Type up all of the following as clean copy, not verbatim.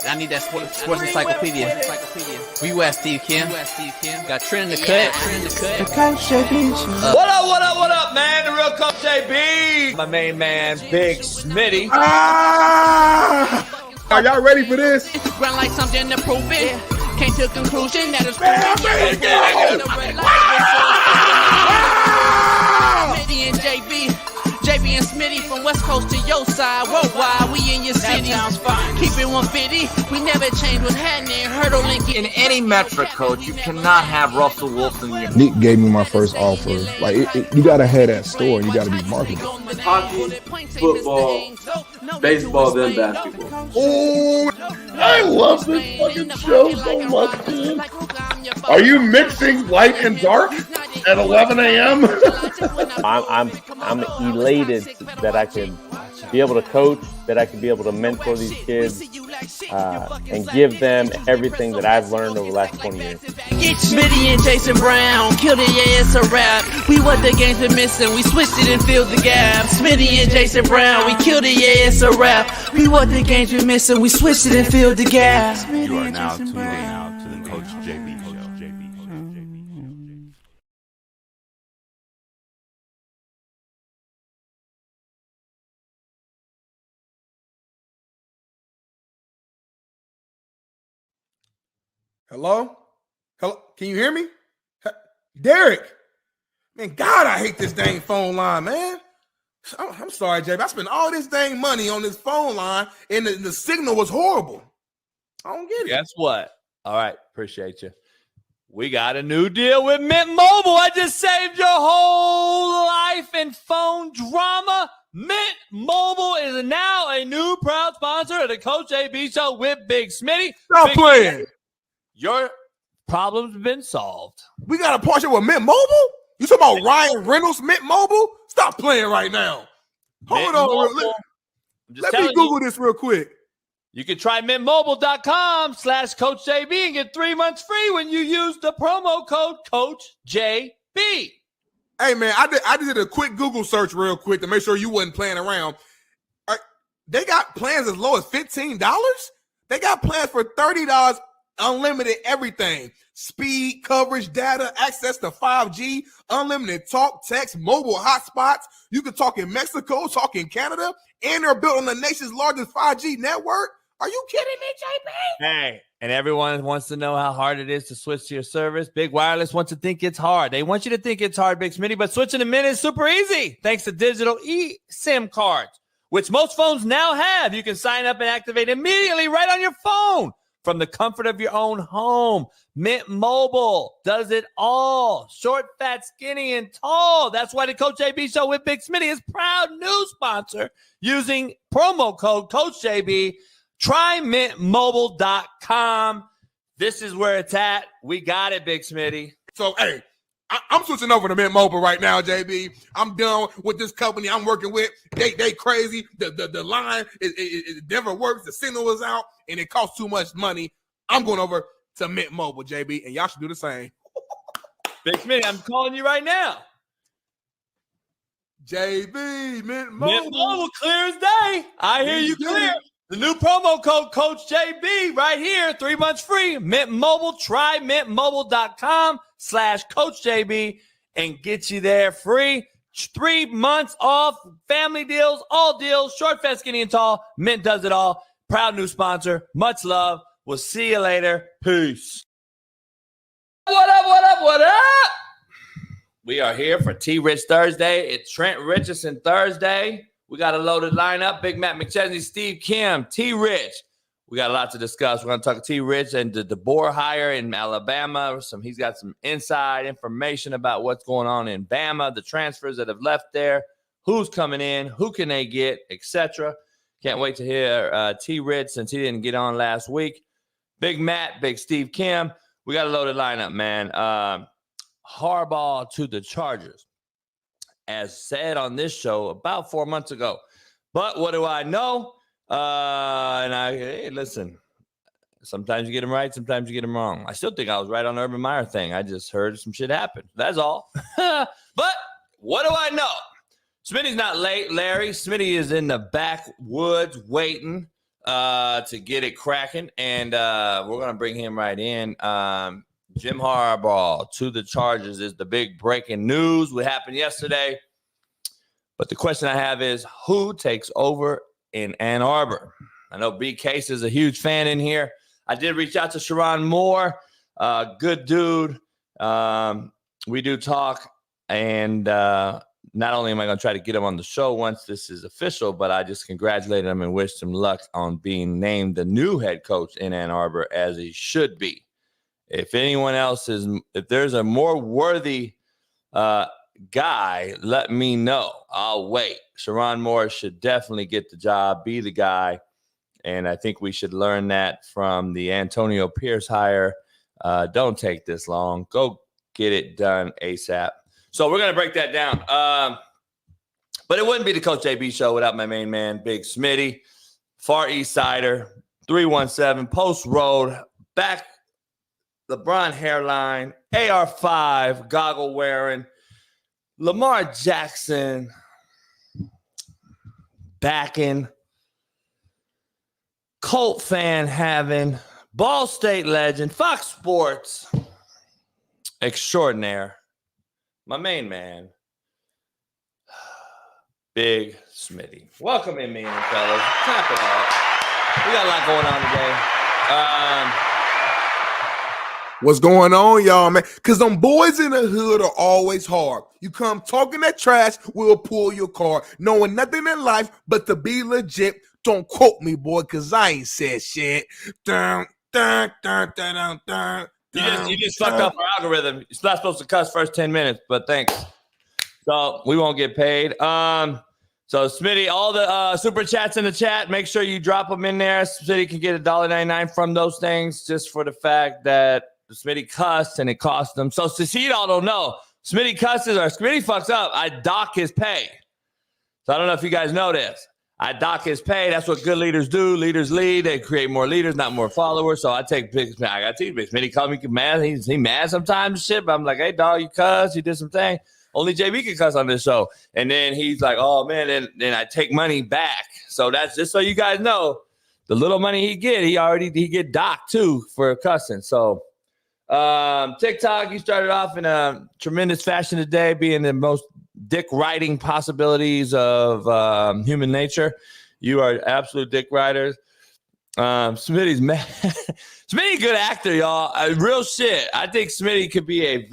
I need that sports encyclopedia. Where you at, Steve Kim? Got Trent in the cut. What up, man? The real Coach JB. My main man, Big Smitty. Are y'all ready for this? Ground like something to prove it. Came to a conclusion that it's Smitty and JB and Smitty from West Coast to your side, worldwide, we in your city. Sounds fine. Keep it 150. We never change what's happening. Hurdle link In any metric, Coach, you cannot have Russell Wilson in your Nick gave me my first offer. Like, you got to have that store and you got to be marketing. Hockey, football, baseball, then basketball. Oh, I love this fucking show so much, man. Are you mixing light and dark at 11 a.m.? I'm elated that I can be able to coach, that I can be able to mentor these kids, and give them everything that I've learned over the last 20 years. Smitty and Jason Brown, killed it, yeah, it's a rap. We what the game's been missing, we switched it and filled the gap. Smitty and Jason Brown, we killed it, yeah, it's a rap. We what the game's been missing, we switched it and filled the gap. You are now tuned in to the Coach JB Show. Hello? Can you hear me? Derek. Man, God, I hate this dang phone line, man. I'm sorry, JB. I spent all this dang money on this phone line, and the signal was horrible. I don't get it. Guess what? All right, appreciate you. We got a new deal with Mint Mobile. I just saved your whole life in phone drama. Mint Mobile is now a new proud sponsor of the Coach JB Show with Big Smitty. Stop playing. Your problem's been solved. We got a partnership with Mint Mobile? You talking about Ryan Reynolds, Mint Mobile? Stop playing right now. Hold on. Let me Google this real quick. You can try mintmobile.com/CoachJB and get 3 months free when you use the promo code CoachJB. Hey, man, I did a quick Google search real quick to make sure you wasn't playing around. They got plans as low as $15? They got plans for $30, unlimited everything. Speed, coverage, data, access to 5G, unlimited talk, text, mobile hotspots. You can talk in Mexico, talk in Canada, and they're built on the nation's largest 5G network. Are you kidding me, JB? Hey, and everyone wants to know how hard it is to switch to your service. Big Wireless wants to think it's hard. They want you to think it's hard, Big Smitty, but switching to Mint is super easy thanks to digital eSIM cards, which most phones now have. You can sign up and activate immediately right on your phone from the comfort of your own home. Mint Mobile does it all. Short, fat, skinny, and tall. That's why the Coach JB Show with Big Smitty is proud new sponsor using promo code CoachJB. Try mintmobile.com. This is where it's at. We got it, Big Smitty. So, hey, I'm switching over to Mint Mobile right now, JB. I'm done with this company I'm working with. They crazy. The line it never works. The signal is out, and it costs too much money. I'm going over to Mint Mobile, JB, and y'all should do the same. Big Smitty, I'm calling you right now. JB, Mint Mobile. Mint Mobile, clear as day. I hear you clear. The new promo code Coach JB right here, 3 months free. Mint Mobile, try mintmobile.com/CoachJB and get you there free. 3 months off, family deals, all deals, short, fat, skinny, and tall. Mint does it all. Proud new sponsor. Much love. We'll see you later. Peace. What up? We are here for T-Rich Thursday. It's Trent Richardson Thursday. We got a loaded lineup. Big Matt McChesney, Steve Kim, T-Rich. We got a lot to discuss. We're going to talk to T-Rich and the DeBoer hire in Alabama. He's got some inside information about what's going on in Bama, the transfers that have left there, who's coming in, who can they get, etc. Can't wait to hear T-Rich since he didn't get on last week. Big Matt, Big Steve Kim. We got a loaded lineup, man. Harbaugh to the Chargers, as said on this show about 4 months ago. But what do I know? Hey, listen, sometimes you get them right, sometimes you get them wrong. I still think I was right on the Urban Meyer thing. I just heard some shit happen. That's all. But what do I know? Smitty's not late, Larry. Smitty is in the backwoods waiting. to get it cracking, and we're going to bring him right in. Jim Harbaugh to the Chargers is the big breaking news. What happened yesterday? But the question I have is, who takes over in Ann Arbor? I know B. Case is a huge fan in here. I did reach out to Sharon Moore. Good dude. We do talk, and not only am I going to try to get him on the show once this is official, but I just congratulated him and wished him luck on being named the new head coach in Ann Arbor, as he should be. If anyone else if there's a more worthy guy, let me know. I'll wait. Sharon Moore should definitely get the job, be the guy. And I think we should learn that from the Antonio Pierce hire. Don't take this long. Go get it done ASAP. So we're going to break that down. But it wouldn't be the Coach JB show without my main man, Big Smitty, Far East Sider, 317, Post Road, back LeBron hairline, AR5, goggle wearing, Lamar Jackson backing, Colt fan having, Ball State legend, Fox Sports extraordinaire, my main man, Big Smitty. Welcome in, man, fellas. Clap it up. We got a lot going on today. What's going on, y'all, man? Because them boys in the hood are always hard. You come talking that trash, we'll pull your car. Knowing nothing in life but to be legit. Don't quote me, boy, because I ain't said shit. Dun, dun, dun, dun, dun, dun, You just fucked up our algorithm. It's not supposed to cuss first 10 minutes, but thanks. So we won't get paid. So Smitty, all the super chats in the chat, make sure you drop them in there. Smitty can get $1.99 from those things just for the fact that Smitty cussed and it cost them. So to see y'all don't know, Smitty cusses or Smitty fucks up, I dock his pay. So I don't know if you guys know this. I dock his pay. That's what good leaders do. Leaders lead. They create more leaders, not more followers. So I take Big Smitty. I got to Big Smitty call me mad. He's mad sometimes and shit. But I'm like, hey, dog, you cuss. You did some thing. Only JB can cuss on this show. And then he's like, oh, man. Then I take money back. So that's just so you guys know, the little money he get docked too for cussing. So TikTok, you started off in a tremendous fashion today, being the most dick riding possibilities of human nature. You are absolute dick riders. Smitty's mad. Smitty, good actor, y'all. Real shit. I think Smitty could be a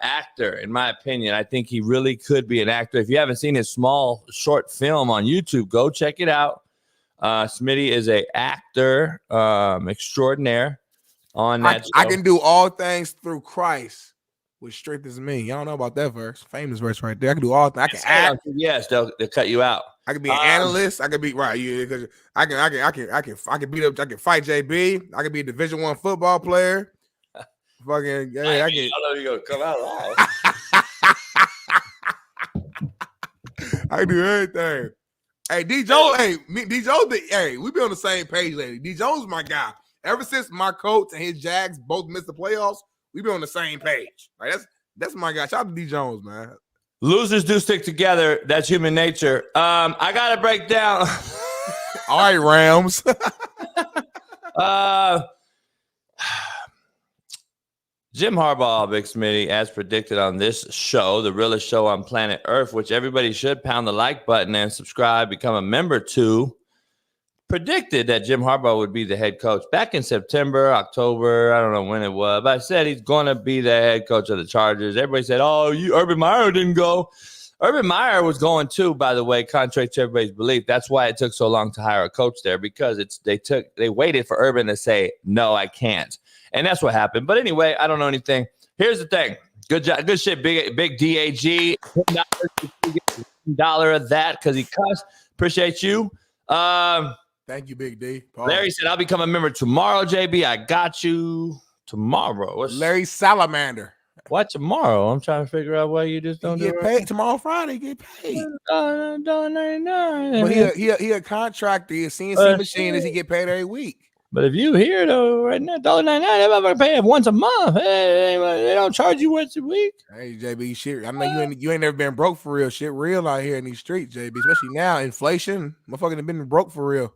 actor, in my opinion. I think he really could be an actor. If you haven't seen his small short film on YouTube, go check it out. Smitty is a actor extraordinaire. On that I can do all things through Christ, which strengthens me. Y'all don't know about that verse. Famous verse right there. I can do all things. I can act. Yes, they'll cut you out. I can be an analyst. I can be right. Yeah, because I can beat up. I can fight JB. I can be a Division I football player. Fucking hey, I don't know you're gonna come out alive. I can do everything. Hey, D Jones. D Jones. Hey, we be on the same page lately. D Jones, my guy. Ever since my Colts and his Jags both missed the playoffs, we be on the same page. Right? That's my guy. Shout out to D Jones, man. Losers do stick together. That's human nature. I gotta break down. All right, Rams. Jim Harbaugh, Big Smitty, as predicted on this show, the realest show on planet Earth, which everybody should pound the like button and subscribe, become a member to, predicted that Jim Harbaugh would be the head coach back in September, October. I don't know when it was, but I said he's going to be the head coach of the Chargers. Everybody said, oh, Urban Meyer didn't go. Urban Meyer was going too, by the way, contrary to everybody's belief. That's why it took so long to hire a coach there, because they waited for Urban to say, no, I can't. And that's what happened. But anyway, I don't know anything. Here's the thing. Good job. Good shit. Big DAG. $1 of that because he cussed. Appreciate you. Thank you, Big D. Paul. Larry said, I'll become a member tomorrow, JB. I got you tomorrow. Larry Salamander. What tomorrow? I'm trying to figure out why you just don't get paid. Tomorrow, Friday, get paid. $1.99. But he a contractor. He a CNC machinist. He get paid every week. But if you here though, right now, $1.99, they're pay him once a month. Hey, they don't charge you once a week. Hey, JB, shit. I know you ain't never been broke for real. Shit real out here in these streets, JB. Especially now, inflation. Motherfucking have been broke for real.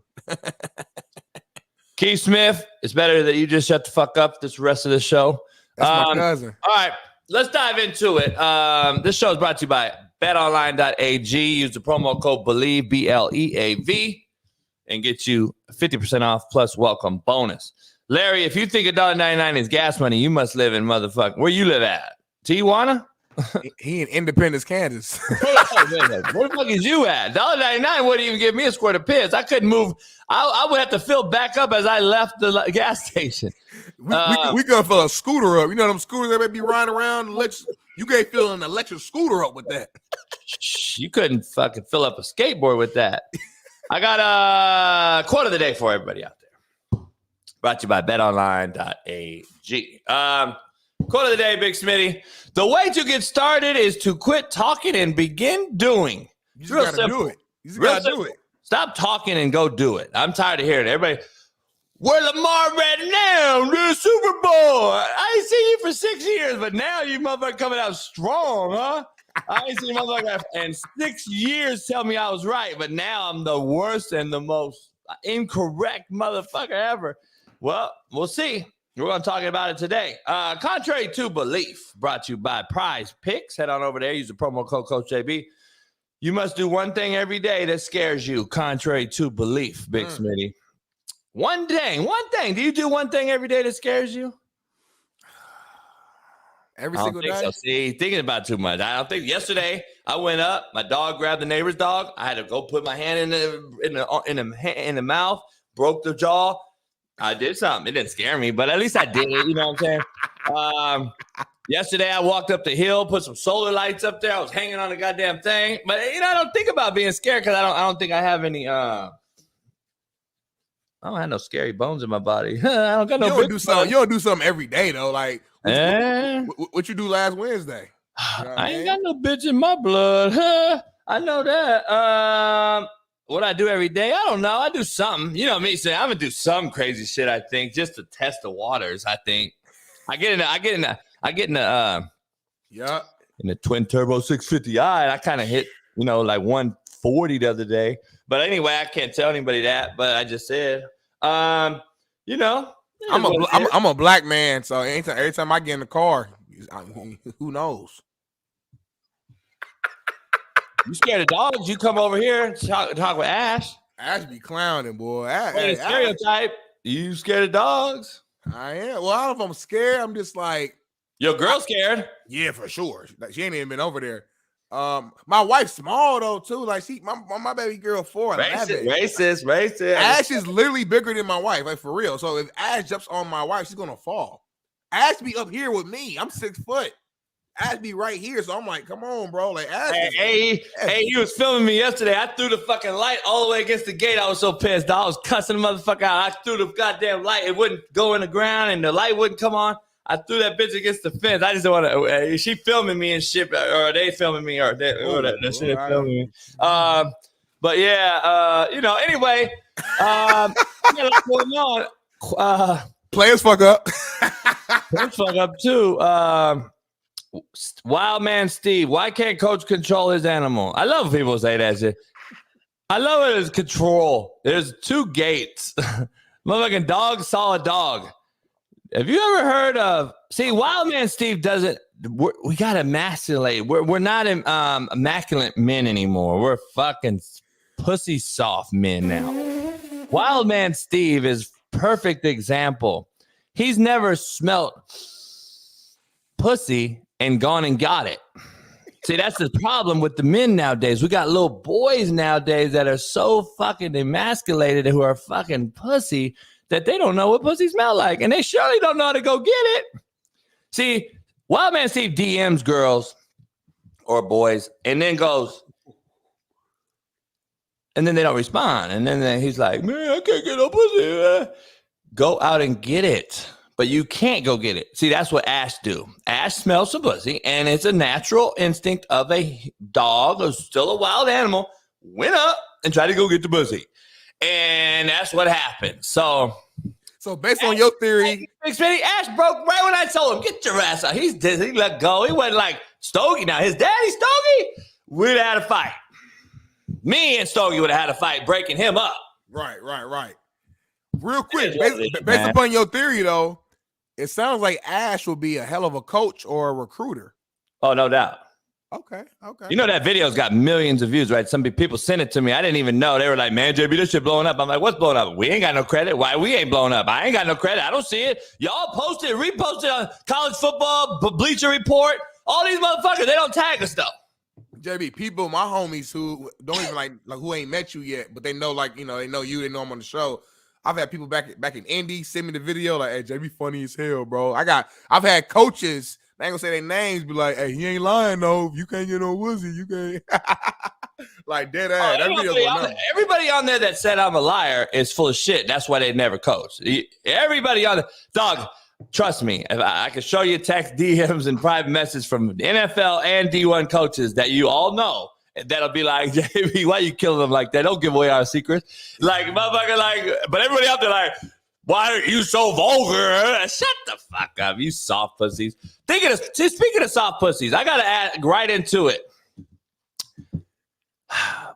Keith Smith, it's better that you just shut the fuck up this rest of the show. That's my cousin. All right, let's dive into it. This show is brought to you by betonline.ag. Use the promo code BELIEVE, BLEAV, and get you 50% off plus welcome bonus. Larry, if you think $1.99 is gas money, you must live in motherfucking. Where you live at? Tijuana? He in Independence, Kansas. Where the fuck is you at? $1.99 wouldn't even give me a squirt of piss. I couldn't move. I would have to fill back up as I left the gas station. We gonna fill a scooter up. You know them scooters that may be riding around. You can't fill an electric scooter up with that. You couldn't fucking fill up a skateboard with that. I got a quote of the day for everybody out there. Brought to you by betonline.ag. Quote of the day, Big Smitty. The way to get started is to quit talking and begin doing. You just gotta do it. You just gotta do it. Stop talking and go do it. I'm tired of hearing it. Everybody, we're Lamar right now, the Super Bowl. I ain't seen you for 6 years, but now you motherfucker coming out strong, huh? I ain't seen you motherfucker in 6 years tell me I was right, but now I'm the worst and the most incorrect motherfucker ever. Well, we'll see. We're going to talk about it today. Contrary to belief, brought to you by Prize Picks. Head on over there. Use the promo code Coach JB. You must do one thing every day that scares you, contrary to belief, Big Smitty. One thing. Do you do one thing every day that scares you? Every single day? So. See, thinking about too much. I don't think. Yesterday, I went up. My dog grabbed the neighbor's dog. I had to go put my hand in the mouth, broke the jaw. I did something. It didn't scare me, but at least I did it. You know what I'm saying? Yesterday, I walked up the hill, put some solar lights up there. I was hanging on the goddamn thing. But, I don't think about being scared because I don't think I have any I don't have no scary bones in my body. I don't got no you don't do something every day, though. Like, what you do last Wednesday? You know I ain't got no bitch in my blood. I know that. What I do every day, I don't know. I do something. You know me saying I'm gonna do some crazy shit. I think just to test the waters. I think I get in the twin turbo 650i. And I kind of hit like 140 the other day. But anyway, I can't tell anybody that. But I just said, I'm a black man, so every time I get in the car, who knows? You scared of dogs? You come over here and talk with Ash. Ash be clowning, boy. Stereotype. You scared of dogs? I am. Well, I don't know if I'm scared. I'm just like, your girl scared. Yeah, for sure. Like, she ain't even been over there. My wife's small though too. Like my baby girl 4'11". Racist. Ash is literally bigger than my wife, like for real. So if Ash jumps on my wife, she's gonna fall. Ash be up here with me. I'm 6 foot. Ash be right here, so I'm like, come on, bro. Like, Ash. Hey, he was filming me yesterday. I threw the fucking light all the way against the gate. I was so pissed. I was cussing the motherfucker out. I threw the goddamn light. It wouldn't go in the ground, and the light wouldn't come on. I threw that bitch against the fence. I just don't want to. She filming me and shit, or they filming me, or that shit filming me. But yeah, Anyway, got a lot going on. Players fuck up. Players fuck up too. Wild man Steve, why can't coach control his animal? I love when people say that shit. I love it as control. There's 2 gates. Motherfucking dog saw a dog. Have you ever heard of? See, Wild Man Steve doesn't. We got emasculate. We're not immaculate men anymore. We're fucking pussy soft men now. Wild Man Steve is perfect example. He's never smelt pussy and gone and got it. See, that's the problem with the men nowadays. We got little boys nowadays that are so fucking emasculated who are fucking pussy that they don't know what pussy smell like, and they surely don't know how to go get it. See, Wild Man Steve DMs girls or boys and then goes, and then they don't respond. And then he's like, man, I can't get no pussy. Go out and get it. But you can't go get it. See, that's what Ash do. Ash smells some pussy, and it's a natural instinct of a dog, or still a wild animal, went up and tried to go get the pussy. And that's what happened. So based on your theory, Smitty, Ash broke right when I told him, get your ass out. He let go. He wasn't like Stogie. Now, his daddy, Stogie, we'd have had a fight. Me and Stogie would have had a fight breaking him up. Right. Real quick, based upon your theory, though, it sounds like Ash will be a hell of a coach or a recruiter. Oh, no doubt. Okay. You know that video's got millions of views, right? Some people sent it to me. I didn't even know. They were like, man, JB, this shit blowing up. I'm like, what's blowing up? We ain't got no credit. Why we ain't blowing up? I ain't got no credit. I don't see it. Y'all posted, reposted on College Football, Bleacher Report. All these motherfuckers, they don't tag us, though. JB, people, my homies who don't even like who ain't met you yet, but they know, they know you, they know I'm on the show. I've had people back in Indy send me the video like, hey, JB funny as hell, bro. I've had coaches, I ain't gonna say their names, be like, hey, he ain't lying though. You can't get no woozy, you can't. Like dead ass. Everybody on there that said I'm a liar is full of shit. That's why they never coach. Everybody on the dog. Trust me, if I can show you text DMs and private messages from NFL and D1 coaches that you all know. That'll be like, JB, why you killing them like that? Don't give away our secrets. Like, motherfucker, but everybody out there like, why are you so vulgar? Shut the fuck up, you soft pussies. Speaking of soft pussies, I got to add right into it.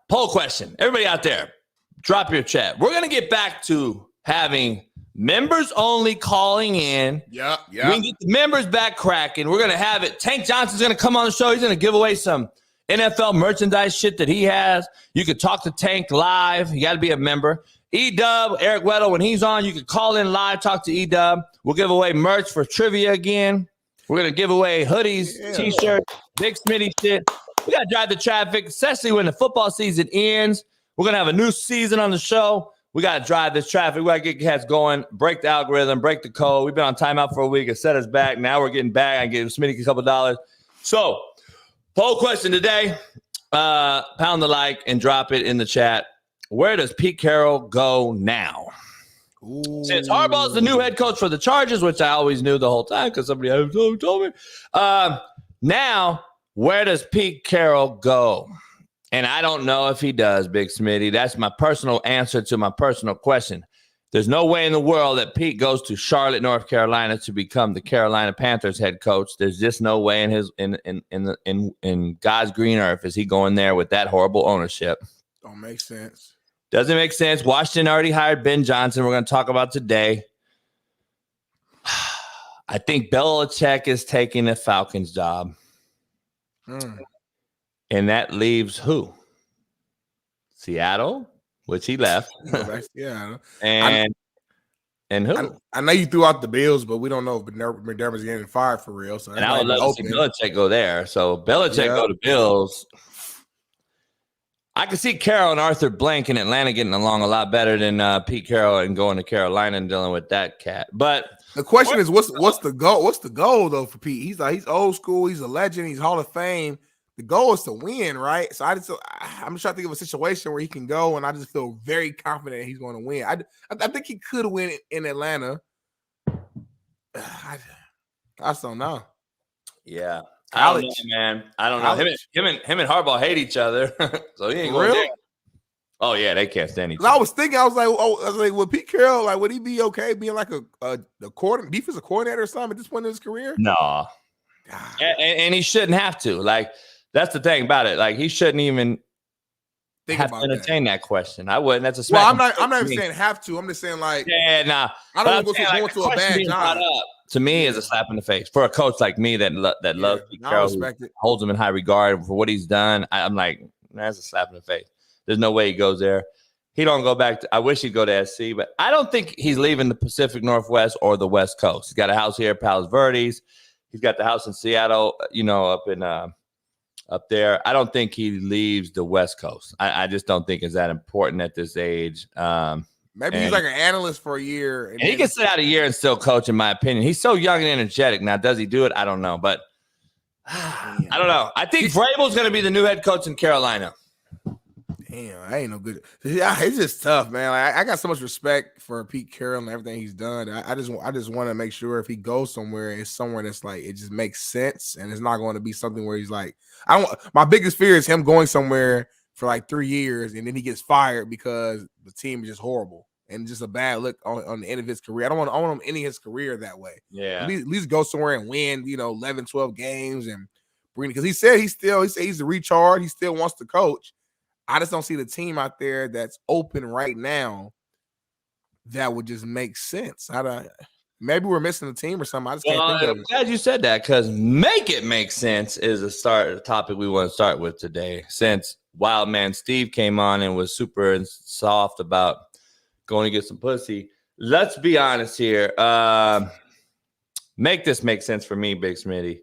Poll question. Everybody out there, drop your chat. We're going to get back to having members only calling in. Yeah. We can get the members back cracking. We're going to have it. Tank Johnson's going to come on the show. He's going to give away some NFL merchandise shit that he has. You can talk to Tank live. You got to be a member. E-Dub, Eric Weddle, when he's on, you can call in live, talk to E-Dub. We'll give away merch for trivia again. We're going to give away hoodies, T-shirts, big Smitty shit. We got to drive the traffic, especially when the football season ends. We're going to have a new season on the show. We got to drive this traffic. We got to get cats going, break the algorithm, break the code. We've been on timeout for a week. It set us back. Now we're getting back. I gave Smitty a couple $. So, poll question today. Pound the like and drop it in the chat. Where does Pete Carroll go now? Ooh. Since Harbaugh's the new head coach for the Chargers, which I always knew the whole time because somebody told me. Now, where does Pete Carroll go? And I don't know if he does, Big Smitty. That's my personal answer to my personal question. There's no way in the world that Pete goes to Charlotte, North Carolina to become the Carolina Panthers head coach. There's just no way in God's green earth is he going there with that horrible ownership. Don't make sense. Doesn't make sense. Washington already hired Ben Johnson. We're going to talk about today. I think Belichick is taking the Falcons job. And that leaves who? Seattle, which he left. Yeah. And who? I know you threw out the Bills, but we don't know if McDermott's getting fired for real. So and I would love to see Belichick go there. So Belichick go to Bills. I can see Carroll and Arthur Blank in Atlanta getting along a lot better than Pete Carroll and going to Carolina and dealing with that cat. But the question is, what's the goal? What's the goal though for Pete? He's old school. He's a legend. He's Hall of Fame. The goal is to win, right? So I'm just trying to think of a situation where he can go, and I just feel very confident he's going to win. I think he could win in Atlanta. I just don't know. Yeah, I don't know, man. I don't know. Him and Harbaugh hate each other, so he ain't going there. Oh yeah, they can't stand each other. I was thinking, I was like, would Pete Carroll, like, would he be okay being like a defensive coordinator or something at this point in his career? No, and he shouldn't have to. Like, that's the thing about it. Like, he shouldn't even have to entertain that question. I wouldn't. That's a smack. Well, I'm not even saying have to. I'm just saying, like, yeah, nah. I don't want to go to a bad job. To me, is a slap in the face for a coach like me that loves Pete Carroll, holds him in high regard for what he's done. I'm like, that's a slap in the face. There's no way he goes there. He don't go back. I wish he'd go to SC, but I don't think he's leaving the Pacific Northwest or the West Coast. He's got a house here, Palos Verdes. He's got the house in Seattle, up there. I don't think he leaves the West Coast. I just don't think it's that important at this age. Maybe he's like an analyst for a year. And he can sit out a year and still coach, in my opinion. He's so young and energetic. Now, does he do it? I don't know. But I don't know. I think Vrabel's going to be the new head coach in Carolina. Damn, I ain't no good. Yeah, it's just tough, man. Like, I got so much respect for Pete Carroll and everything he's done. I just want to make sure if he goes somewhere, it's somewhere that's like it just makes sense, and it's not going to be something where he's like, my biggest fear is him going somewhere for like 3 years and then he gets fired because the team is just horrible and just a bad look on the end of his career. I don't want him ending his career that way. Yeah, at least go somewhere and win, 11, 12 games and bring. Because he said he's the recharge. He still wants to coach. I just don't see the team out there that's open right now that would just make sense. Maybe we're missing a team or something. I just can't think of it. I'm glad you said that, because make it make sense is a topic we want to start with today. Since Wild Man Steve came on and was super soft about going to get some pussy, let's be honest here. Make this make sense for me, Big Smitty.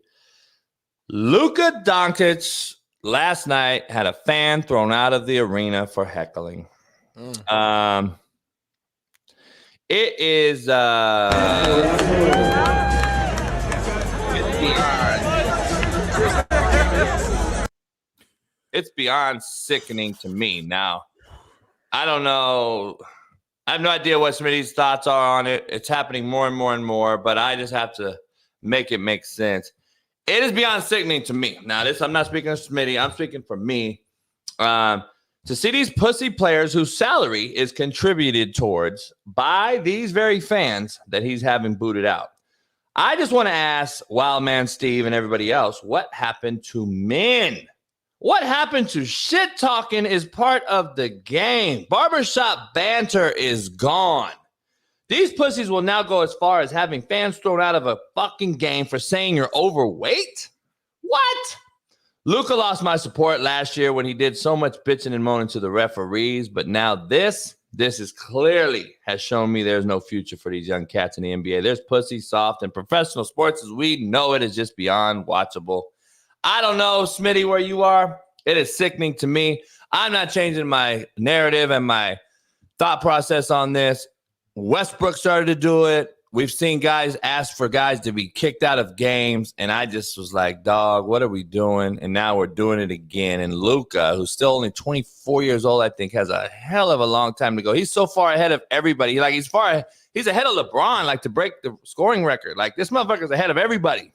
Luka Doncic last night had a fan thrown out of the arena for heckling. It is it's beyond sickening to me. Now, I don't know. I have no idea what Smitty's thoughts are on it. It's happening more and more and more, but I just have to make it make sense. It is beyond sickening to me. Now, I'm not speaking of Smitty. I'm speaking for me. To see these pussy players whose salary is contributed towards by these very fans that he's having booted out. I just want to ask Wild Man Steve and everybody else, what happened to men? What happened to shit talking is part of the game. Barbershop banter is gone. These pussies will now go as far as having fans thrown out of a fucking game for saying you're overweight? What? Luka lost my support last year when he did so much bitching and moaning to the referees, but now this is clearly has shown me there's no future for these young cats in the NBA. There's pussy soft, and professional sports as we know it is just beyond watchable. I don't know, Smitty, where you are. It is sickening to me. I'm not changing my narrative and my thought process on this. Westbrook started to do it. We've seen guys ask for guys to be kicked out of games, and I just was like, dog, what are we doing? And now we're doing it again. And Luka, who's still only 24 years old, I think, has a hell of a long time to go. He's so far ahead of everybody. He's ahead of LeBron, to break the scoring record. This motherfucker's ahead of everybody.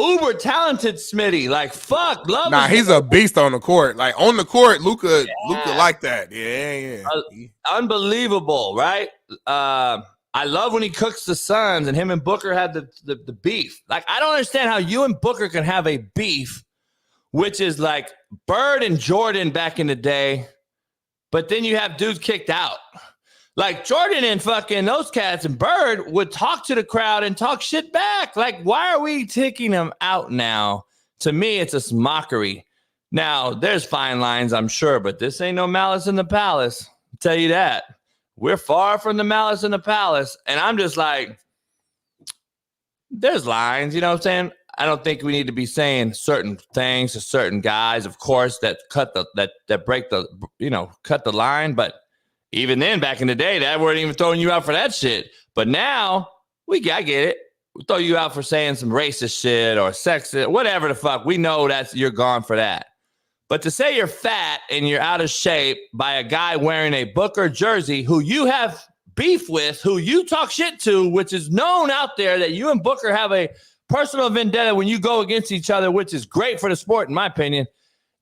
Uber talented Smitty. Fuck, love. Nah, he's a beast on the court. On the court, Luka like that. Yeah. Unbelievable, right? I love when he cooks the Suns, and him and Booker had the beef. I don't understand how you and Booker can have a beef, which is like Bird and Jordan back in the day, but then you have dudes kicked out. Jordan and fucking those cats and Bird would talk to the crowd and talk shit back. Why are we taking them out now? To me, it's a mockery. Now, there's fine lines, I'm sure, but this ain't no Malice in the Palace. I'll tell you that. We're far from the Malice in the Palace. And I'm just there's lines, you know what I'm saying? I don't think we need to be saying certain things to certain guys, of course, that cut the line. But even then, back in the day, that weren't even throwing you out for that shit. But now, I get it. We throw you out for saying some racist shit or sexist, whatever the fuck. We know you're gone for that. But to say you're fat and you're out of shape by a guy wearing a Booker jersey who you have beef with, who you talk shit to, which is known out there that you and Booker have a personal vendetta when you go against each other, which is great for the sport, in my opinion.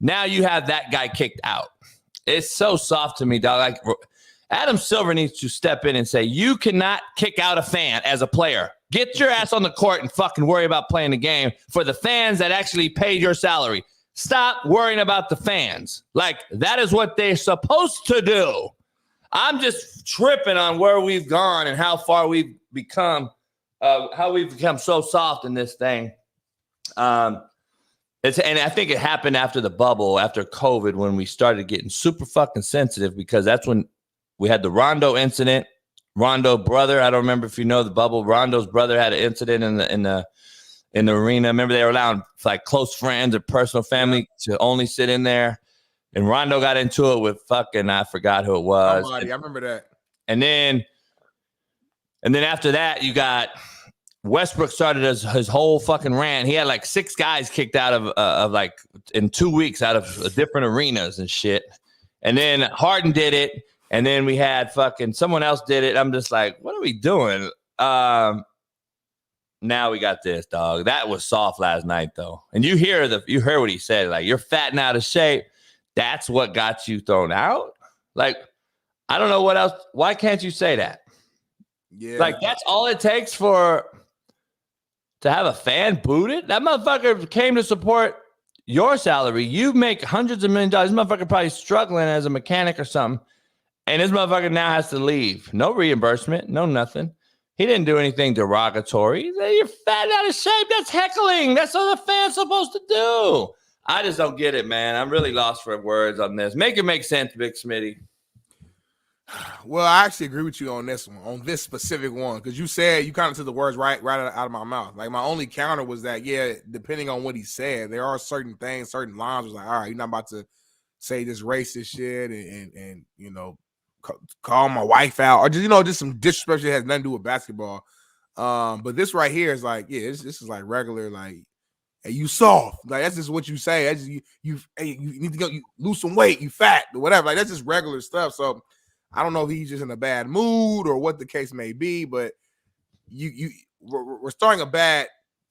Now you have that guy kicked out. It's so soft to me, dog. Adam Silver needs to step in and say, you cannot kick out a fan as a player. Get your ass on the court and fucking worry about playing the game for the fans that actually paid your salary. Stop worrying about the fans. That is what they're supposed to do. I'm just tripping on where we've gone and how far we've become, so soft in this thing. And I think it happened after the bubble, after COVID, when we started getting super fucking sensitive, because that's when we had the Rondo incident. Rondo brother, I don't remember if you know the bubble. Rondo's brother had an incident in the arena. Remember, they were allowing close friends or personal family to only sit in there. And Rondo got into it with I forgot who it was. I remember that. And then after that, you got Westbrook started his whole fucking rant. He had 6 guys kicked out of in 2 weeks out of different arenas and shit. And then Harden did it. And then we had someone else did it. I'm just what are we doing? Now we got this, dog. That was soft last night, though. And you heard what he said. You're fat and out of shape. That's what got you thrown out. I don't know what else. Why can't you say that? Yeah. That's all it takes to have a fan booted. That motherfucker came to support your salary. You make hundreds of millions of dollars. This motherfucker probably struggling as a mechanic or something. And this motherfucker now has to leave. No reimbursement, no nothing. He didn't do anything derogatory. You're fat out of shape. That's heckling. That's what the fans supposed to do. I just don't get it, man. I'm really lost for words on this. Make it make sense, Big Smitty. Well, I actually agree with you on this one, on this specific one, because you said you kind of took the words right out of my mouth. Like my only counter was that, yeah, depending on what he said, there are certain things, certain lines was like, all right, you're not about to say this racist shit and you know, call my wife out or just, you know, just some disrespect that has nothing to do with basketball. But this right here is like, yeah, this is like regular, like, hey, you soft, like that's just what you say. That's just, you need to go, you lose some weight, you fat or whatever. Like that's just regular stuff. So I don't know if he's just in a bad mood or what the case may be, but we're starting a bad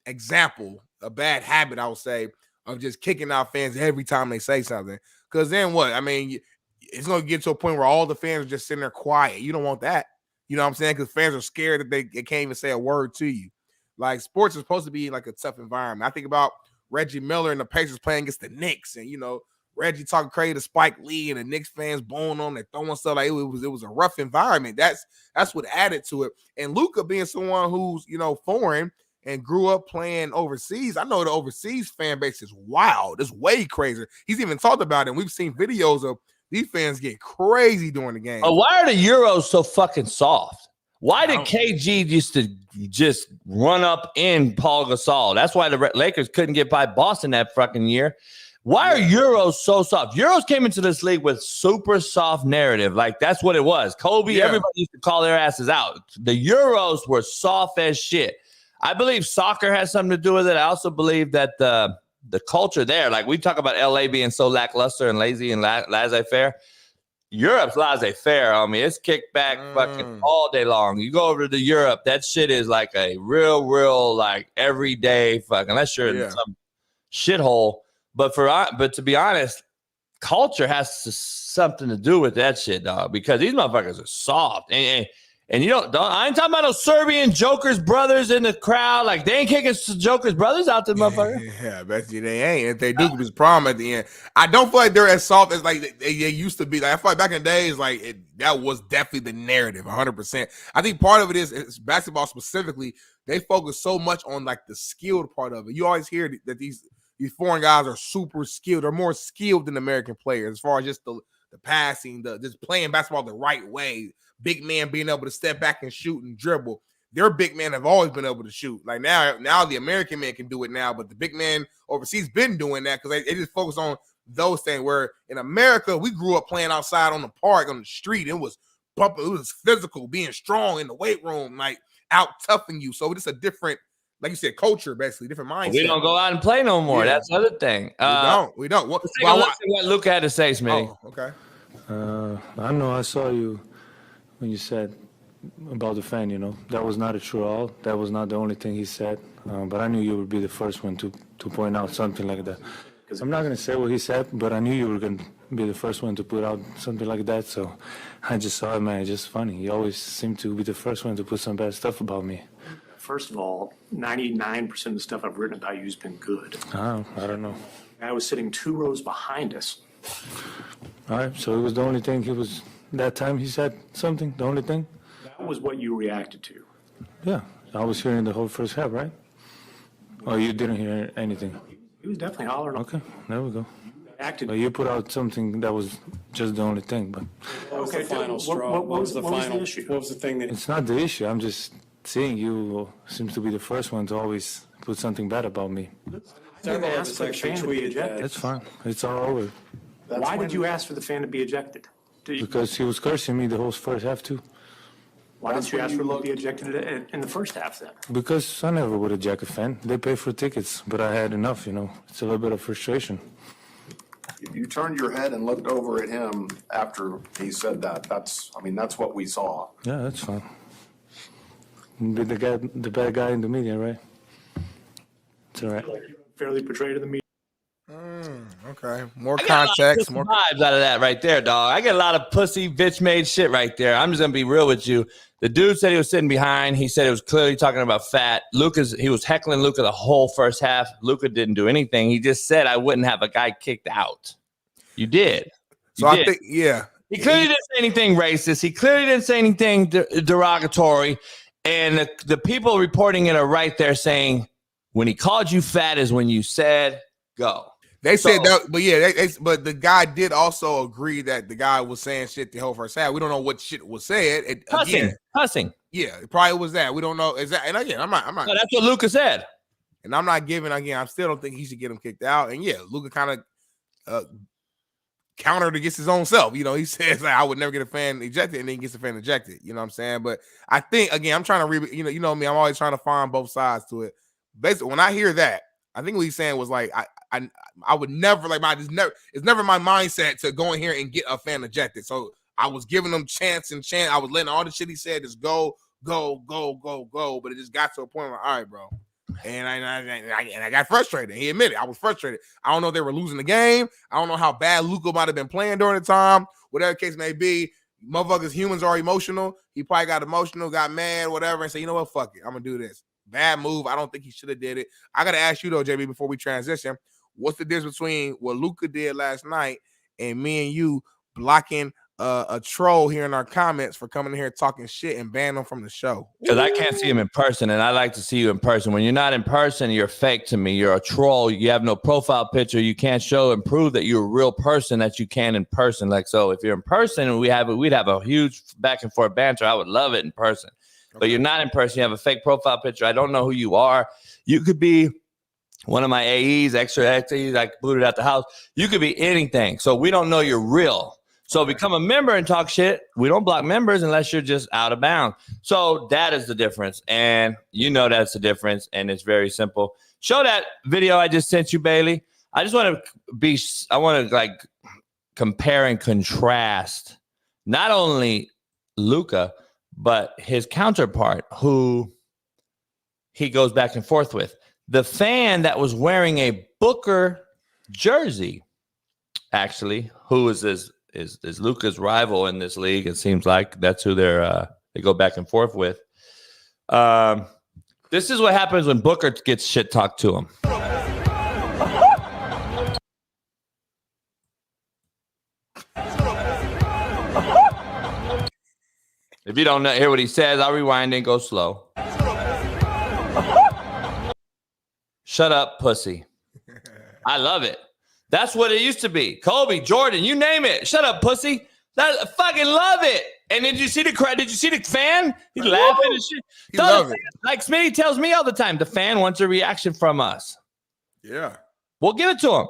example, a bad habit, I would say, of just kicking out fans every time they say something. Because then what? I mean, it's going to get to a point where all the fans are just sitting there quiet. You don't want that. You know what I'm saying? Because fans are scared that they can't even say a word to you. Like, sports is supposed to be like a tough environment. I think about Reggie Miller and the Pacers playing against the Knicks, and, you know, Reggie talking crazy to Spike Lee and the Knicks fans bowling on, they're throwing stuff. Like, it was a rough environment. That's what added to it. And Luka being someone who's, you know, foreign and grew up playing overseas, I know the overseas fan base is wild. It's way crazier. He's even talked about it. And we've seen videos of these fans get crazy during the game. Why are the Euros so fucking soft? Why did KG used to just run up in Paul Gasol? That's why the Lakers couldn't get by Boston that fucking year. Why are Euros so soft? Euros came into this league with super soft narrative. Like, that's what it was. Kobe, everybody used to call their asses out. The Euros were soft as shit. I believe soccer has something to do with it. I also believe that the culture there, like we talk about LA being so lackluster and lazy and laissez-faire. Europe's laissez-faire, I mean, it's kicked back fucking all day long. You go over to Europe, that shit is like a real, like everyday fucking, unless you're in some shithole. But to be honest, culture has something to do with that shit, dog, because these motherfuckers are soft. And you don't I ain't talking about no Serbian Joker's brothers in the crowd. Like, they ain't kicking Joker's brothers out the motherfucker. Yeah, I bet you they ain't. If they do, there's a problem at the end. I don't feel like they're as soft as like they used to be. Like, I feel like back in the days, like that was definitely the narrative, 100%. I think part of it is basketball specifically. They focus so much on like the skilled part of it. You always hear that these foreign guys are super skilled. They're more skilled than American players as far as just the passing, just playing basketball the right way. Big man being able to step back and shoot and dribble. Their big men have always been able to shoot. Like now the American man can do it now, but the big man overseas been doing that because they just focus on those things. Where in America, we grew up playing outside on the park, on the street. It was bumping, it was physical, being strong in the weight room, like out toughing you. So it's a different, like you said, culture, basically, different mindset. We don't go out and play no more. Yeah. That's the other thing. We don't. Let's see what Luke had to say, Smitty. Oh, okay. I know I saw you when you said about the fan, you know. That was not a true all. That was not the only thing he said. But I knew you would be the first one to point out something like that. I'm not going to say what he said, but I knew you were going to be the first one to put out something like that. So I just saw it, man. It's just funny. He always seemed to be the first one to put some bad stuff about me. First of all, 99% of the stuff I've written about you has been good. I don't know. I was sitting 2 rows behind us. All right, so it was the only thing that time he said something, the only thing? That was what you reacted to. Yeah, I was hearing the whole first half, right? Oh, you didn't hear anything? He was definitely hollering. Okay, there we go. Acted. But you put out something that was just the only thing, but... What was the final straw? What was the issue? What was the thing that... It's not the issue, I'm just seeing you seems to be the first one to always put something bad about me. That's fine, it's all over. Why did you ask for the fan to be ejected? Because he was cursing me the whole first half too. Why didn't you ask for him to be ejected in the first half then? Because I never would eject a fan. They pay for tickets, but I had enough, you know. It's a little bit of frustration. You turned your head and looked over at him after he said that. That's what we saw. Yeah, that's fine. Be the bad guy in the media, right? It's all right. Fairly portrayed in the media. Okay, more context, more vibes out of that right there, dog. I get a lot of pussy bitch made shit right there. I'm just gonna be real with you. The dude said he was sitting behind. He said it was clearly talking about fat. He was heckling Luka the whole first half. Luka didn't do anything. He just said I wouldn't have a guy kicked out. You did. I think, yeah. He clearly didn't say anything racist. He clearly didn't say anything derogatory. And the people reporting it are right there saying when he called you fat is when you said go. They said that, but yeah, but the guy did also agree that the guy was saying shit the whole first half. We don't know what shit was said. Cussing. Yeah, it probably was that. We don't know exactly. And again, I'm not. No, that's what Luka said. And I'm not giving. Again, I still don't think he should get him kicked out. And yeah, Luka kind of countered against his own self. You know, he says like, I would never get a fan ejected, and then he gets a fan ejected. You know what I'm saying? But I think again, I'm trying to you know me. I'm always trying to find both sides to it. Basically, when I hear that, I think what he's saying was like I would never like it's never my mindset to go in here and get a fan ejected. So I was giving him chance. I was letting all the shit he said just go. But it just got to a point where all right, bro. And I got frustrated. He admitted I was frustrated. I don't know if they were losing the game. I don't know how bad Luka might have been playing during the time. Whatever the case may be, motherfuckers, humans are emotional. He probably got emotional, got mad, whatever, and said, you know what, fuck it, I'm gonna do this. Bad move. I don't think he should have did it. I gotta ask you though, JB, before we transition, what's the difference between what Luka did last night and me and you blocking a troll here in our comments for coming here talking shit and banning them from the show? Because I can't see him in person, and I like to see you in person. When you're not in person, you're fake to me. You're a troll. You have no profile picture. You can't show and prove that you're a real person that you can in person. Like, so if you're in person, we'd have a huge back and forth banter. I would love it in person. Okay. But you're not in person. You have a fake profile picture. I don't know who you are. You could be one of my AEs, extra AEs, I booted out the house. You could be anything. So we don't know you're real. So become a member and talk shit. We don't block members unless you're just out of bounds. So that is the difference. And you know that's the difference. And it's very simple. Show that video I just sent you, Bailey. I want to like compare and contrast not only Luka, but his counterpart who he goes back and forth with. The fan that was wearing a Booker jersey, actually, who is Luka's rival in this league. It seems like that's who they go back and forth with. This is what happens when Booker gets shit talked to him. If you don't hear what he says, I'll rewind and go slow. Shut up, pussy. I love it. That's what it used to be. Kobe, Jordan, you name it. Shut up, pussy. I fucking love it. And did you see the crowd? Did you see the fan? He's laughing and shit. He loves it. Like Smitty tells me all the time, the fan wants a reaction from us. Yeah. We'll give it to him.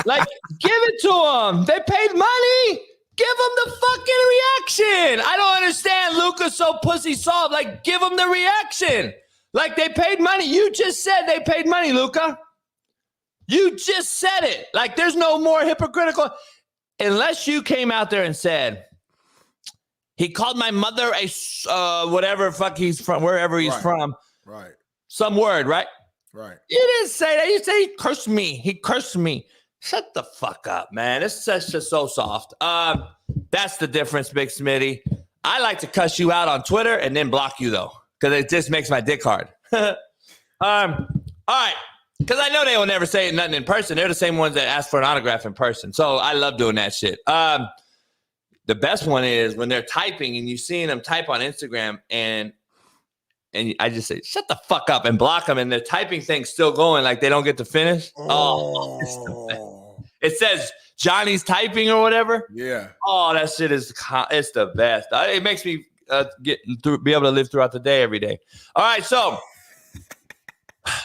Like, give it to him. They paid money. Give him the fucking reaction. I don't understand. Luka's so pussy soft. Like, give him the reaction. Like, they paid money. You just said they paid money, Luka. You just said it. Like, there's no more hypocritical. Unless you came out there and said, he called my mother a whatever fuck he's from, wherever he's from. Right. Some word, right? Right. You didn't say that. You said he cursed me. He cursed me. Shut the fuck up, man. It's just so soft. That's the difference, Big Smitty. I like to cuss you out on Twitter and then block you, though, because it just makes my dick hard. All right. Because I know they will never say nothing in person. They're the same ones that ask for an autograph in person. So I love doing that shit. The best one is when they're typing and you seeing them type on Instagram and I just say, shut the fuck up and block them. And their typing thing's still going like they don't get to finish. It says Johnny's typing or whatever. Yeah. Oh, that shit it's the best. It makes me be able to live throughout the day every day. All right, so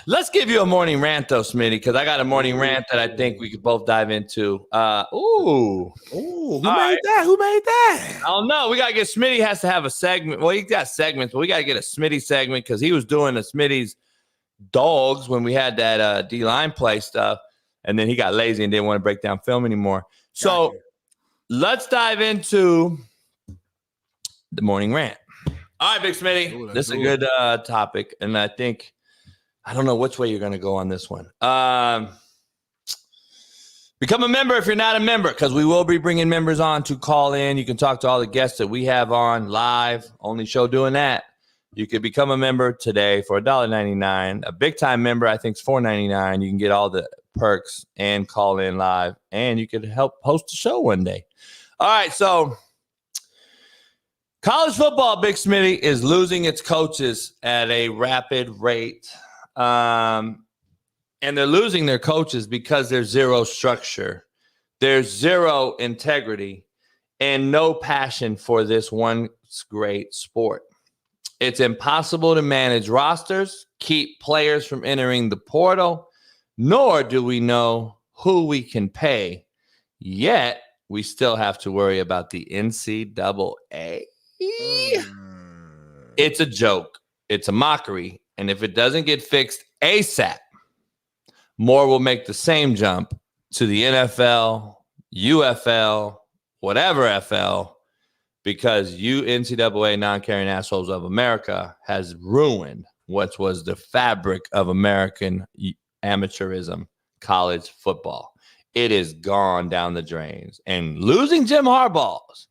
let's give you a morning rant, though, Smitty, because I got a morning rant that I think we could both dive into. Who made that? Who made that? I don't know. We got to get Smitty has to have a segment. Well, he got segments, but we got to get a Smitty segment because he was doing the Smitty's dogs when we had that D-line play stuff, and then he got lazy and didn't want to break down film anymore. So let's dive into the morning rant. All right, Big Smitty. This is a good topic, and I don't know which way you're going to go on this one. Become a member if you're not a member, because we will be bringing members on to call in. You can talk to all the guests that we have on live. Only show doing that. You could become a member today for $1.99. A big-time member, I think, is $4.99. You can get all the perks and call in live, and you could help host the show one day. All right, so college football, Big Smitty, is losing its coaches at a rapid rate. And they're losing their coaches because there's zero structure. There's zero integrity and no passion for this one great sport. It's impossible to manage rosters, keep players from entering the portal, nor do we know who we can pay. Yet, we still have to worry about the NCAA. It's a joke. It's a mockery. And if it doesn't get fixed ASAP, more will make the same jump to the NFL, UFL, whatever FL, because you NCAA non-caring assholes of America has ruined what was the fabric of American amateurism, college football. It is gone down the drains. And losing Jim Harbaugh's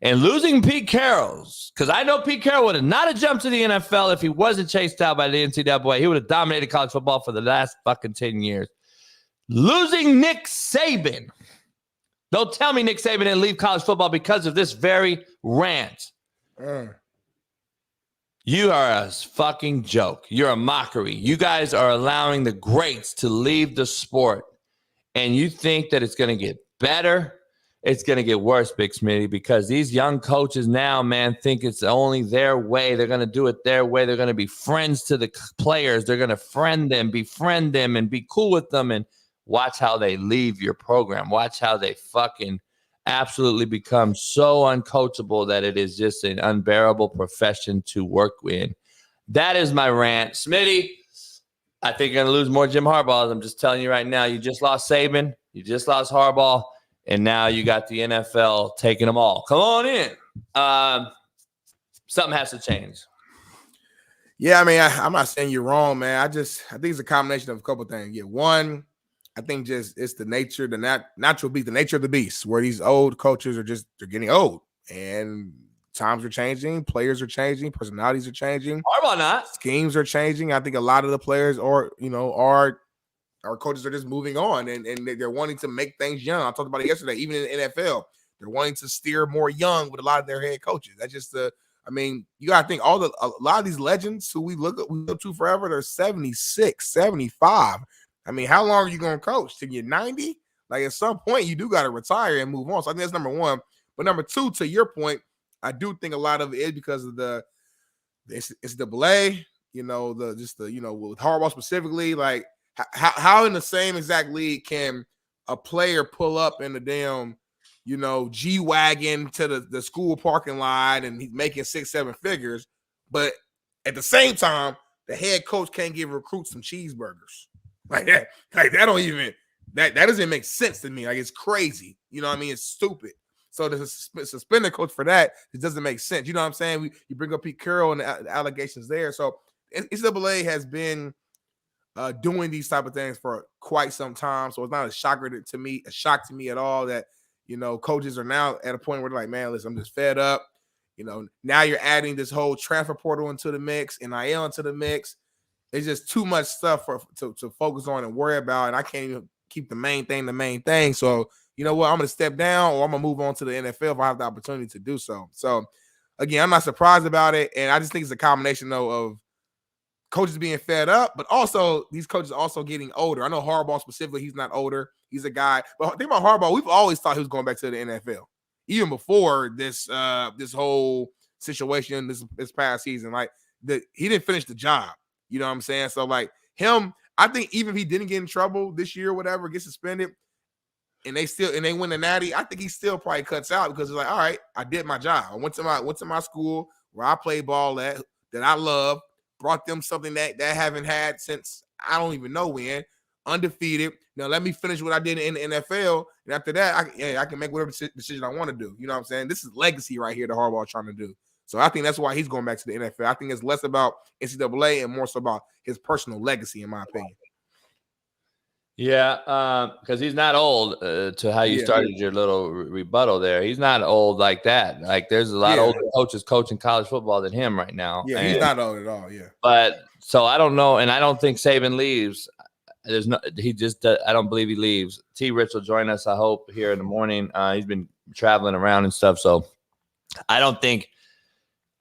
and losing Pete Carroll's, because I know Pete Carroll would have not have jumped to the NFL if he wasn't chased out by the NCAA. He would have dominated college football for the last fucking 10 years. Losing Nick Saban. Don't tell me Nick Saban didn't leave college football because of this very rant. You are a fucking joke. You're a mockery. You guys are allowing the greats to leave the sport, and you think that it's going to get better. It's going to get worse, Big Smitty, because these young coaches now, man, think it's only their way. They're going to do it their way. They're going to be friends to the players. They're going to befriend them, and be cool with them. And watch how they leave your program. Watch how they fucking absolutely become so uncoachable that it is just an unbearable profession to work in. That is my rant. Smitty, I think you're going to lose more Jim Harbaughs. I'm just telling you right now. You just lost Saban. You just lost Harbaugh. And now you got the NFL taking them all. Come on in. Something has to change. Yeah, I mean, I'm not saying you're wrong, man. I think it's a combination of a couple of things. Yeah, one, I think just it's the nature, natural beast, the nature of the beast, where these old coaches they're getting old, and times are changing, players are changing, personalities are changing. Harbaugh not. Schemes are changing. I think a lot of the players our coaches are just moving on, and they're wanting to make things young. I talked about it yesterday. Even in the NFL, they're wanting to steer more young with a lot of their head coaches. That's just you got to think a lot of these legends who we look up to forever, they're 76, 75. I mean, how long are you going to coach? Till you're 90? Like, at some point, you do got to retire and move on. So I think that's number one. But number two, to your point, I do think a lot of it is because of the NCAA, with Harbaugh specifically, like, how in the same exact league can a player pull up in the damn, G-Wagon to the school parking lot and he's making 6-7 figures, but at the same time, the head coach can't give recruits some cheeseburgers. Like that doesn't make sense to me. Like, it's crazy. You know what I mean? It's stupid. So to suspend the coach for that, it doesn't make sense. You know what I'm saying? You bring up Pete Carroll and the allegations there. So NCAA has been doing these type of things for quite some time. So it's not a shock to me at all that, coaches are now at a point where they're like, man, listen, I'm just fed up. Now you're adding this whole transfer portal into the mix, NIL into the mix. It's just too much stuff to focus on and worry about. And I can't even keep the main thing. So, you know what? I'm going to step down, or I'm going to move on to the NFL if I have the opportunity to do so. So, again, I'm not surprised about it. And I just think it's a combination, though, of coaches being fed up, but also these coaches also getting older. I know Harbaugh specifically, he's not older. He's a guy. But think about Harbaugh. We've always thought he was going back to the NFL, even before this whole situation this past season. Like, he didn't finish the job. You know what I'm saying? So, like, him, I think even if he didn't get in trouble this year or whatever, get suspended, and they win the Natty, I think he still probably cuts out because it's like, all right, I did my job. I went to my school where I played ball at, that I love, brought them something that haven't had since I don't even know when, undefeated. Now let me finish what I did in the NFL, and after that, I can make whatever decision I want to do. You know what I'm saying? This is legacy right here that Harbaugh trying to do. So I think that's why he's going back to the NFL. I think it's less about NCAA and more so about his personal legacy, in my opinion. Yeah, because he's not old. To how you started your little rebuttal there, he's not old like that. Like there's a lot of older coaches coaching college football than him right now. Yeah, he's not old at all. Yeah, but so I don't know, and I don't think Saban leaves. There's no, he just. I don't believe he leaves. T. Rich will join us, I hope, here in the morning. He's been traveling around and stuff, so I don't think.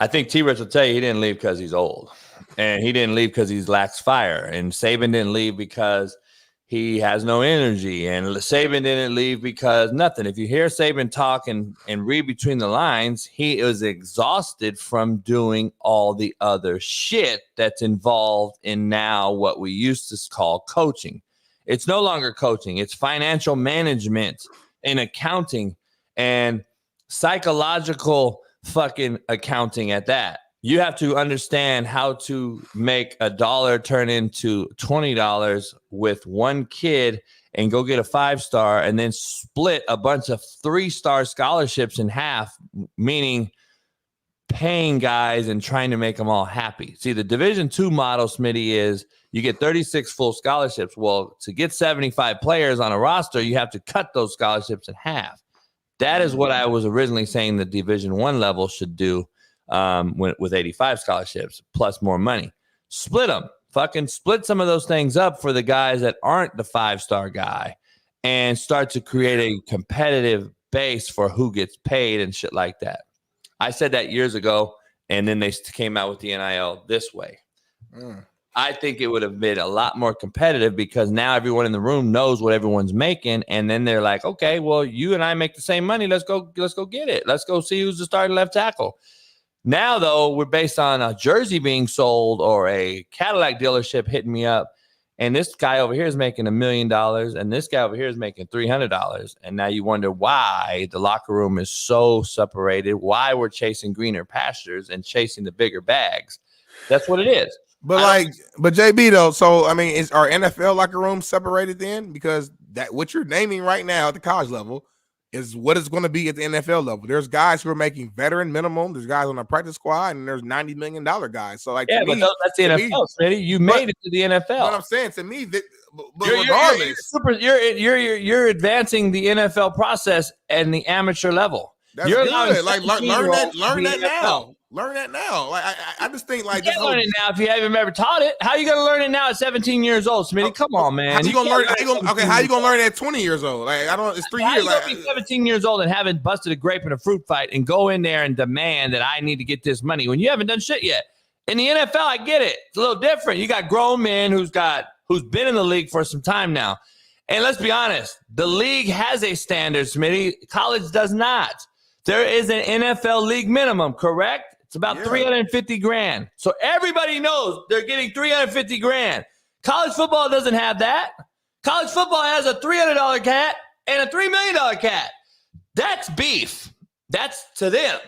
I think T. Rich will tell you he didn't leave because he's old, and he didn't leave because he lacks fire, and Saban didn't leave because he has no energy, and Saban didn't leave because nothing. If you hear Saban talk and read between the lines, he is exhausted from doing all the other shit that's involved in now what we used to call coaching. It's no longer coaching. It's financial management and accounting and psychological fucking accounting at that. You have to understand how to make $1 turn into $20 with one kid and go get a 5-star and then split a bunch of 3-star scholarships in half, meaning paying guys and trying to make them all happy. See, the Division II model, Smitty, is you get 36 full scholarships. Well, to get 75 players on a roster, you have to cut those scholarships in half. That is what I was originally saying the Division I level should do. With 85 scholarships plus more money, split them, fucking split some of those things up for the guys that aren't the 5-star guy and start to create a competitive base for who gets paid and shit like that. I said that years ago, and then they came out with the NIL this way. I think it would have been a lot more competitive because now everyone in the room knows what everyone's making, and then they're like, okay, well, you and I make the same money. Let's go get it. Let's go see who's the starting left tackle. Now, though, we're based on a jersey being sold or a Cadillac dealership hitting me up, and this guy over here is making $1 million, and this guy over here is making $300. And now you wonder why the locker room is so separated, why we're chasing greener pastures and chasing the bigger bags. That's what it is. But but JB though, so I mean, is our NFL locker room separated then? Because that what you're naming right now at the college level is what it's going to be at the NFL level. There's guys who are making veteran minimum. There's guys on the practice squad, and there's $90 million guys. So, like, yeah, but that's the NFL, Smitty. You made it to the NFL. What I'm saying to me, that, but regardless, you're advancing the NFL process and the amateur level. That's good. Like, learn that now. Learn that now. Like I just think like you can't learn it now if you haven't ever taught it. How are you gonna learn it now at 17 years old, Smitty? Come on, man. How you gonna learn? How you gonna learn it at 20 years old? Like I don't. It's 3 years. How you gonna be 17 years old and haven't busted a grape in a fruit fight and go in there and demand that I need to get this money when you haven't done shit yet? In the NFL, I get it. It's a little different. You got grown men who's been in the league for some time now, and let's be honest, the league has a standard, Smitty. College does not. There is an NFL league minimum, correct? It's about $350,000. So everybody knows they're getting $350,000. College football doesn't have that. College football has a $300 cat and a $3 million cat. That's beef. That's to them.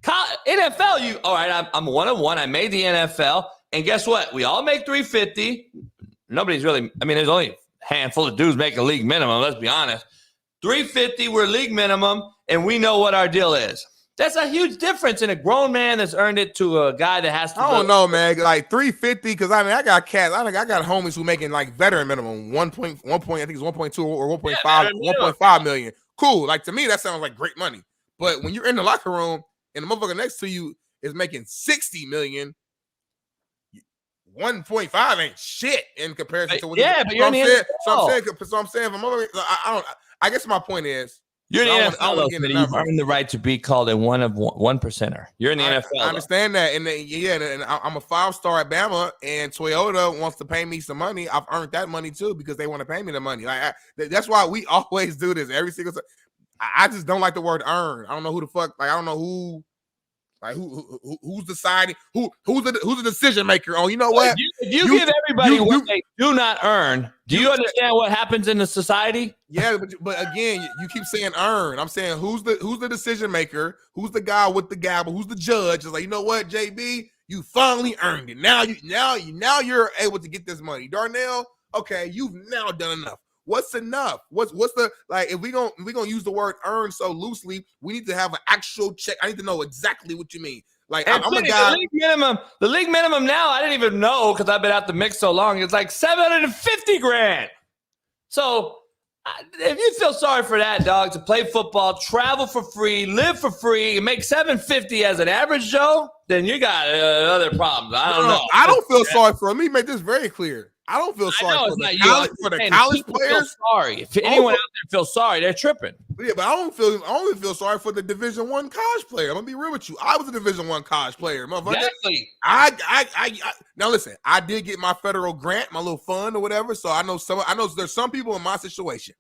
NFL, all right, I'm one of one. I made the NFL. And guess what? We all make $350,000. Nobody's really, there's only a handful of dudes making league minimum. Let's be honest. $350,000, we're league minimum, and we know what our deal is. That's a huge difference in a grown man that's earned it to a guy that has to. I don't know, man. Like $350,000, because I got cats. I got homies who making like veteran minimum 1 point. I think it's 1.2 or 1.5, 1.5 million. Cool. Like to me, that sounds like great money. But when you're in the locker room and the motherfucker next to you is making $60 million, 1.5 ain't shit in comparison to what. Yeah, but you're in the NFL. So I'm saying, I guess my point is. You're in the NFL, you've earned the right to be called a one percenter. You're in the NFL. I understand that. And I'm a 5-star at Bama, and Toyota wants to pay me some money. I've earned that money too because they want to pay me the money. Like that's why we always do this every single time. I just don't like the word earn. I don't know who the fuck. Like I don't know who. Like who's deciding who's the decision maker? Oh, you know what? If you give everybody what they do not earn, do you understand what happens in the society? Yeah, but again, you keep saying earn. I'm saying who's the decision maker? Who's the guy with the gavel? Who's the judge? It's like, you know what, JB, you finally earned it. Now you're able to get this money. Darnell, okay, you've now done enough. What's enough? What's the like? If we gonna use the word earn so loosely, we need to have an actual check. I need to know exactly what you mean. Like I'm a guy. The league minimum now. I didn't even know because I've been out the mix so long. It's like $750,000. So if you feel sorry for that, dog, to play football, travel for free, live for free, and make $750 as an average Joe, then you got other problems. I don't know. I don't feel sorry for him. Let me make this very clear. I don't feel sorry for the college players. Sorry. If anyone out there feels sorry, they're tripping. Yeah, but I only feel sorry for the Division I college player. I'm gonna be real with you. I was a Division I college player, motherfucker. Exactly. I now listen. I did get my federal grant, my little fund or whatever. So I know there's some people in my situation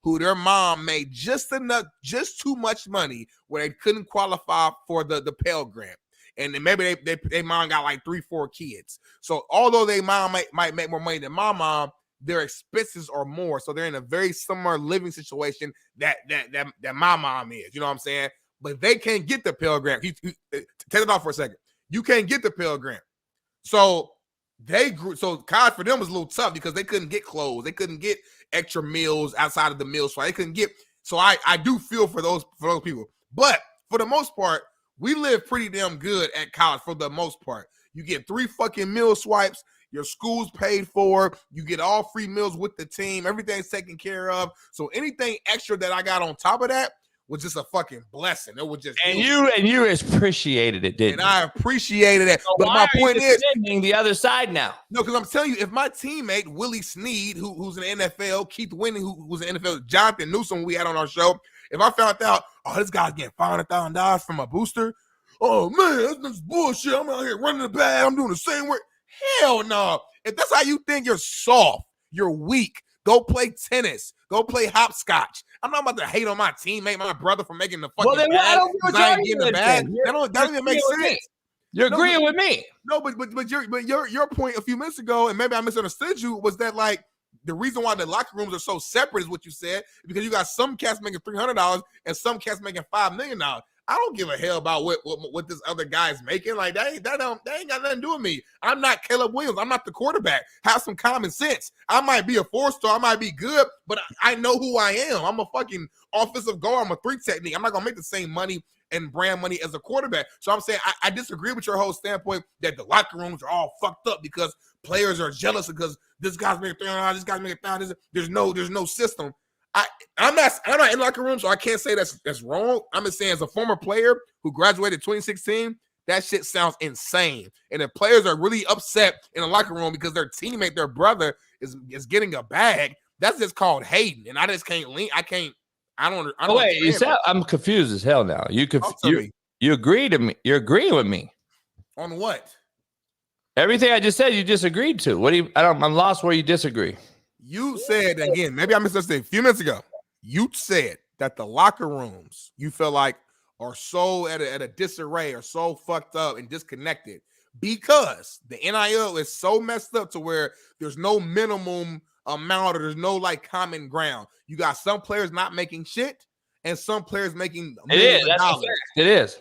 who their mom made just too much money where they couldn't qualify for the Pell Grant. And then maybe they mom got like 3-4 kids. So although they mom might make more money than my mom, their expenses are more. So they're in a very similar living situation that my mom is. You know what I'm saying? But they can't get the Pell Grant. Take it off for a second. You can't get the Pell Grant. So so college for them was a little tough because they couldn't get clothes. They couldn't get extra meals outside of the meals. So they couldn't get. So I do feel for those people. But for the most part, we live pretty damn good at college for the most part. You get 3 fucking meal swipes. Your school's paid for. You get all free meals with the team. Everything's taken care of. So anything extra that I got on top of that was just a fucking blessing. It was just you appreciated it, didn't you? And I appreciated it. So but my point is the other side now. No, because I'm telling you, if my teammate Willie Snead, who's in the NFL, Keith Winning, who's in the NFL, Jonathan Newsom, we had on our show. If I found out, this guy's getting $500,000 from a booster, oh man, that's bullshit. I'm out here running the bag. I'm doing the same work. Hell no. If that's how you think, you're soft, you're weak. Go play tennis. Go play hopscotch. I'm not about to hate on my teammate, my brother, for making the fucking bag. I ain't getting the bag. That don't even make sense. You're agreeing with me. No, but your point a few minutes ago, and maybe I misunderstood you, was that like the reason why the locker rooms are so separate is what you said, because you got some cats making $300 and some cats making $5 million. I don't give a hell about what this other guy is making. Like that ain't got nothing to do with me. I'm not Caleb Williams. I'm not the quarterback. Have some common sense. I might be a 4-star. I might be good, but I know who I am. I'm a fucking offensive guard. I'm a 3 technique. I'm not gonna make the same money and brand money as a quarterback. So I'm saying I disagree with your whole standpoint that the locker rooms are all fucked up because players are jealous because this guy's making $300, this guy's making $1,000. There's no system. I'm not in the locker room, so I can't say that's wrong. I'm just saying, as a former player who graduated 2016, that shit sounds insane. And if players are really upset in the locker room because their teammate, their brother, is getting a bag, that's just called hating. And I just can't lean. I don't. Wait, I'm confused as hell now. You agree to me? You're agreeing with me on what? Everything I just said, you disagreed to. What do you? I'm lost where you disagree. You said again, maybe I misunderstood a few minutes ago. You said that the locker rooms you feel like are so at a disarray, or so fucked up and disconnected because the NIL is so messed up to where there's no minimum amount or there's no like common ground. You got some players not making shit and some players making millions of dollars. It is.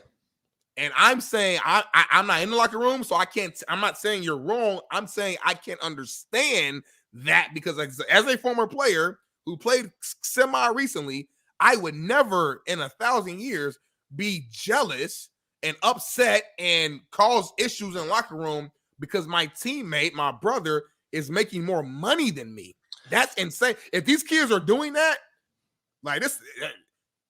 And I'm saying I'm not in the locker room, so I can't. I'm not saying you're wrong. I'm saying I can't understand that because as a former player who played semi recently, I would never in 1,000 years be jealous and upset and cause issues in the locker room because my teammate, my brother, is making more money than me. That's insane. If these kids are doing that, like this,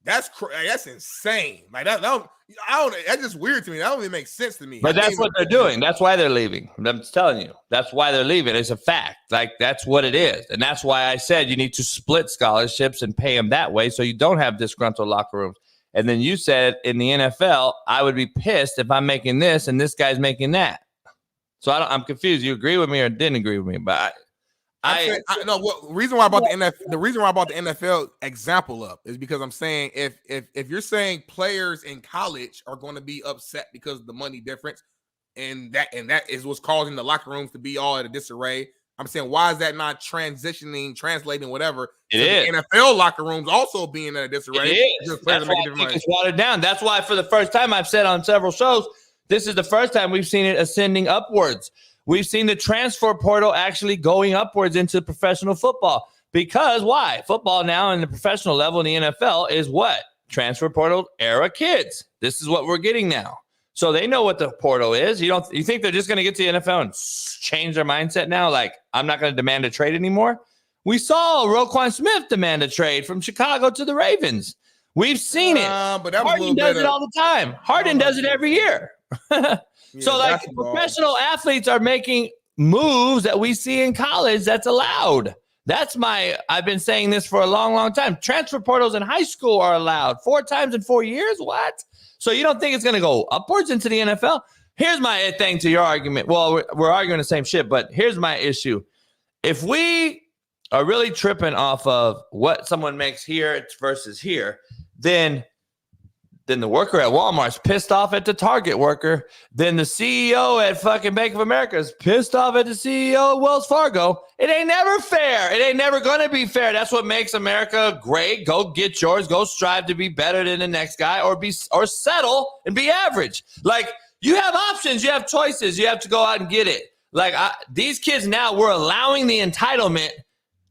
that's insane. Like that's just weird to me. That don't even make sense to me. But that's what they're doing. That's why they're leaving. I'm just telling you. That's why they're leaving. It's a fact. Like that's what it is. And that's why I said you need to split scholarships and pay them that way so you don't have disgruntled locker rooms. And then you said in the NFL, I would be pissed if I'm making this and this guy's making that. So I'm confused. You agree with me or didn't agree with me? But the reason why I brought the NFL example up is because I'm saying if you're saying players in college are going to be upset because of the money difference, and that is what's causing the locker rooms to be all at a disarray. I'm saying, why is that not translating, whatever? It is. The NFL locker rooms also being at a disarray. It is. That's why I think it's watered down. That's why for the first time I've said on several shows, this is the first time we've seen it ascending upwards. We've seen the transfer portal actually going upwards into professional football. Because why? Football now in the professional level in the NFL is what? Transfer portal era kids. This is what we're getting now. So they know what the portal is. You think they're just going to get to the NFL and change their mindset now? Like, I'm not going to demand a trade anymore? We saw Roquan Smith demand a trade from Chicago to the Ravens. We've seen it. But that was Harden does it all the time. Harden does it every year. So, like, professional athletes are making moves that we see in college that's allowed. I've been saying this for a long, long time. Transfer portals in high school are allowed 4 times in 4 years. What? So you don't think it's going to go upwards into the NFL? Here's my thing to your argument. Well, we're arguing the same shit, but here's my issue. If we are really tripping off of what someone makes here versus here, then the worker at Walmart's pissed off at the Target worker. Then the CEO at fucking Bank of America is pissed off at the CEO of Wells Fargo. It ain't never fair. It ain't never going to be fair. That's what makes America great. Go get yours. Go strive to be better than the next guy or settle and be average. Like, you have options. You have choices. You have to go out and get it. Like, these kids now, we're allowing the entitlement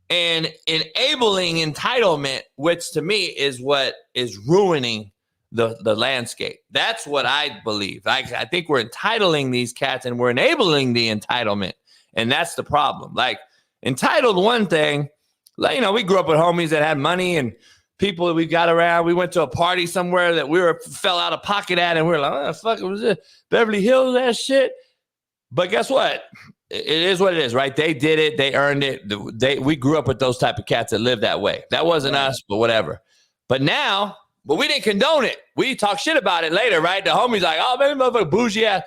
and enabling entitlement, which to me is what is ruining the landscape. That's what I believe. I think we're entitling these cats and we're enabling the entitlement. And that's the problem. Like, entitled one thing, like, we grew up with homies that had money and people that we got around. We went to a party somewhere that we fell out of pocket at, and we were like, oh, fuck, it was it Beverly Hills, that shit. But guess what? It is what it is, right? They did it. They earned it. We grew up with those type of cats that live that way. That wasn't us, but whatever. But now, we didn't condone it. We talk shit about it later, right? The homie's like, oh, man, motherfucker, bougie ass.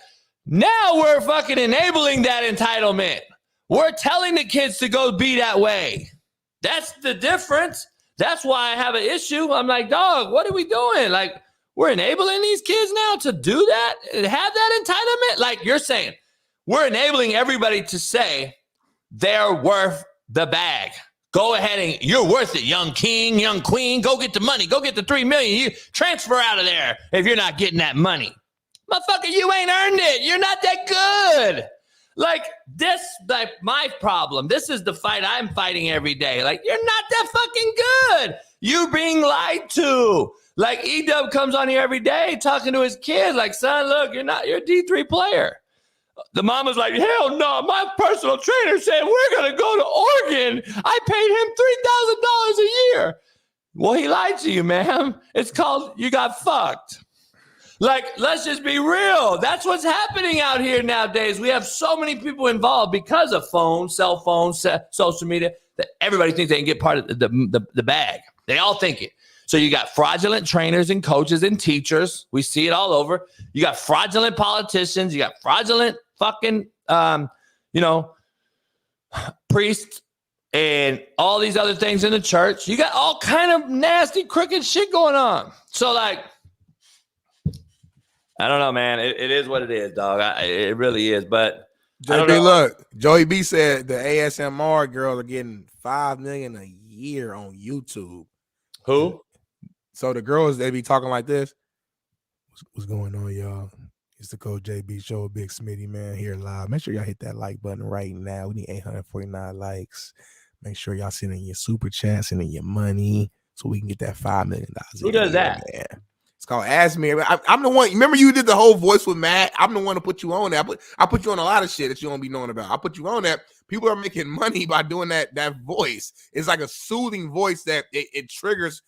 Now we're fucking enabling that entitlement. We're telling the kids to go be that way. That's the difference. That's why I have an issue. I'm like, dog, what are we doing? Like, we're enabling these kids now to do that, have that entitlement? Like you're saying, we're enabling everybody to say they're worth the bag. Go ahead and you're worth it, young king, young queen. Go get the money. Go get the $3 million. You transfer out of there if you're not getting that money. Motherfucker, you ain't earned it. You're not that good. Like this, like my problem. This is the fight I'm fighting every day. Like, you're not that fucking good. You're being lied to. Like, E-Dub comes on here every day talking to his kids. Like, son, look, you're a D3 player. The mama's like, hell no, my personal trainer said we're going to go to Oregon. I paid him $3,000 a year. Well, he lied to you, ma'am. It's called you got fucked. Like, let's just be real. That's what's happening out here nowadays. We have so many people involved because of phones, cell phones, social media, that everybody thinks they can get part of the bag. They all think it. So you got fraudulent trainers and coaches and teachers. We see it all over. You got fraudulent politicians. You got fraudulent fucking, priests and all these other things in the church. You got all kind of nasty, crooked shit going on. So, like, I don't know, man. It is what it is, dog. It really is. But JB, look, Joey B said the ASMR girls are getting $5 million a year on YouTube. Who? So the girls, they be talking like this. What's going on, y'all? It's the Coach JB Show, Big Smitty, man, here live. Make sure y'all hit that like button right now. We need 849 likes. Make sure y'all send in your super chats and in your money so we can get that $5 million. Who does that? Man. It's called Ask Me. I'm the one. Remember, you did the whole voice with Matt. I'm the one to put you on that. I put you on a lot of shit that you don't be knowing about. I put you on that. People are making money by doing that voice. It's like a soothing voice that it triggers.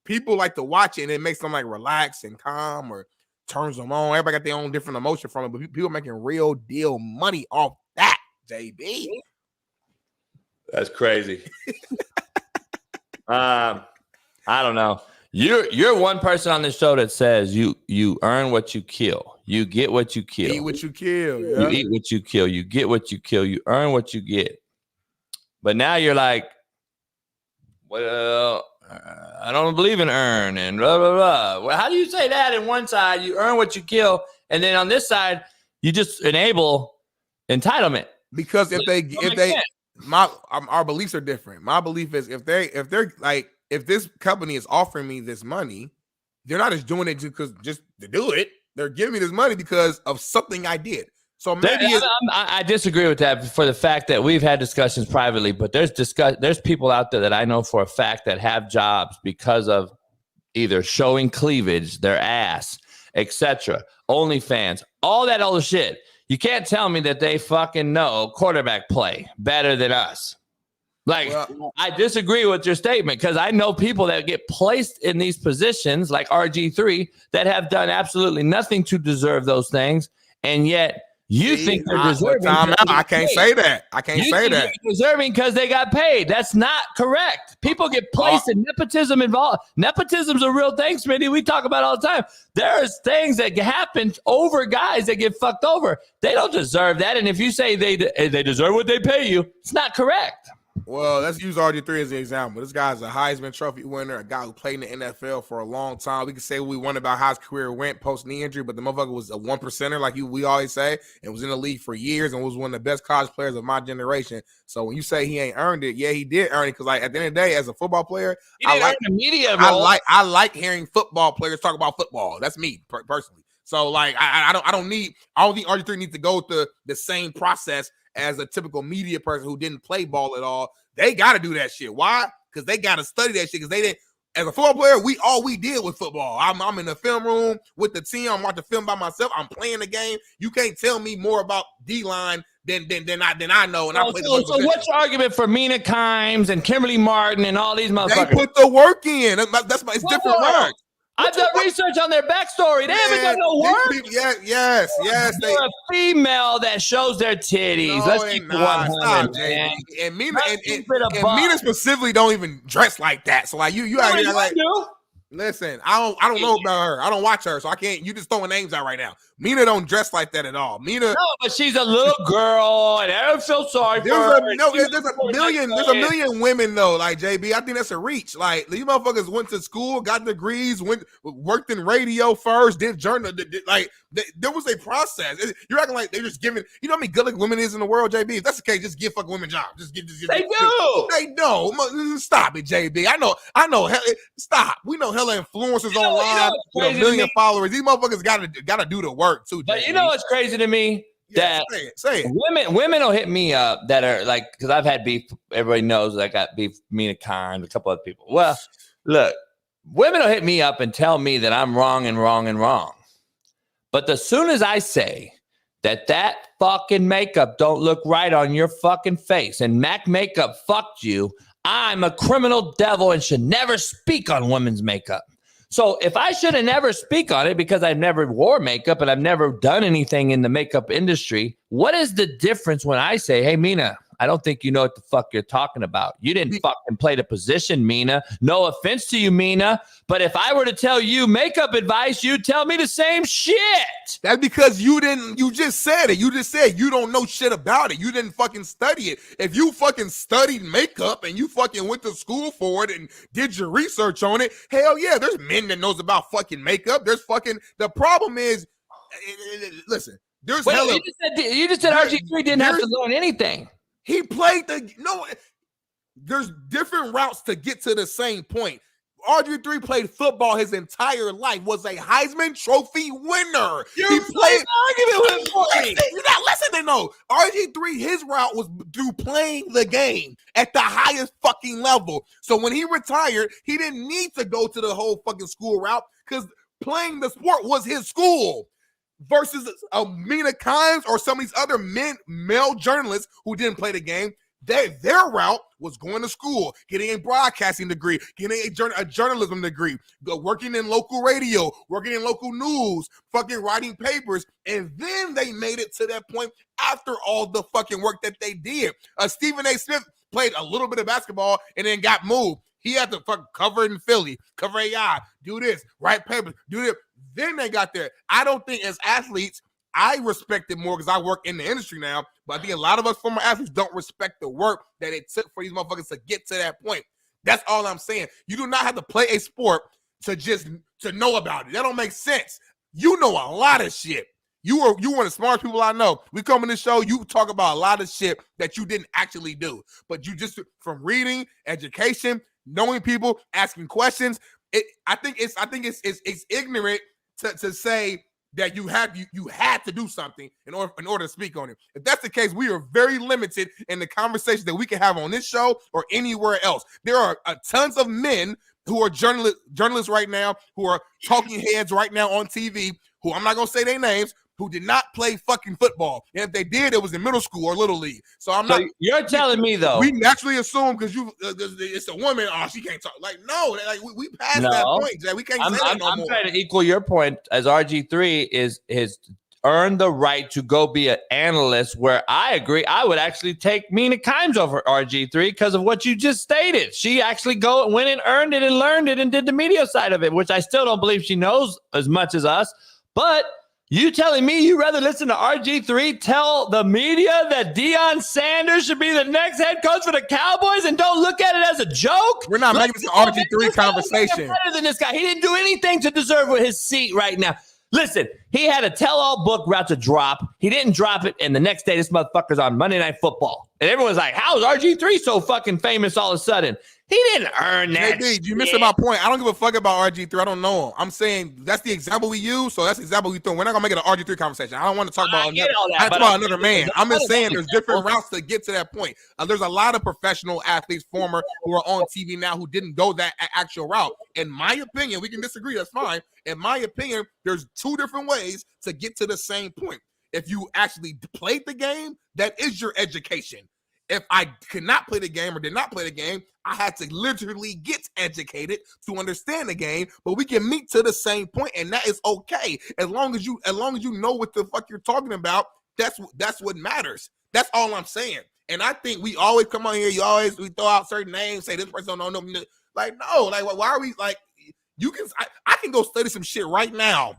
People like to watch it, and it makes them like relax and calm, or turns them on. Everybody got their own different emotion from it, but people are making real deal money off that, JB. That's crazy. I don't know. You're one person on this show that says you earn what you kill. You get what you kill. Eat what you kill. Yeah. You eat what you kill. You get what you kill. You earn what you get. But now you're like, well, I don't believe in earn and blah, blah, blah. Well, how do you say that? In one side, you earn what you kill. And then on this side, you just enable entitlement. Because our beliefs are different. My belief is if this company is offering me this money, they're not just doing it just to do it. They're giving me this money because of something I did. So maybe I disagree with that for the fact that we've had discussions privately, but there's people out there that I know for a fact that have jobs because of either showing cleavage, their ass, etc., OnlyFans, all that other shit. You can't tell me that they fucking know quarterback play better than us. I disagree with your statement because I know people that get placed in these positions like RG3 that have done absolutely nothing to deserve those things. And yet you think they're deserving. I can't say that. I can't say that. Deserving because they got paid. That's not correct. People get placed in nepotism involved. Nepotism's a real thing, Smitty. We talk about it all the time. There's things that happen over guys that get fucked over. They don't deserve that. And if you say they deserve what they pay you, it's not correct. Well, let's use RG3 as an example. This guy's a Heisman Trophy winner, a guy who played in the NFL for a long time. We can say what we want about how his career went post-knee injury, but the motherfucker was a 1%er, like we always say, and was in the league for years and was one of the best college players of my generation. So when you say he ain't earned it, yeah, he did earn it because, like, at the end of the day, as a football player, I like the media role. I like hearing football players talk about football. That's me personally. So, like, I don't think RG3 needs to go through the same process as a typical media person who didn't play ball at all. They got to do that shit. Why? Because they got to study that shit. Because they didn't. As a football player, we did with football. I'm in the film room with the team. I'm watching film by myself. I'm playing the game. You can't tell me more about D-line than I know. And so what's your argument for Mina Kimes and Kimberly Martin and all these motherfuckers? They put the work in. It's different work. I've done research on their backstory. They haven't done no work. Yes. They're a female that shows their titties. No, let's keep it 100, man. And Mina specifically don't even dress like that. So like you out here like. Listen, I don't know about her. I don't watch her, so I can't. You just throwing names out right now. Mina don't dress like that at all. No, but she's a little girl, and I don't feel sorry for her. There's a million women though. Like JB, I think that's a reach. Like these motherfuckers went to school, got degrees, worked in radio first, did journal. There was a process. You're acting like they're just giving. You know how many good-looking women is in the world, JB? If that's the case, just give fucking women jobs. They don't. Stop it, JB. I know. Stop. We know hella influencers online with a million followers. These motherfuckers gotta do the work too. But you know what's crazy to me? That say it. Women will hit me up that are like, because I've had beef. Everybody knows I got beef. Mina Kimes, a couple other people. Well, look, women will hit me up and tell me that I'm wrong and wrong and wrong. But as soon as I say that fucking makeup don't look right on your fucking face and Mac makeup fucked you, I'm a criminal devil and should never speak on women's makeup. So if I should have never speak on it because I've never wore makeup and I've never done anything in the makeup industry, what is the difference when I say, hey, Mina, I don't think you know what the fuck you're talking about. You didn't fucking play the position, Mina. No offense to you, Mina. But if I were to tell you makeup advice, you'd tell me the same shit. That's because you just said it. You just said you don't know shit about it. You didn't fucking study it. If you fucking studied makeup and you fucking went to school for it and did your research on it, hell yeah, there's men that knows about fucking makeup. The problem is, listen, there's hella. You just said RG3 didn't have to learn anything. He played there's different routes to get to the same point. RG3 played football his entire life, was a Heisman Trophy winner. He played argument with me. You're not listening, no. RG3, his route was through playing the game at the highest fucking level. So when he retired, he didn't need to go to the whole fucking school route because playing the sport was his school. Versus Mina Kimes or some of these other male journalists who didn't play the game, their route was going to school, getting a broadcasting degree, getting a journalism degree, working in local radio, working in local news, fucking writing papers, and then they made it to that point after all the fucking work that they did. Stephen A. Smith played a little bit of basketball and then got moved. He had to fucking cover it in Philly, cover AI, do this, write papers, do this. Then they got there. I don't think as athletes, I respect it more because I work in the industry now, but I think a lot of us former athletes don't respect the work that it took for these motherfuckers to get to that point. That's all I'm saying. You do not have to play a sport to know about it. That don't make sense. You know a lot of shit. You one of the smartest people I know. We come on this show, you talk about a lot of shit that you didn't actually do. But you just, from reading, education, knowing people, asking questions, I think it's ignorant to say that you had to do something in order to speak on it. If that's the case, we are very limited in the conversation that we can have on this show or anywhere else. There are tons of men who are journalists right now, who are talking heads right now on TV, who I'm not going to say their names, who did not play fucking football. And if they did, it was in middle school or little league. So I'm not. You're telling me though. We naturally assume because it's a woman. Oh, she can't talk. Like no, like we passed that point, Jay. We can't say that no more. I'm trying to equal your point as RG3 is earned the right to go be an analyst, where I agree. I would actually take Mina Kimes over RG3 because of what you just stated. She actually went and earned it and learned it and did the media side of it, which I still don't believe she knows as much as us. But you telling me you rather listen to RG3 tell the media that Deion Sanders should be the next head coach for the Cowboys and don't look at it as a joke? We're not making this an RG3 conversation. Better than this guy. He didn't do anything to deserve his seat right now. Listen, he had a tell-all book about to drop. He didn't drop it, and the next day, this motherfucker's on Monday Night Football. And everyone's like, how is RG3 so fucking famous all of a sudden? He didn't earn that. JD, you missing my point. I don't give a fuck about RG3. I don't know him. I'm saying that's the example we use, so that's the example we throw. We're not going to make it an RG3 conversation. I don't want to talk about another man. I'm just saying there's different routes to get to that point. There's a lot of professional athletes, former, who are on TV now who didn't go that actual route. In my opinion, we can disagree. That's fine. In my opinion, there's two different ways to get to the same point. If you actually played the game, that is your education. If I could not play the game or did not play the game, I had to literally get educated to understand the game. But we can meet to the same point, and that is okay. As long as you know what the fuck you're talking about, that's what matters. That's all I'm saying. And I think we always come on here. We throw out certain names, say this person don't know. Like no, like why are we like? You can I can go study some shit right now,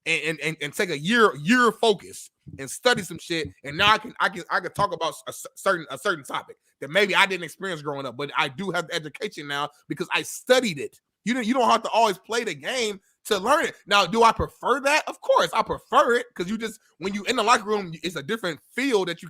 and take a year of focus and study some shit, and now I can talk about a certain topic that maybe I didn't experience growing up, but I do have the education now because I studied it. You don't have to always play the game to learn it. Now, do I prefer that? Of course, I prefer it because when you in the locker room, it's a different field that you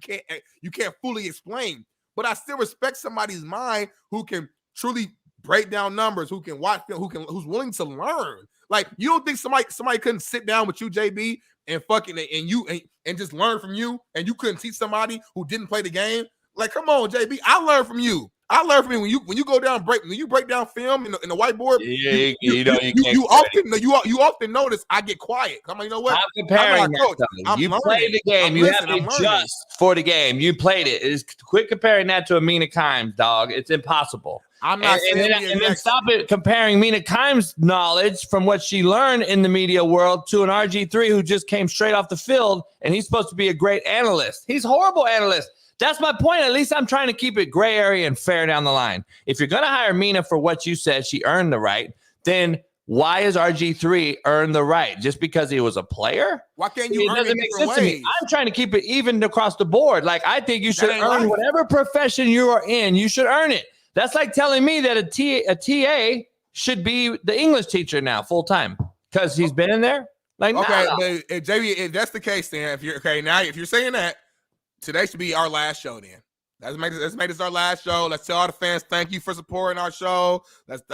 can't fully explain. But I still respect somebody's mind who can truly break down numbers, who can watch film, who's willing to learn. Like, you don't think somebody couldn't sit down with you, JB, and fucking and just learn from you, and you couldn't teach somebody who didn't play the game? Like, come on, JB, I learned from you. When you go down when you break down film in the whiteboard. Yeah, you often notice I get quiet. I'm like, you know what? I'm comparing you played the game. You have to adjust for the game. You played it. Quit comparing that to a Mina Kimes, dog. It's impossible. I'm not saying and then stop it comparing Mina Kimes' knowledge from what she learned in the media world to an RG3 who just came straight off the field, and he's supposed to be a great analyst. He's a horrible analyst. That's my point. At least I'm trying to keep it gray area and fair down the line. If you're going to hire Mina for what you said, she earned the right, then why is RG3 earn the right? Just because he was a player? Why can't you earn it different ways? I'm trying to keep it even across the board. Like, I think you should earn whatever profession you are in. You should earn it. That's like telling me that a TA should be the English teacher now full time because he's been in there. Like, okay, but JB, if that's the case, then if you're saying that, today should be our last show. Then let's make this our last show. Let's tell all the fans thank you for supporting our show.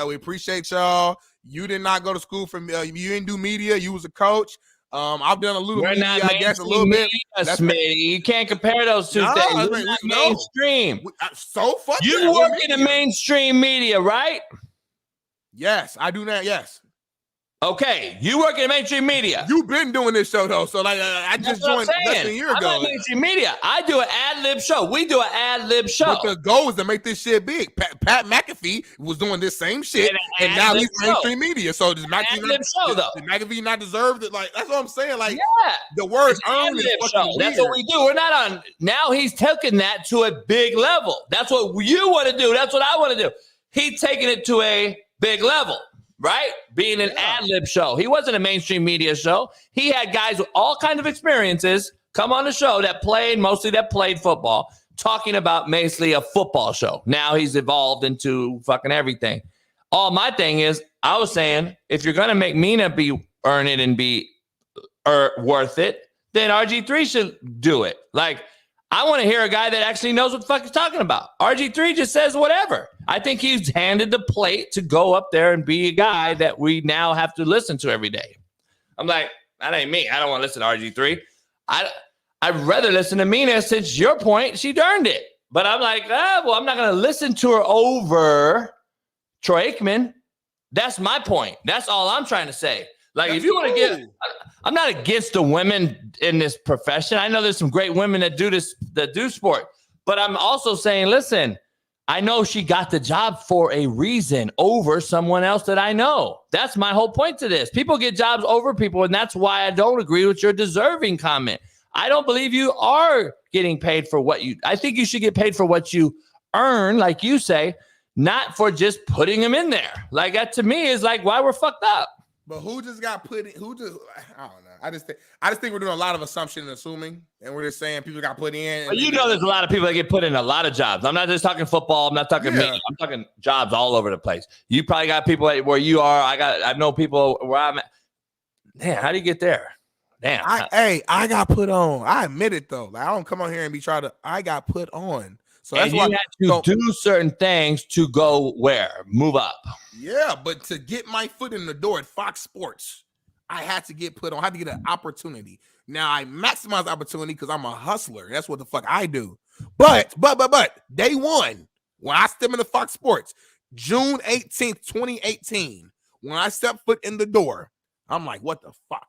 We appreciate y'all. You did not go to school you didn't do media. You was a coach. I've done a little media, I guess, a little bit. Smitty. You can't compare those two things. You're not mainstream. So fuck you work in the mainstream media, right? Yes, I do that. Yes. Okay, you work in mainstream media. You've been doing this show though, so I just joined less than a year ago. I'm not mainstream media. I do an ad-lib show. We do an ad-lib show. But the goal is to make this shit big. Pat McAfee was doing this same shit, and now he's mainstream media. So does McAfee not deserve it? Like, that's what I'm saying. Like, the word earn is fucking weird. That's what we do. We're not on. Now he's taking that to a big level. That's what you want to do. That's what I want to do. He's taking it to a big level. Right? Being an ad-lib show. He wasn't a mainstream media show. He had guys with all kinds of experiences come on the show that played football, talking about basically a football show. Now he's evolved into fucking everything. All my thing is, I was saying, if you're going to make Mina earn it and be worth it, then RG3 should do it. Like, I want to hear a guy that actually knows what the fuck he's talking about. RG3 just says whatever. I think he's handed the plate to go up there and be a guy that we now have to listen to every day. I'm like, that ain't me. I don't want to listen to RG3. I'd rather listen to Mina since your point, she earned it. But I'm like, I'm not going to listen to her over Troy Aikman. That's my point. That's all I'm trying to say. Like, if you want to get, I'm not against the women in this profession. I know there's some great women that do sport, but I'm also saying, listen, I know she got the job for a reason over someone else that I know. That's my whole point to this. People get jobs over people, and that's why I don't agree with your deserving comment. I don't believe you are getting paid for I think you should get paid for what you earn, like you say, not for just putting them in there. Like, that to me is like why we're fucked up. But who just got put in? I don't know. I just think we're doing a lot of assumption and assuming, and we're just saying people got put in. Well, there's a lot of people that get put in a lot of jobs. I'm not just talking football. I'm not talking media. I'm talking jobs all over the place. You probably got people where you are. I know people where I'm at. Man, how do you get there? Damn. I got put on. I admit it though. Like, I don't come on here and be I got put on. So that's why you had to do certain things to go move up. Yeah, but to get my foot in the door at Fox Sports, I had to get put on. I had to get an opportunity. Now I maximize opportunity because I'm a hustler. That's what the fuck I do. But day one, when I stepped into Fox Sports, June 18th, 2018, when I stepped foot in the door, I'm like, what the fuck?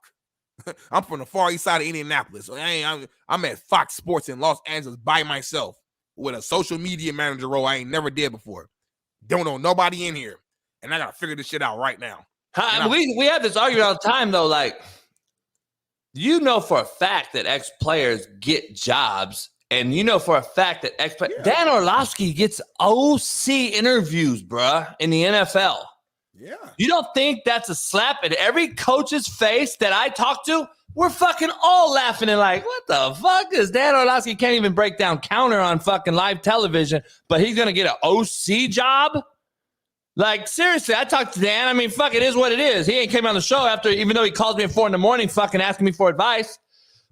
I'm from the far east side of Indianapolis. So I'm at Fox Sports in Los Angeles by myself with a social media manager role I ain't never did before. Don't know nobody in here. And I got to figure this shit out right now. We have this argument all the time, though. Like, you know for a fact that ex-players get jobs, and you know for a fact that ex-players... Yeah. Dan Orlovsky gets OC interviews, bruh, in the NFL. Yeah. You don't think that's a slap at every coach's face that I talk to? We're fucking all laughing and like, what the fuck is Dan Orlovsky can't even break down counter on fucking live television, but he's going to get an OC job? Like, seriously, I talked to Dan. I mean, fuck, it is what it is. He ain't came on the show even though he calls me at 4 a.m, fucking asking me for advice.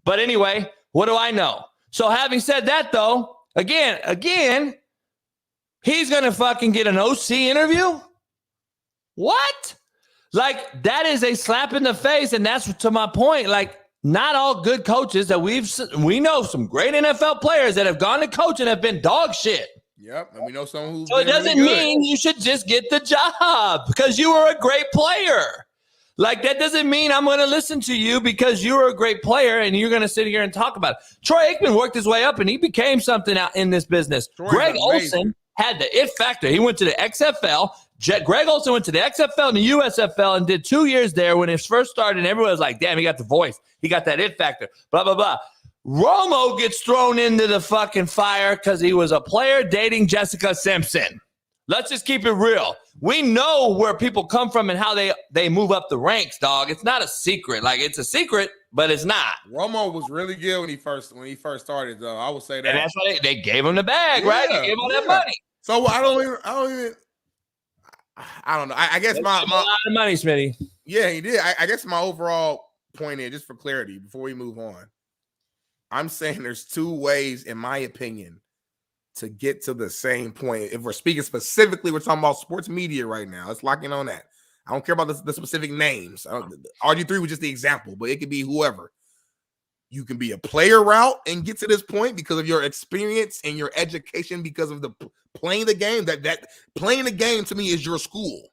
But anyway, what do I know? So having said that, though, again, he's going to fucking get an OC interview? What? Like, that is a slap in the face, and that's to my point. Like, not all good coaches that we know some great NFL players that have gone to coach and have been dog shit. Yep, and we know someone who's. So it doesn't mean you should just get the job because you were a great player. Like, that doesn't mean I'm going to listen to you because you were a great player and you're going to sit here and talk about it. Troy Aikman worked his way up and he became something out in this business. Greg Olsen had the it factor. He went to the XFL. Greg Olsen went to the XFL and the USFL and did 2 years there when it first started. And everyone was like, damn, he got the voice. He got that it factor. Blah, blah, blah. Romo gets thrown into the fucking fire because he was a player dating Jessica Simpson. Let's just keep it real. We know where people come from and how they move up the ranks, dog. It's not a secret. Like, it's a secret, but it's not. Romo was really good when he first started, though. I would say that. And that's why they gave him the bag, right? They gave him all that money. So I don't know. I guess my a lot of money, Smitty. Yeah, he did. I guess my overall point is, just for clarity, before we move on, I'm saying there's two ways, in my opinion, to get to the same point. If we're speaking specifically, we're talking about sports media right now. Let's lock in on that. I don't care about the specific names. RG3 was just the example, but it could be whoever. You can be a player route and get to this point because of your experience and your education, because of the playing the game. That playing the game to me is your school.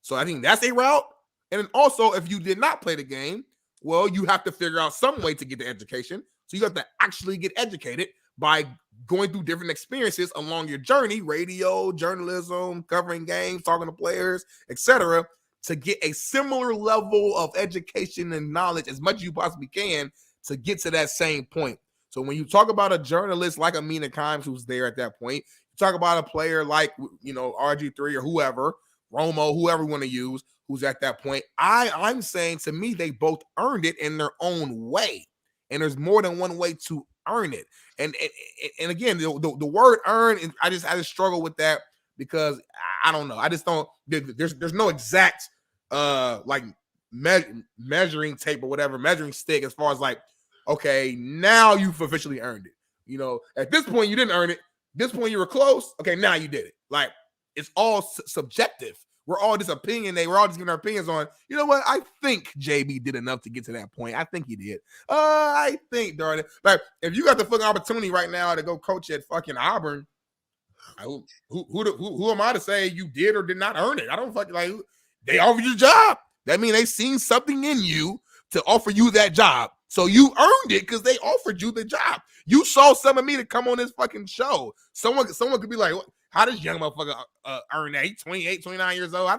So I think that's a route. And then also, if you did not play the game, well, you have to figure out some way to get the education. So you have to actually get educated by going through different experiences along your journey, radio, journalism, covering games, talking to players, etc., to get a similar level of education and knowledge as much as you possibly can to get to that same point. So when you talk about a journalist like Amina Kimes, who's there at that point, you talk about a player like, RG3 or whoever, Romo, whoever you want to use, who's at that point. I'm saying, to me, they both earned it in their own way. And there's more than one way to earn it. And again, the word earn, I just struggle with that because I don't know. I just don't. There's no exact measuring tape or whatever, measuring stick as far as like, okay, now you've officially earned it. At this point you didn't earn it. This point you were close. Okay, now you did it. Like, it's all subjective. We're all just we're all just giving our opinions on, you know what? I think JB did enough to get to that point. I think he did. I think, Darnell. Like, if you got the fucking opportunity right now to go coach at fucking Auburn, who am I to say you did or did not earn it? I don't fucking like. They offered you a job. That means they seen something in you to offer you that job. So you earned it because they offered you the job. You saw some of me to come on this fucking show. Someone could be like, how does young motherfucker earn that? He's 28, 29 years old.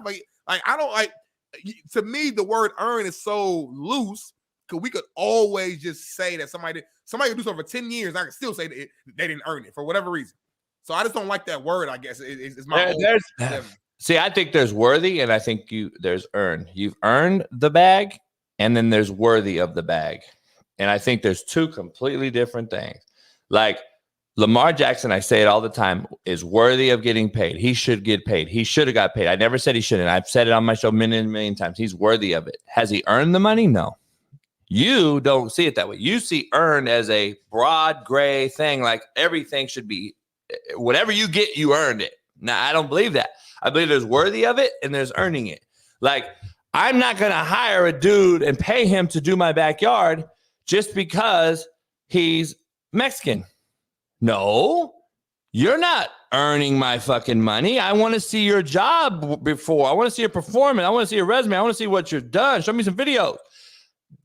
To me, the word earn is so loose because we could always just say that somebody could do something for 10 years. I could still say that they didn't earn it for whatever reason. So I just don't like that word, I guess. It's my See, I think there's worthy and I think there's earned. You've earned the bag and then there's worthy of the bag. And I think there's two completely different things. Like Lamar Jackson, I say it all the time, is worthy of getting paid. He should get paid. He should have got paid. I never said he shouldn't. I've said it on my show many, many times. He's worthy of it. Has he earned the money? No. You don't see it that way. You see earned as a broad gray thing, like everything should be, whatever you get, you earned it. Now, I don't believe that. I believe there's worthy of it and there's earning it. Like, I'm not going to hire a dude and pay him to do my backyard just because he's Mexican. No, you're not earning my fucking money. I want to see your job before. I want to see your performance. I want to see your resume. I want to see what you've done. Show me some videos.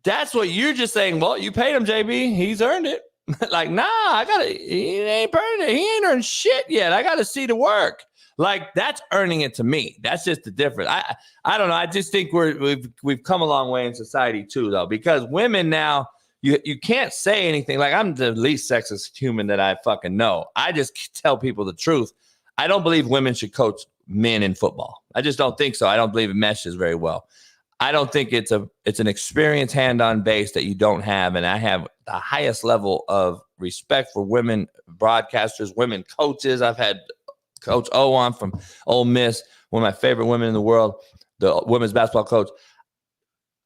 That's what you're just saying. Well, you paid him, JB. He's earned it. Like, nah, he ain't earned it. He ain't earned shit yet. I got to see the work. Like, that's earning it to me. That's just the difference. I don't know. I just think we've come a long way in society too, though, because women now, you can't say anything. Like, I'm the least sexist human that I fucking know. I just tell people the truth. I don't believe women should coach men in football. I just don't think so. I don't believe it meshes very well. I don't think it's an experience hand-on base that you don't have. And I have the highest level of respect for women broadcasters, women coaches. I've had Coach O on from Ole Miss, one of my favorite women in the world, the women's basketball coach.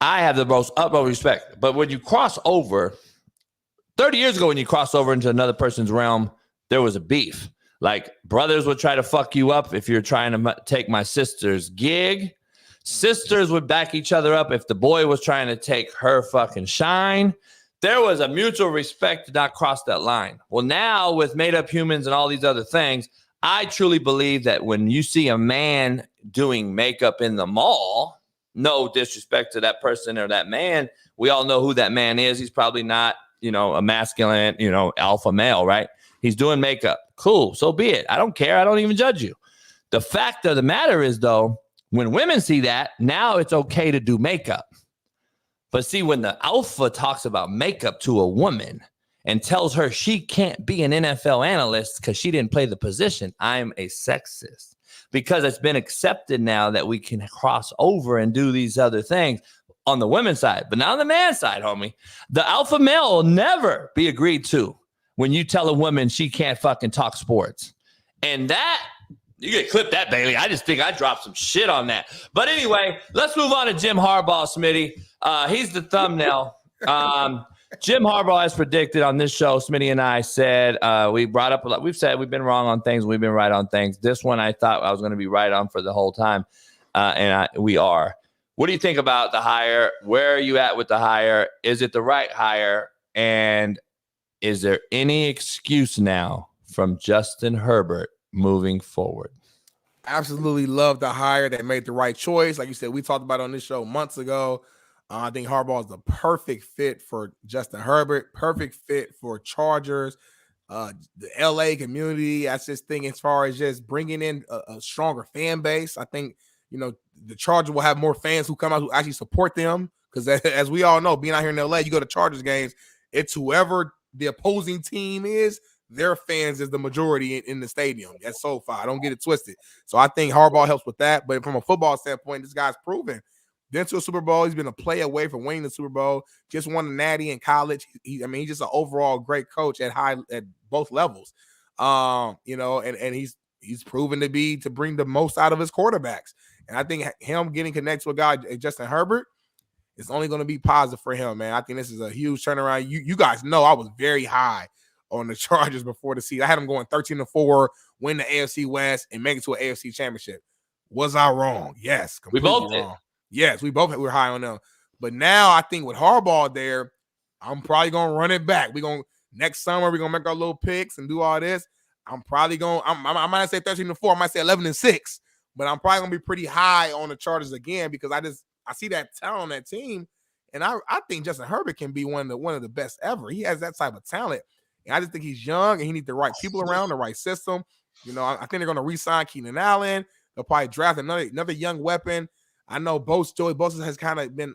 I have the most utmost respect. But when you cross over, 30 years ago when you cross over into another person's realm, there was a beef. Like, brothers would try to fuck you up if you're trying to take my sister's gig. Sisters would back each other up if the boy was trying to take her fucking shine. There was a mutual respect to not cross that line. Well, now with Made Up Humans and all these other things, I truly believe that when you see a man doing makeup in the mall, no disrespect to that person or that man, we all know who that man is. He's probably not, a masculine, alpha male, right? He's doing makeup. Cool. So be it. I don't care. I don't even judge you. The fact of the matter is, though, when women see that, now it's okay to do makeup. But see, when the alpha talks about makeup to a woman and tells her she can't be an NFL analyst because she didn't play the position, I'm a sexist. Because it's been accepted now that we can cross over and do these other things on the women's side. But not on the man's side, homie. The alpha male will never be agreed to when you tell a woman she can't fucking talk sports. And that, you can clip that, Bailey. I just think I dropped some shit on that. But anyway, let's move on to Jim Harbaugh, Smitty. He's the thumbnail. Jim Harbaugh, as predicted on this show, Smitty and I said, we brought up a lot. We've said we've been wrong on things. We've been right on things. This one I thought I was going to be right on for the whole time. We are. What do you think about the hire? Where are you at with the hire? Is it the right hire? And is there any excuse now from Justin Herbert moving forward? Absolutely love the hire. They made the right choice. Like you said, we talked about it on this show months ago. I think Harbaugh is the perfect fit for Justin Herbert, perfect fit for Chargers, the LA community. That's just thing as far as just bringing in a stronger fan base. I think, the Chargers will have more fans who come out who actually support them because as we all know, being out here in LA, you go to Chargers games, it's whoever the opposing team is, their fans is the majority in the stadium at SoFi. Don't get it twisted. So I think Harbaugh helps with that. But from a football standpoint, this guy's proven. Been to a Super Bowl. He's been a play away from winning the Super Bowl. Just won a natty in college. He's just an overall great coach at both levels. And he's proven to bring the most out of his quarterbacks. And I think him getting connected to a guy, Justin Herbert, is only going to be positive for him, man. I think this is a huge turnaround. You guys know I was very high on the Chargers before the season. I had them going 13-4, win the AFC West, and make it to an AFC championship. Was I wrong? Yes. We both did. Yes, we were high on them. But now I think with Harbaugh there, I'm probably going to run it back. Next summer, we're going to make our little picks and do all this. I'm probably going – I might say 13-4. I might say 11-6. But I'm probably going to be pretty high on the Chargers again because I see that talent on that team, and I think Justin Herbert can be one of the best ever. He has that type of talent, and I just think he's young and he needs the right people around, the right system. I think they're going to re-sign Keenan Allen. They'll probably draft another young weapon. I know Joey Bosa has kind of been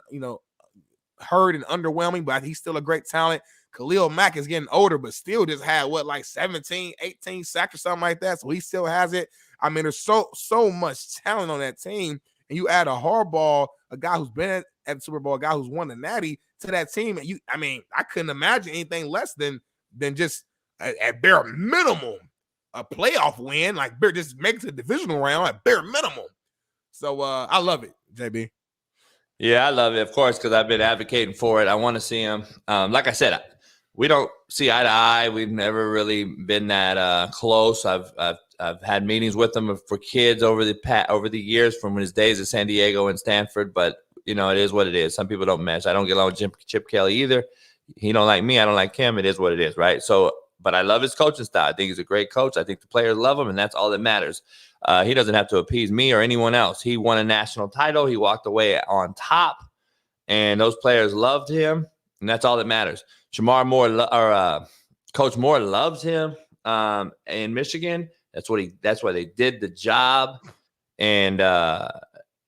hurt and underwhelming, but he's still a great talent. Khalil Mack is getting older, but still just had 17, 18 sacks or something like that. So he still has it. I mean, there's so much talent on that team. And you add a Harbaugh, a guy who's been at the Super Bowl, a guy who's won the Natty to that team. And I couldn't imagine anything less than just at bare minimum a playoff win, like just make it to the divisional round at bare minimum. So I love it, JB. Yeah, I love it, of course, because I've been advocating for it. I want to see him. Like I said, we don't see eye to eye. We've never really been that close. I've had meetings with him for kids over the years from his days at San Diego and Stanford. But it is what it is. Some people don't mesh. I don't get along with Chip Kelly either. He don't like me. I don't like him. It is what it is, right? So, but I love his coaching style. I think he's a great coach. I think the players love him, and that's all that matters. He doesn't have to appease me or anyone else. He won a national title. He walked away on top, and those players loved him, and that's all that matters. Coach Moore loves him in Michigan. That's why they did the job. And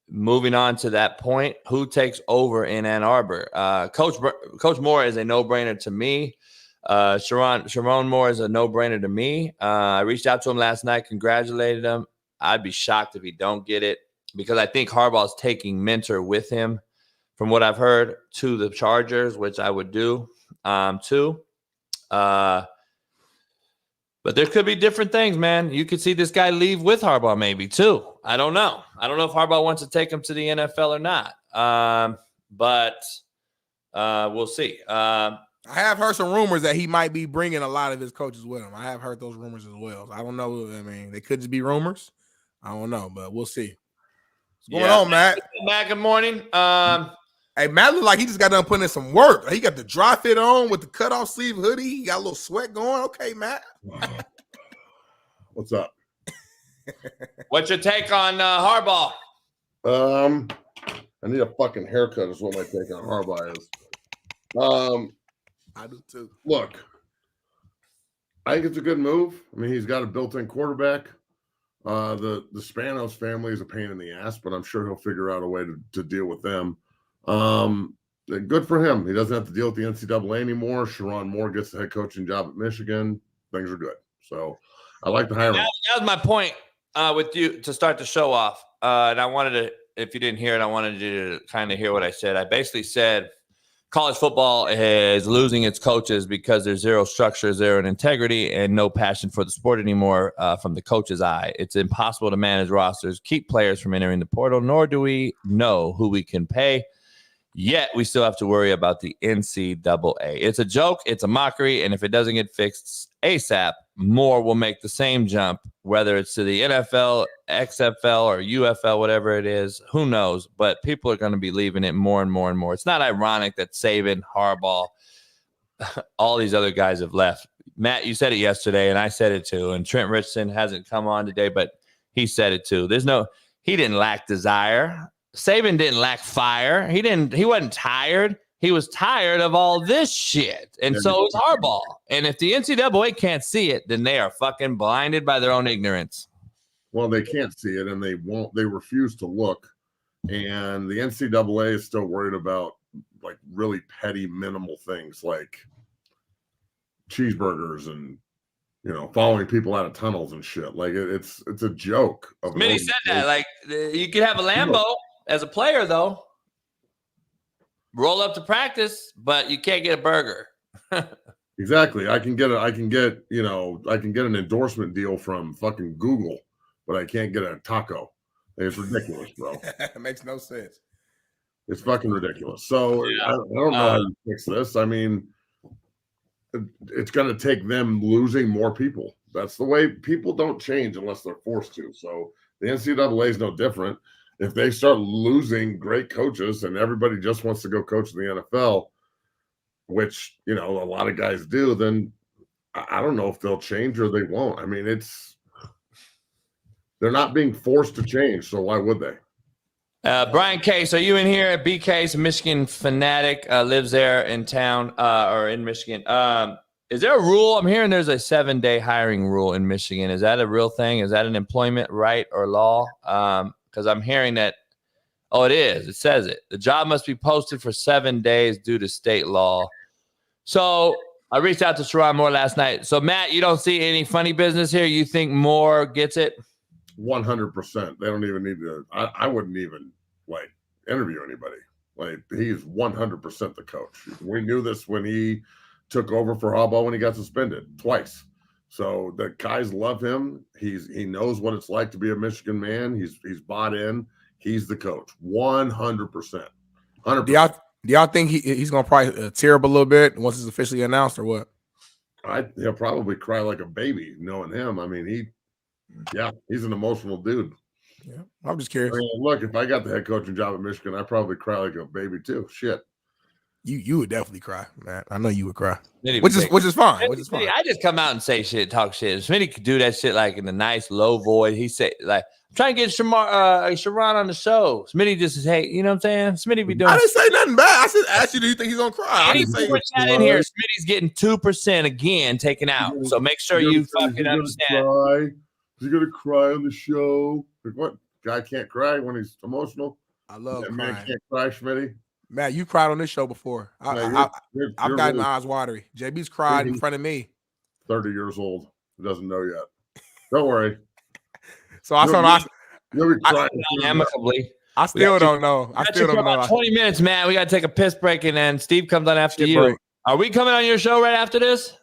moving on to that point, who takes over in Ann Arbor? Coach Moore is a no-brainer to me. Sharon Moore is a no-brainer to me. I reached out to him last night, congratulated him. I'd be shocked if he don't get it because I think Harbaugh's taking Mentor with him, from what I've heard, to the Chargers, which I would do too. But there could be different things, man. You could see this guy leave with Harbaugh maybe too. I don't know. I don't know if Harbaugh wants to take him to the NFL or not. But we'll see. I have heard some rumors that he might be bringing a lot of his coaches with him. I have heard those rumors as well. So I don't know. I mean, they could just be rumors. I don't know, but we'll see. What's going on, Matt? Matt, good morning. Hey, Matt look like he just got done putting in some work. He got the dry fit on with the cutoff sleeve hoodie. He got a little sweat going. Okay, Matt. What's up? What's your take on Harbaugh? I need a fucking haircut is what my take on Harbaugh is. I do too. Look, I think it's a good move. I mean, he's got a built-in quarterback. The Spanos family is a pain in the ass, but I'm sure he'll figure out a way to deal with them. Good for him. He doesn't have to deal with the NCAA anymore. Sharon Moore gets the head coaching job at Michigan. Things are good. So I like the hiring. That was my point with you to start the show off. And I wanted to, if you didn't hear it, I wanted you to kind of hear what I said. I basically said college football is losing its coaches because there's zero structure, zero integrity, and no passion for the sport anymore from the coach's eye. It's impossible to manage rosters, keep players from entering the portal, nor do we know who we can pay. Yet we still have to worry about the NCAA. It's a joke. It's a mockery. And if it doesn't get fixed ASAP, more will make the same jump, whether it's to the NFL, XFL, or UFL, whatever it is. Who knows? But people are going to be leaving it more and more and more. It's not ironic that Saban, Harbaugh, all these other guys have left. Matt, you said it yesterday, and I said it too. And Trent Richardson hasn't come on today, but he said it too. He didn't lack desire. Saban didn't lack fire. He wasn't tired. He was tired of all this shit. And so was Harbaugh. And if the NCAA can't see it, then they are fucking blinded by their own ignorance. Well, they can't see it, and they refuse to look. And the NCAA is still worried about like really petty, minimal things like cheeseburgers and, following people out of tunnels and shit. Like it's a joke. Smitty said that. Like you could have a Lambo as a player, though. Roll up to practice, but you can't get a burger. Exactly. I can get an endorsement deal from fucking Google, but I can't get a taco. It's ridiculous, bro. It makes no sense. It's fucking ridiculous. So I don't know how you fix this. I mean, it's going to take them losing more people. That's the way. People don't change unless they're forced to. So the NCAA is no different. If they start losing great coaches and everybody just wants to go coach in the NFL, which, a lot of guys do, then I don't know if they'll change or they won't. I mean, they're not being forced to change. So why would they? Brian Case, are you in here? B Case, Michigan fanatic, lives there in town or in Michigan. Is there a rule? I'm hearing there's a 7-day hiring rule in Michigan. Is that a real thing? Is that an employment right or law? Because I'm hearing that. Oh, it is. It says it. The job must be posted for 7 days due to state law. So I reached out to Sharon Moore last night. So, Matt, you don't see any funny business here? You think Moore gets it? 100%. They don't even need to. I wouldn't even interview anybody. He's 100% the coach. We knew this when he took over for Harbaugh when he got suspended twice. So the guys love him. He knows what it's like to be a Michigan man. He's bought in. He's the coach. 100%. 100%. Do y'all think he's gonna probably tear up a little bit once it's officially announced, or what? He'll probably cry like a baby knowing him. I mean, he's an emotional dude. Yeah, I'm just curious. I mean, look, if I got the head coaching job at Michigan, I'd probably cry like a baby too. Shit. You would definitely cry, man. I know you would cry. Which is fine. Which is fine. I just come out and say shit, talk shit. Smitty could do that shit in a nice low voice. He say I'm trying to get Sharon on the show. Smitty just says, hey, you know what I'm saying? Smitty be doing. I didn't say nothing bad. I said, ask you, do you think he's gonna cry? I didn't say that in here. Smitty's getting 2% again taken out. So make sure you fucking understand. He's gonna cry on the show. What? Guy can't cry when he's emotional. I love crying. Man can't cry, Smitty. Matt, you cried on this show before. I've gotten my eyes watery. JB's cried in front of me. 30 years old. He doesn't know yet. Don't worry. So I saw you'll be crying amicably. I still don't know. I still don't know. 20 minutes, man. We got to take a piss break, and then Steve comes on after you. Break. Are we coming on your show right after this?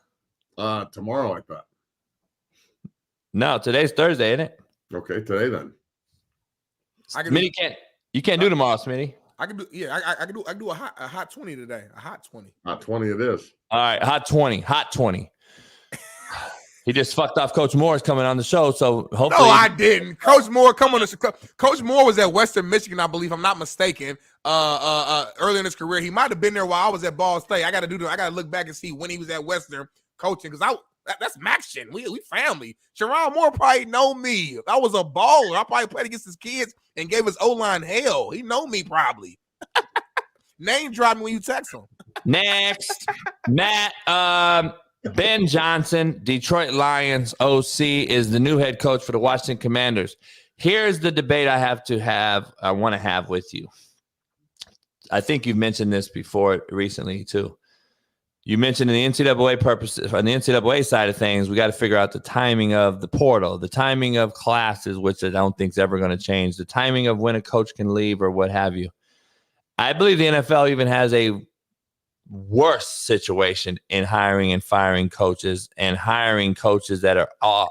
Tomorrow, I thought. No, today's Thursday, isn't it? Okay, today then. Smitty you can't do tomorrow, Smitty. I can do. Yeah, I can do a hot 20 today. A hot 20. Hot 20 it is. All right, hot 20. Hot 20. He just fucked off Coach Moore's coming on the show, so hopefully. No, I didn't. Coach Moore come on the Coach Moore was at Western Michigan, I believe. I'm not mistaken. Early in his career, he might have been there while I was at Ball State. I got to look back and see when he was at Western coaching because that's Maction. We family. Sharon Moore probably know me. I was a baller. I probably played against his kids and gave his O-line hell. He know me probably. Name drop me when you text him. Next, Matt. Ben Johnson, Detroit Lions OC, is the new head coach for the Washington Commanders. Here's the debate I want to have with you. I think you've mentioned this before recently too. You mentioned in the NCAA purposes, on the NCAA side of things, we got to figure out the timing of the portal, the timing of classes, which I don't think is ever going to change, the timing of when a coach can leave or what have you. I believe the NFL even has a worse situation in hiring and firing coaches and hiring coaches that are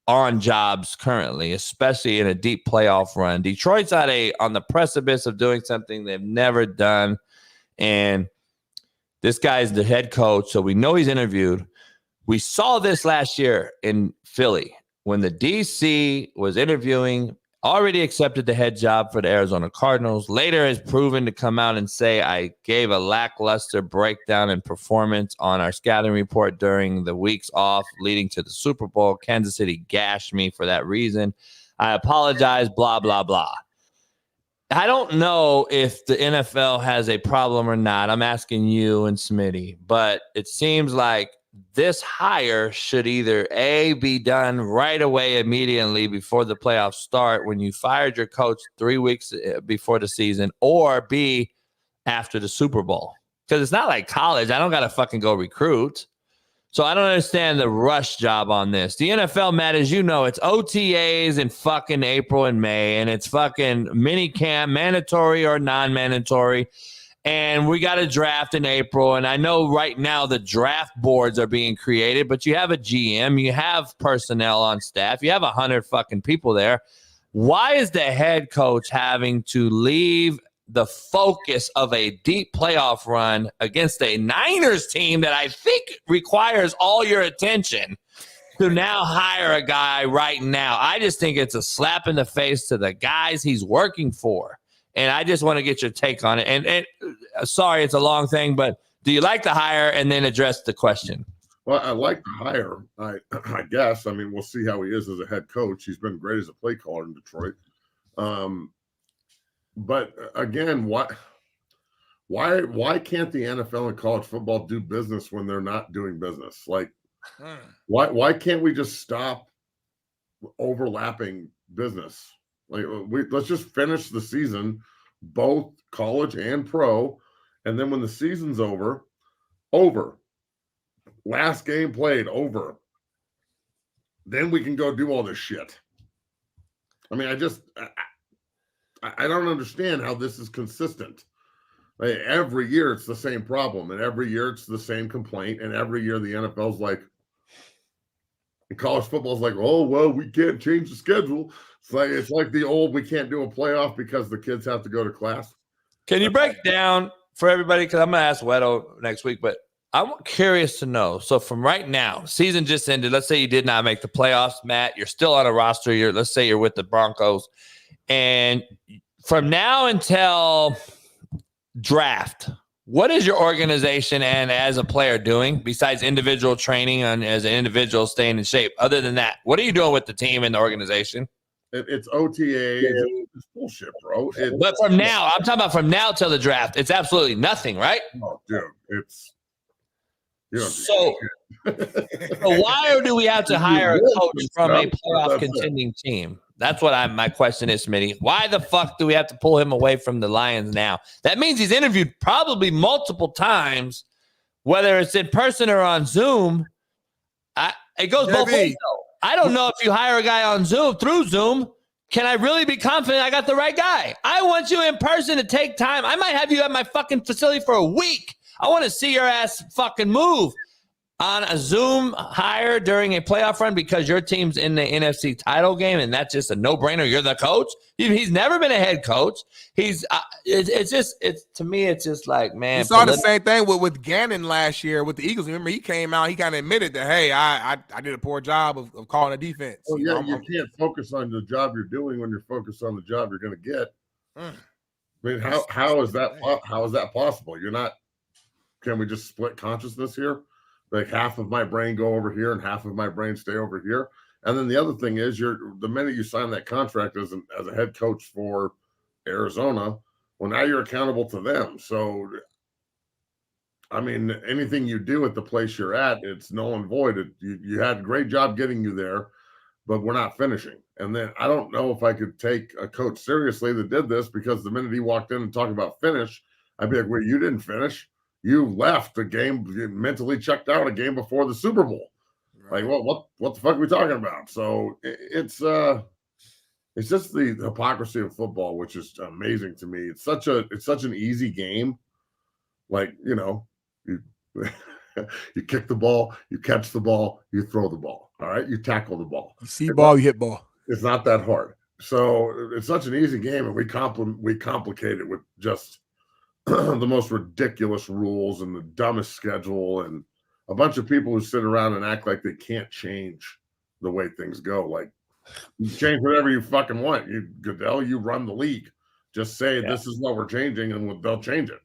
on jobs currently, especially in a deep playoff run. Detroit's on the precipice of doing something they've never done. And this guy's the head coach, so we know he's interviewed. We saw this last year in Philly when the DC was interviewing, already accepted the head job for the Arizona Cardinals. Later has proven to come out and say, I gave a lackluster breakdown in performance on our scouting report during the weeks off leading to the Super Bowl. Kansas City gashed me for that reason. I apologize, blah, blah, blah. I don't know if the NFL has a problem or not. I'm asking you and Smitty, but it seems like this hire should either A, be done right away immediately before the playoffs start when you fired your coach 3 weeks before the season, or B, after the Super Bowl. Because it's not like college. I don't got to fucking go recruit. So I don't understand the rush job on this. The NFL, Matt, as you know, it's OTAs in fucking April and May, and it's fucking mini camp, mandatory or non-mandatory. And we got a draft in April. And I know right now the draft boards are being created, but you have a GM, you have personnel on staff, you have 100 fucking people there. Why is the head coach having to leave the focus of a deep playoff run against a Niners team that I think requires all your attention to now hire a guy right now? I just think it's a slap in the face to the guys he's working for. And I just want to get your take on it. And sorry, it's a long thing, but do you like the hire? And then address the question. Well, I like the hire. I guess. I mean, we'll see how he is as a head coach. He's been great as a play caller in Detroit. But again, why can't the NFL and college football do business when they're not doing business? Like, why can't we just stop overlapping business? Like, let's just finish the season, both college and pro, and then when the season's over, last game played, over. Then we can go do all this shit. I mean, I don't understand how this is consistent. Like, every year it's the same problem, and every year it's the same complaint, and every year the NFL's like, and college football's like, oh well, we can't change the schedule. It's like the old, we can't do a playoff because the kids have to go to class. Can you break down for everybody? Because I'm gonna ask Weddle next week, but I'm curious to know. So from right now, season just ended. Let's say you did not make the playoffs, Matt. You're still on a roster. Let's say you're with the Broncos, and from now until draft, what is your organization and as a player doing besides individual training and as an individual staying in shape? Other than that, what are you doing with the team and the organization? It's OTA. It's bullshit, bro. But from now, I'm talking about from now till the draft, it's absolutely nothing, right? Oh, dude, it's so why do we have to hire a coach from a playoff contending team? That's what my question is, Smitty. Why the fuck do we have to pull him away from the Lions now? That means he's interviewed probably multiple times, whether it's in person or on Zoom. It goes both ways, though. I don't know if you hire a guy on Zoom, through Zoom, can I really be confident I got the right guy? I want you in person to take time. I might have you at my fucking facility for a week. I want to see your ass fucking move. On a Zoom hire during a playoff run because your team's in the NFC title game and that's just a no-brainer. You're the coach. He's never been a head coach. To me, it's just like, man. You saw the same thing with Gannon last year with the Eagles. Remember, he came out, he kind of admitted that, hey, I did a poor job of calling a defense. Well, yeah, you can't focus on the job you're doing when you're focused on the job you're going to get. I mean, how is that possible? You're not. Can we just split consciousness here? Like, half of my brain go over here and half of my brain stay over here. And then the other thing is, the minute you sign that contract as a head coach for Arizona, well, now you're accountable to them. So, I mean, anything you do at the place you're at, it's null and void. You had a great job getting you there, but we're not finishing. And then I don't know if I could take a coach seriously that did this, because the minute he walked in and talked about finish, I'd be like, well, you didn't finish. You left the game, you mentally checked out a game before the Super Bowl. Right. Like, what the fuck are we talking about? So it's just the hypocrisy of football, which is amazing to me. It's such an easy game. Like, you kick the ball, you catch the ball, you throw the ball. All right, you tackle the ball. You see ball, you hit ball. It's not that hard. So it's such an easy game, and we complicate it with just the most ridiculous rules and the dumbest schedule, and a bunch of people who sit around and act like they can't change the way things go. Like, you change whatever you fucking want. Goodell, you run the league. Just say this is what we're changing, and they'll change it.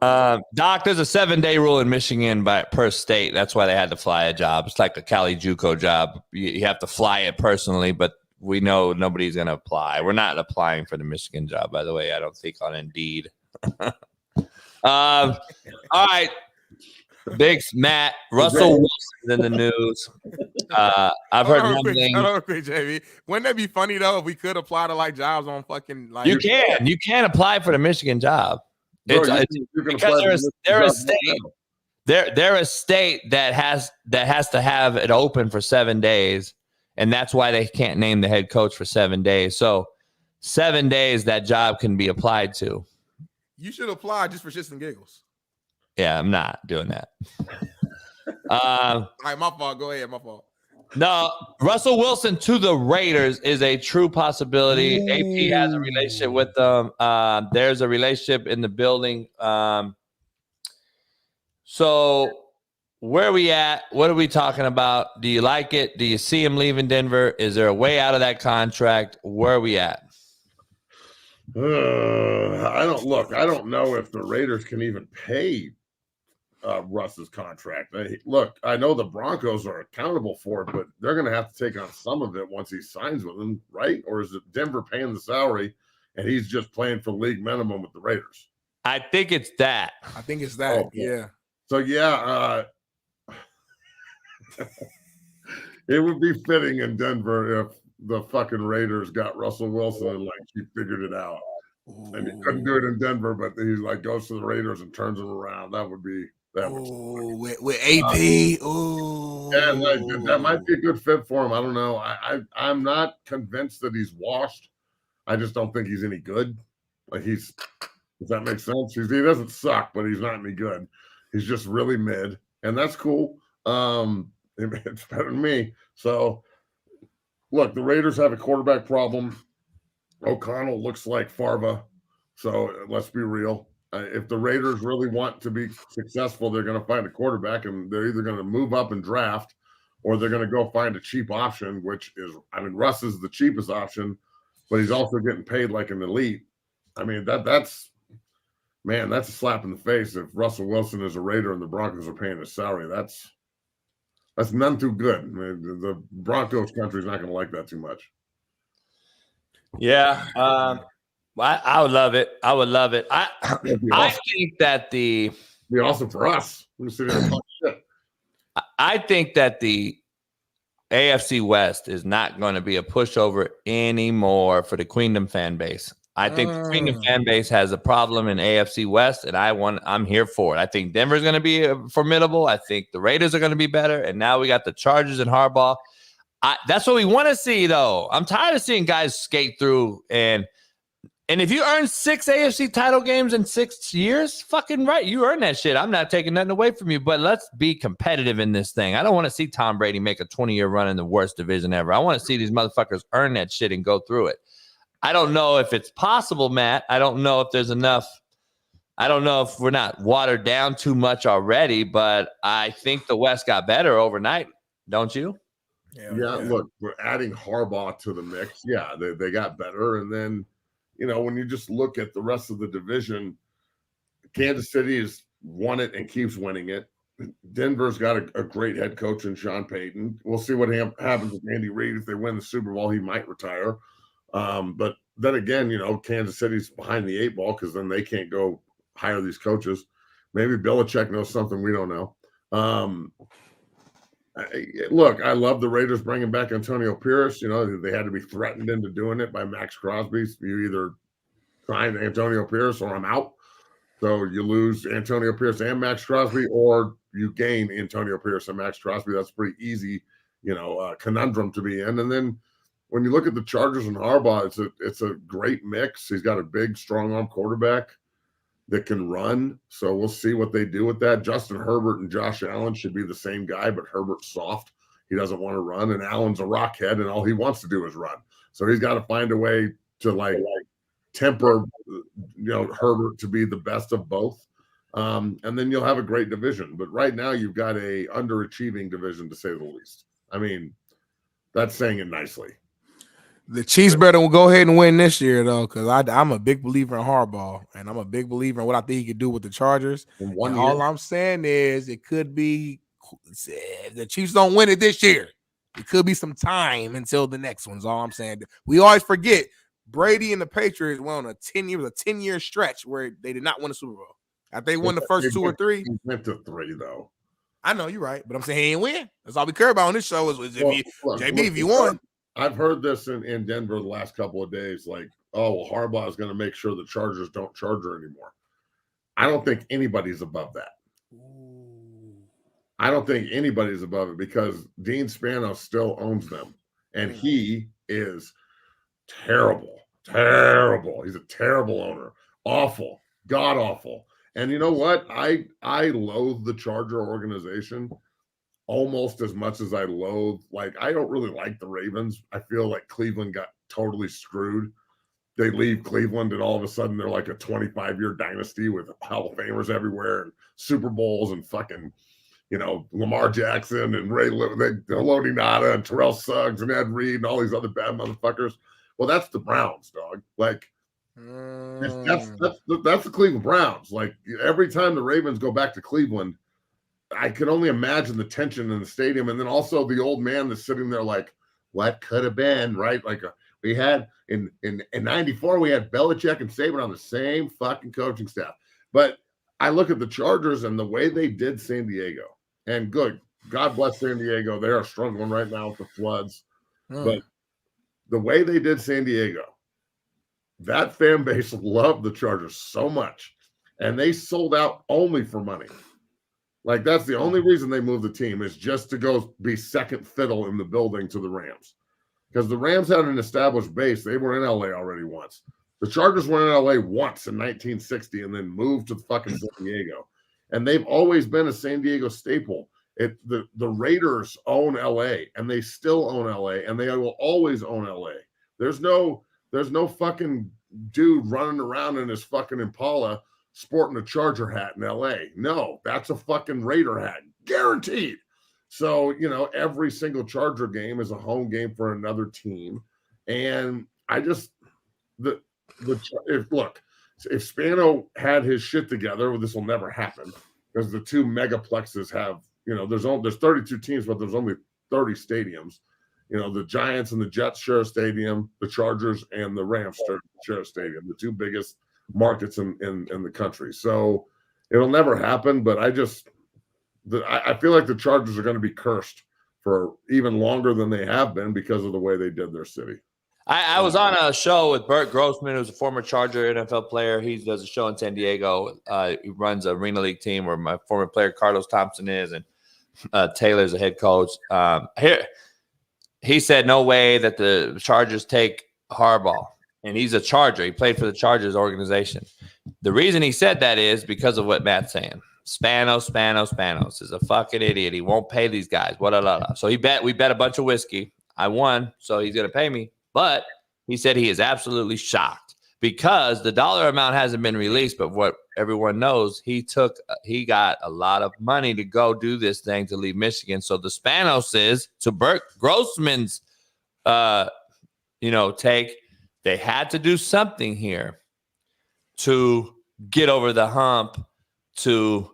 Doc, there's a 7-day rule in Michigan per state. That's why they had to fly a job. It's like the Cali JUCO job. You have to fly it personally, but we know nobody's going to apply. We're not applying for the Michigan job, by the way. I don't think on Indeed. All right. Big Matt, Russell Wilson's in the news. I've heard mumbling. JB. Wouldn't that be funny though if we could apply to like jobs on fucking like? You can apply for the Michigan job. Because they're a state. They're a state that has to have it open for 7 days, and that's why they can't name the head coach for 7 days. So 7 days that job can be applied to. You should apply just for shits and giggles. Yeah, I'm not doing that. All right, my fault. Go ahead, my fault. No, Russell Wilson to the Raiders is a true possibility. AP has a relationship with them. There's a relationship in the building. So where are we at? What are we talking about? Do you like it? Do you see him leaving Denver? Is there a way out of that contract? Where are we at? I don't know if the Raiders can even pay Russ's contract. Look, I know the Broncos are accountable for it, but they're going to have to take on some of it once he signs with them, right? Or is it Denver paying the salary and he's just playing for league minimum with the Raiders. I think it's that. I think it's that. Oh, yeah. So it would be fitting in Denver if the fucking Raiders got Russell Wilson and like he figured it out. And he couldn't do it in Denver, but he like goes to the Raiders and turns them around. That would be with AP. Yeah, like, that might be a good fit for him. I don't know. I'm not convinced that he's washed. I just don't think he's any good. Like does that make sense? He doesn't suck, but he's not any good. He's just really mid, and that's cool. It's better than me. So, look, the Raiders have a quarterback problem. O'Connell looks like Farva. So let's be real. If the Raiders really want to be successful, they're going to find a quarterback, and they're either going to move up and draft, or they're going to go find a cheap option, which is, Russ is the cheapest option, but he's also getting paid like an elite. I mean, that's a slap in the face. If Russell Wilson is a Raider and the Broncos are paying his salary, that's none too good. I mean, the Broncos country is not going to like that too much. Yeah. I would love it. I would love it. I think that be awesome for us. I think that the AFC West is not going to be a pushover anymore for the Queendom fan base. I think the Queendom fan base has a problem in AFC West, and I'm here for it. I think Denver's going to be formidable. I think the Raiders are going to be better, and now we got the Chargers and Harbaugh. That's what we want to see, though. I'm tired of seeing guys skate through, and if you earn 6 AFC title games in 6 years, fucking right, you earn that shit. I'm not taking nothing away from you, but let's be competitive in this thing. I don't want to see Tom Brady make a 20-year run in the worst division ever. I want to see these motherfuckers earn that shit and go through it. I don't know if it's possible, Matt. I don't know if there's enough. I don't know if we're not watered down too much already, but I think the West got better overnight, don't you? Yeah. Look, we're adding Harbaugh to the mix. Yeah, they got better. And then, when you just look at the rest of the division, Kansas City has won it and keeps winning it. Denver's got a great head coach in Sean Payton. We'll see what happens with Andy Reid. If they win the Super Bowl, he might retire. But then again, Kansas City's behind the 8 ball because then they can't go hire these coaches. Maybe Belichick knows something we don't know. Look, I love the Raiders bringing back Antonio Pierce. They had to be threatened into doing it by Max Crosby. You either sign Antonio Pierce or I'm out. So you lose Antonio Pierce and Max Crosby, or you gain Antonio Pierce and Max Crosby. That's a pretty easy, conundrum to be in. And then when you look at the Chargers and Harbaugh, it's a great mix. He's got a big, strong-arm quarterback that can run. So we'll see what they do with that. Justin Herbert and Josh Allen should be the same guy, but Herbert's soft. He doesn't want to run, and Allen's a rockhead, and all he wants to do is run. So he's got to find a way to temper, Herbert to be the best of both. And then you'll have a great division. But right now you've got a underachieving division, to say the least. I mean, that's saying it nicely. The Chiefs better will go ahead and win this year, though, because I'm a big believer in Harbaugh, and I'm a big believer in what I think he could do with the Chargers. All I'm saying is it could be if the Chiefs don't win it this year, it could be some time until the next one's all I'm saying. We always forget Brady and the Patriots went on a 10-year stretch where they did not win a Super Bowl. I think they won the first 2 or 3. He went to 3, though. I know you're right, but I'm saying he ain't win. That's all we care about on this show is if you won. I've heard this in Denver the last couple of days, Harbaugh is going to make sure the Chargers don't Charger anymore. I don't think anybody's above that. I don't think anybody's above it because Dean Spanos still owns them, and he is terrible. He's a terrible owner. Awful. God-awful. And you know what? I loathe the Charger organization almost as much as I loathe. I don't really like the Ravens. I feel like Cleveland got totally screwed. They leave Cleveland and all of a sudden they're like a 25-year dynasty with Hall of Famers everywhere and Super Bowls and fucking, Lamar Jackson and Lodi Nada and Terrell Suggs and Ed Reed and all these other bad motherfuckers. Well, that's the Browns, dog. That's the Cleveland Browns. Every time the Ravens go back to Cleveland, I can only imagine the tension in the stadium. And then also the old man that's sitting there what could have been, right? We had in 94, we had Belichick and Saban on the same fucking coaching staff. But I look at the Chargers and the way they did San Diego, and good, God bless San Diego. They are struggling right now with the floods. But the way they did San Diego, that fan base loved the Chargers so much. And they sold out only for money. Like, that's the only reason they moved the team, is just to go be second fiddle in the building to the Rams. Because the Rams had an established base. They were in LA already once. The Chargers were in LA once in 1960 and then moved to fucking San Diego. And they've always been a San Diego staple. The Raiders own LA, and they still own LA, and they will always own LA. There's no fucking dude running around in his fucking Impala sporting a Charger hat in LA. No, that's a fucking Raider hat, guaranteed. So, every single Charger game is a home game for another team. And I just, if Spano had his shit together, this will never happen, because the two megaplexes have, there's 32 teams, but there's only 30 stadiums. The Giants and the Jets share a stadium, the Chargers and the Rams share a stadium, the two biggest markets in the country. So it'll never happen, but I feel like the Chargers are going to be cursed for even longer than they have been because of the way they did their city. I was on a show with Bert Grossman, who's a former Charger NFL player. He does a show in San Diego. He runs a Arena League team where my former player Carlos Thompson is, and Taylor's a head coach. He said no way that the Chargers take Harbaugh, and he's a Charger. He played for the Chargers organization. The reason he said that is because of what Matt's saying. Spanos is a fucking idiot. He won't pay these guys. So we bet a bunch of whiskey. I won, so he's going to pay me. But he said he is absolutely shocked because the dollar amount hasn't been released. But what everyone knows, he got a lot of money to go do this thing to leave Michigan. So the Spanos is, to Bert Grossman's, take, they had to do something here to get over the hump, to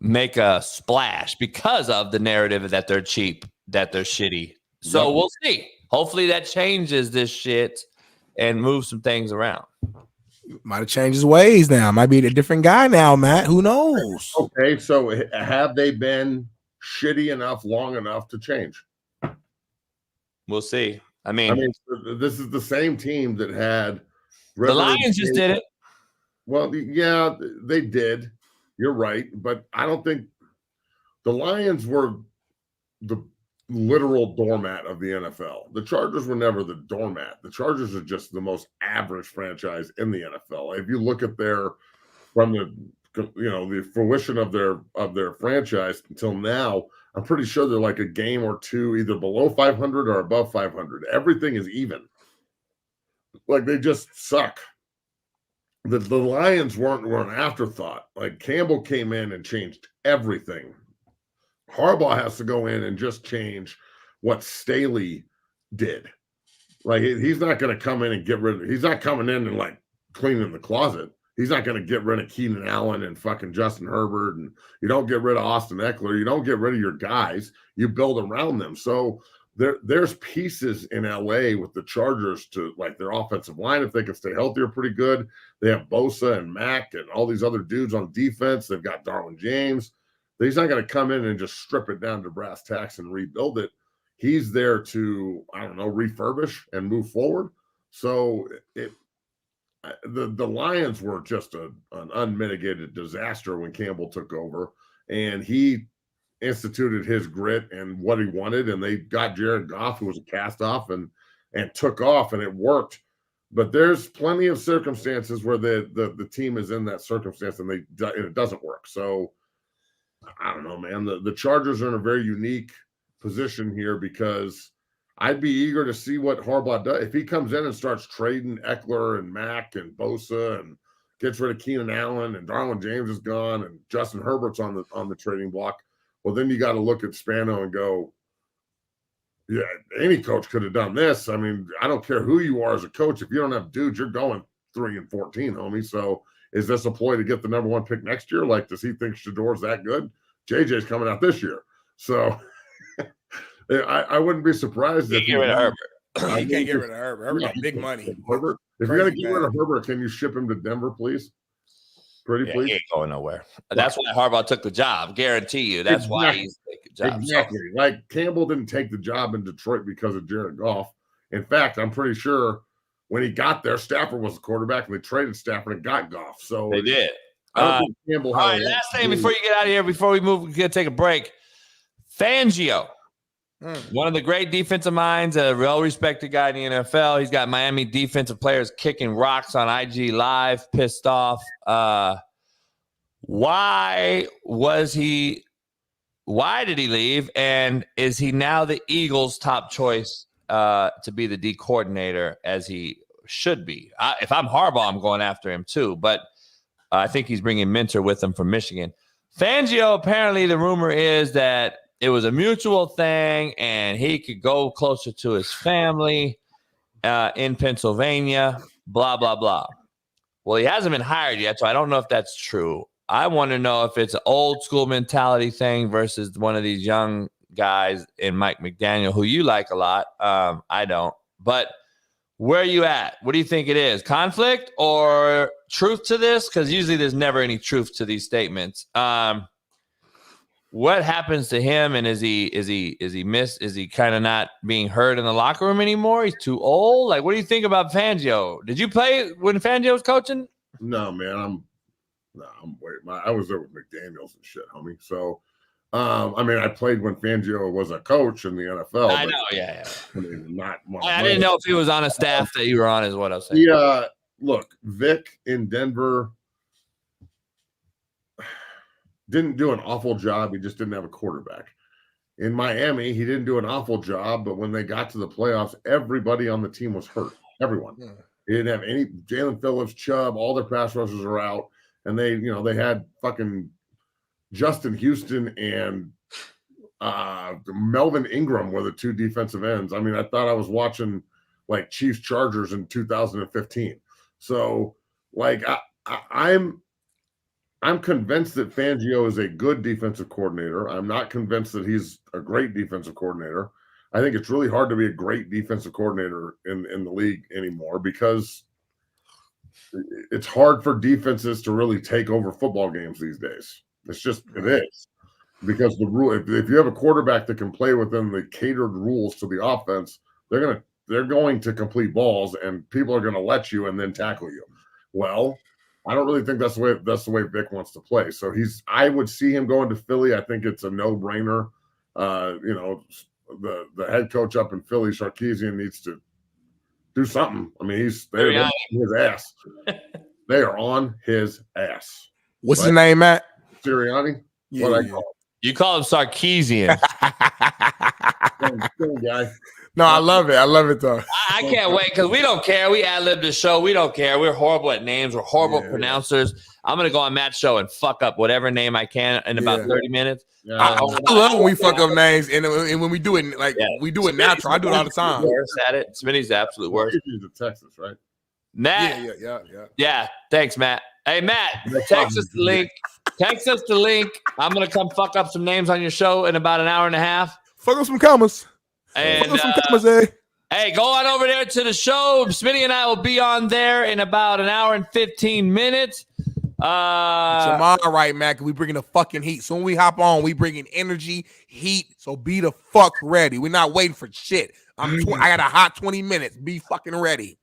make a splash because of the narrative that they're cheap, that they're shitty. So we'll see. Hopefully that changes this shit and moves some things around. Might have changed his ways now. Might be a different guy now, Matt. Who knows? Okay, so have they been shitty enough long enough to change? We'll see. I mean, this is the same team that had the Lions just did it. Well, yeah, they did. You're right, but I don't think the Lions were the literal doormat of the NFL. The Chargers were never the doormat. The Chargers are just the most average franchise in the NFL. If you look at from the fruition of their franchise until now, I'm pretty sure they're like a game or two either below 500 or above 500. Everything is even. Like, they just suck. The Lions weren't an afterthought. Like, Campbell came in and changed everything. Harbaugh has to go in and just change what Staley did. Like, he's not going to come in and he's not coming in and like cleaning the closet. He's not going to get rid of Keenan Allen and fucking Justin Herbert, and you don't get rid of Austin Eckler. You don't get rid of your guys. You build around them. So there's pieces in LA with the Chargers to, like, their offensive line, if they can stay healthy, are pretty good. They have Bosa and Mack and all these other dudes on defense. They've got Darwin James. He's not going to come in and just strip it down to brass tacks and rebuild it. He's there to, refurbish and move forward. So the Lions were just an unmitigated disaster when Campbell took over, and he instituted his grit and what he wanted, and they got Jared Goff, who was a cast-off, and took off, and it worked. But there's plenty of circumstances where the team is in that circumstance and it doesn't work. So I don't know, man. The Chargers are in a very unique position here because I'd be eager to see what Harbaugh does. If he comes in and starts trading Eckler and Mack and Bosa and gets rid of Keenan Allen and Darwin James is gone and Justin Herbert's on the trading block, well, then you got to look at Spano and go, yeah, any coach could have done this. I mean, I don't care who you are as a coach. If you don't have dudes, you're going 3-14, homie. So is this a ploy to get the number one pick next year? Like, does he think Shador's that good? JJ's coming out this year. So I wouldn't be surprised if get rid of Herbert. You can't get rid of Herbert. Herbert got big money. Herbert. If you're gonna get rid of Herbert, can you ship him to Denver, please? Please. He ain't going nowhere. That's why Harbaugh took the job. Guarantee you. That's why he's taking the job. Exactly. Like Campbell didn't take the job in Detroit because of Jared Goff. In fact, I'm pretty sure when he got there, Stafford was the quarterback, and they traded Stafford and got Goff. So they did. I don't think Campbell. All right, last thing before you get out of here, before we move, we're gonna take a break. Fangio. One of the great defensive minds, a well-respected guy in the NFL. He's got Miami defensive players kicking rocks on IG Live, pissed off. Why did he leave? And is he now the Eagles' top choice to be the D coordinator, as he should be? If I'm Harbaugh, I'm going after him too. But I think he's bringing Minter with him from Michigan. Fangio, apparently the rumor is that it was a mutual thing, and he could go closer to his family in Pennsylvania, blah, blah, blah. Well, he hasn't been hired yet, so I don't know if that's true. I want to know if it's an old school mentality thing versus one of these young guys in Mike McDaniel, who you like a lot. I don't. But where are you at? What do you think it is? Conflict or truth to this? Because usually there's never any truth to these statements. What happens to him, and is he kind of not being heard in the locker room anymore? He's too old. Like, what do you think about Fangio? Did you play when Fangio was coaching? No, man. I'm waiting. I was there with McDaniels and shit, homie. So, I mean, I played when Fangio was a coach in the NFL. I know, yeah. I mean, I didn't know if he was on a staff that you were on, is what I was saying. Yeah, look, Vic in Denver didn't do an awful job. He just didn't have a quarterback. In Miami, he didn't do an awful job, but when they got to the playoffs, everybody on the team was hurt. Everyone. Yeah. He didn't have any Jalen Phillips, Chubb, all their pass rushers are out. And they had fucking Justin Houston and Melvin Ingram were the two defensive ends. I mean, I thought I was watching like Chiefs Chargers in 2015. So, like, I'm convinced that Fangio is a good defensive coordinator. I'm not convinced that he's a great defensive coordinator. I think it's really hard to be a great defensive coordinator in the league anymore because it's hard for defenses to really take over football games these days. It is. Because the rule, if you have a quarterback that can play within the catered rules to the offense, they're going to complete balls and people are going to let you and then tackle you. Well, I don't really think that's the way Vic wants to play. So I would see him going to Philly. I think it's a no-brainer. The head coach up in Philly, Sarkisian, needs to do something. I mean, they're on his ass. They are on his ass. What's his name, Matt? Sirianni? Yeah. What I call him. You call him Sarkisian. Same guy. No, I love it. I love it, though. I can't wait because we don't care. We ad-lib the show. We don't care. We're horrible at names. We're horrible pronouncers. I'm going to go on Matt's show and fuck up whatever name I can in about 30 minutes. Yeah. I love when we fuck up names, and when we do it, we do it natural. I do it all the time. Worst at it. Smitty's the absolute worst. He's in Texas, right? Matt. Yeah. Thanks, Matt. Hey, Matt, text us the link. Text us the link. I'm going to come fuck up some names on your show in about an hour and a half. Fuck up some commas. And hey, go on over there to the show. Smitty and I will be on there in about an hour and 15 minutes. Tomorrow, right, Mac? We bringing the fucking heat. So when we hop on, we bringing energy, heat. So be the fuck ready. We're not waiting for shit. I got a hot 20 minutes. Be fucking ready.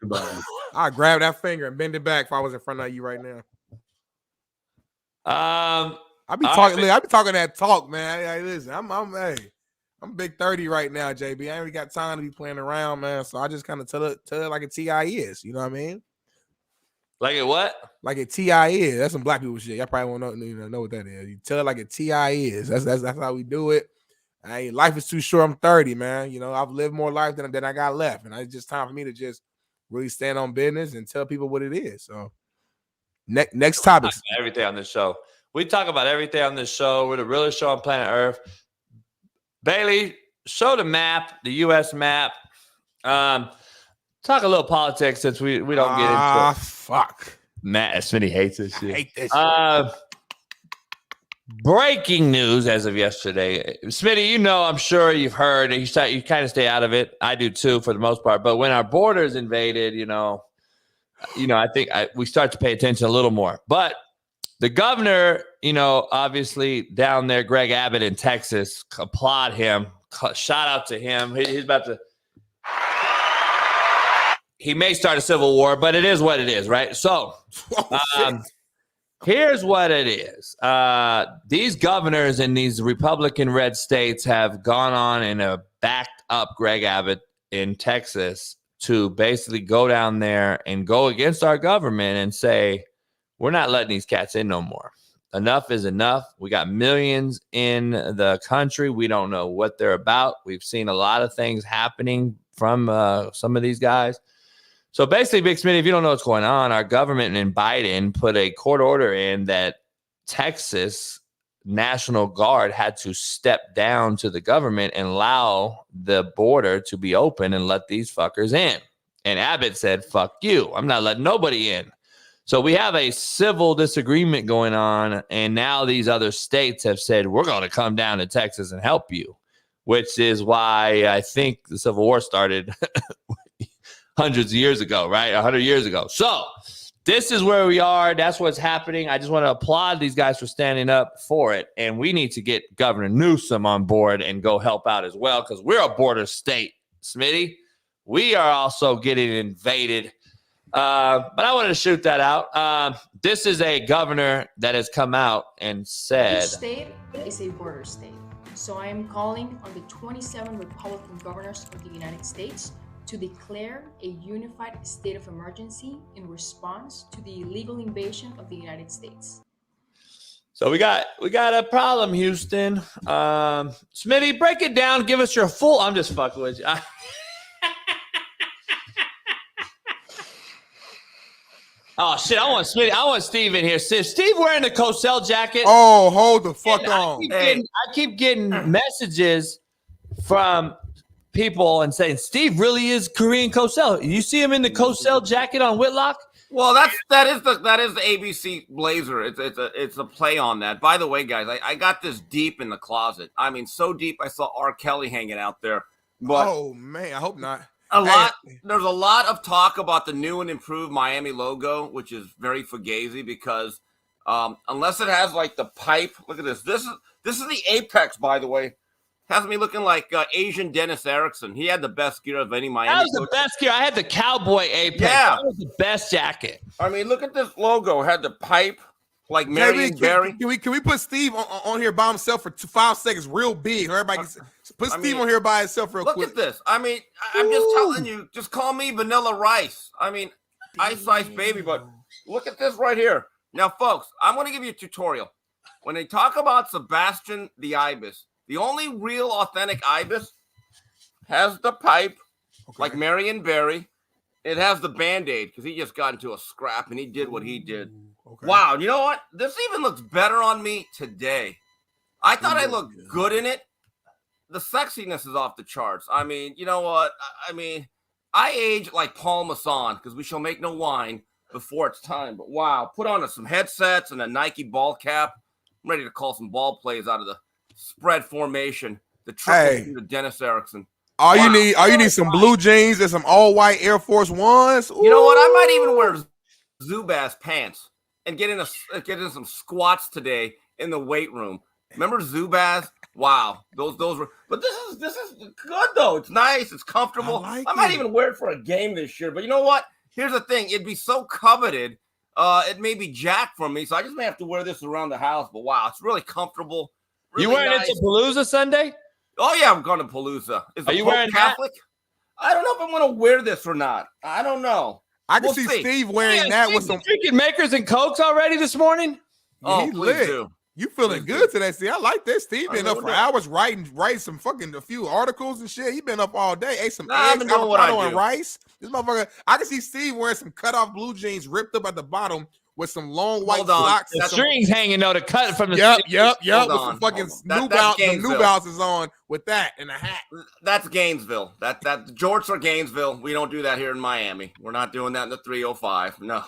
Goodbye. I grab that finger and bend it back if I was in front of you right now. I be talking. I be talking that talk, man. Hey, listen, I'm big 30 right now, JB. I ain't really got time to be playing around, man. So I just kind of tell it like a TI is. You know what I mean? Like a what? Like a TI is. That's some black people shit. Y'all probably won't know what that is. You tell it like a TI is. That's how we do it. Life is too short. I'm 30, man. You know, I've lived more life than I got left, and it's just time for me to just really stand on business and tell people what it is. So next topic. Everything on this show. We talk about everything on this show. We're the realest show on planet Earth. Bailey, show the map, the U.S. map. Talk a little politics since we don't get into it. Fuck. Matt Smitty hates this shit. I hate this shit. breaking news as of yesterday. Smitty, you know, I'm sure you've heard, you kind of stay out of it. I do too, for the most part. But when our borders invaded, I think we start to pay attention a little more. But the governor, obviously down there, Greg Abbott in Texas, applaud him. Shout out to him. He's about to. He may start a civil war, but it is what it is, right? So, here's what it is. These governors in these Republican red states have gone on and backed up Greg Abbott in Texas to basically go down there and go against our government and say, we're not letting these cats in no more. Enough is enough. We got millions in the country. We don't know what they're about. We've seen a lot of things happening from some of these guys. So basically, Big Smitty, if you don't know what's going on, our government and Biden put a court order in that Texas National Guard had to step down to the government and allow the border to be open and let these fuckers in. And Abbott said, fuck you. I'm not letting nobody in. So we have a civil disagreement going on, and now these other states have said, we're going to come down to Texas and help you, which is why I think the Civil War started hundreds of years ago, right? 100 years ago. So this is where we are. That's what's happening. I just want to applaud these guys for standing up for it. And we need to get Governor Newsom on board and go help out as well, because we're a border state, Smitty. We are also getting invaded. But I wanted to shoot that out. This is a governor that has come out and said... Each state is a border state. So I am calling on the 27 Republican governors of the United States to declare a unified state of emergency in response to the illegal invasion of the United States. So we got a problem, Houston. Smitty, break it down. Give us your full... I'm just fucking with you. Oh, shit. I want Steve in here. Steve wearing the Cosell jacket. Oh, hold the fuck on. I keep getting messages from people and saying Steve really is Korean Cosell. You see him in the Cosell jacket on Whitlock? Well, that is the ABC blazer. It's a play on that. By the way, guys, I got this deep in the closet. I mean, so deep I saw R. Kelly hanging out there. But oh man, I hope not. There's a lot of talk about the new and improved Miami logo, which is very fugazi because unless it has like the pipe. Look at this. This is the apex, by the way. Has me looking like Asian Dennis Erickson. He had the best gear of any Miami. That was the best gear. I had the cowboy apex. Yeah. That was the best jacket. I mean, look at this logo. It had the pipe like Marion Barry. Can we put Steve on here by himself for 5 seconds, real big? Everybody put Steve on here by himself real quick. Look at this. I mean, I'm just telling you. Just call me Vanilla Rice. I mean, Ice Ice Baby. But look at this right here. Now, folks, I'm going to give you a tutorial. When they talk about Sebastian the Ibis, the only real authentic Ibis has the pipe, like Marion Barry. It has the Band-Aid because he just got into a scrap and he did what he did. Okay. Wow, you know what? This even looks better on me today. I thought I looked good in it. The sexiness is off the charts. I mean, you know what? I mean, I age like Paul Masson because we shall make no wine before it's time. But wow, put on some headsets and a Nike ball cap. I'm ready to call some ball plays out of the spread formation. The triple to Dennis Erickson. All you need some blue jeans and some all white Air Force Ones. Ooh. You know what? I might even wear Zubaz pants and get in some squats today in the weight room. Remember Zubaz? Wow, those were. But this is good though. It's nice. It's comfortable. I might even wear it for a game this year. But you know what? Here's the thing. It'd be so coveted. It may be jacked from me, so I just may have to wear this around the house. But wow, it's really comfortable. Really you wearing it to Palooza Sunday? Oh yeah, I'm going to Palooza. Are you wearing Catholic? That? I don't know if I'm going to wear this or not. I don't know. I can see Steve wearing that with some drinking Makers and Cokes already this morning. Oh, please do. You feeling good today? See, I like this. Steve been up for hours writing some fucking a few articles and shit. He been up all day. Ate some eggs, avocado, and rice. This motherfucker. I can see Steve wearing some cut off blue jeans, ripped up at the bottom with some long white socks. The strings hanging though to cut from the. Yep. With some fucking New Balances on with that and a hat. That's Gainesville. That the jorts are Gainesville. We don't do that here in Miami. We're not doing that in the 305. No.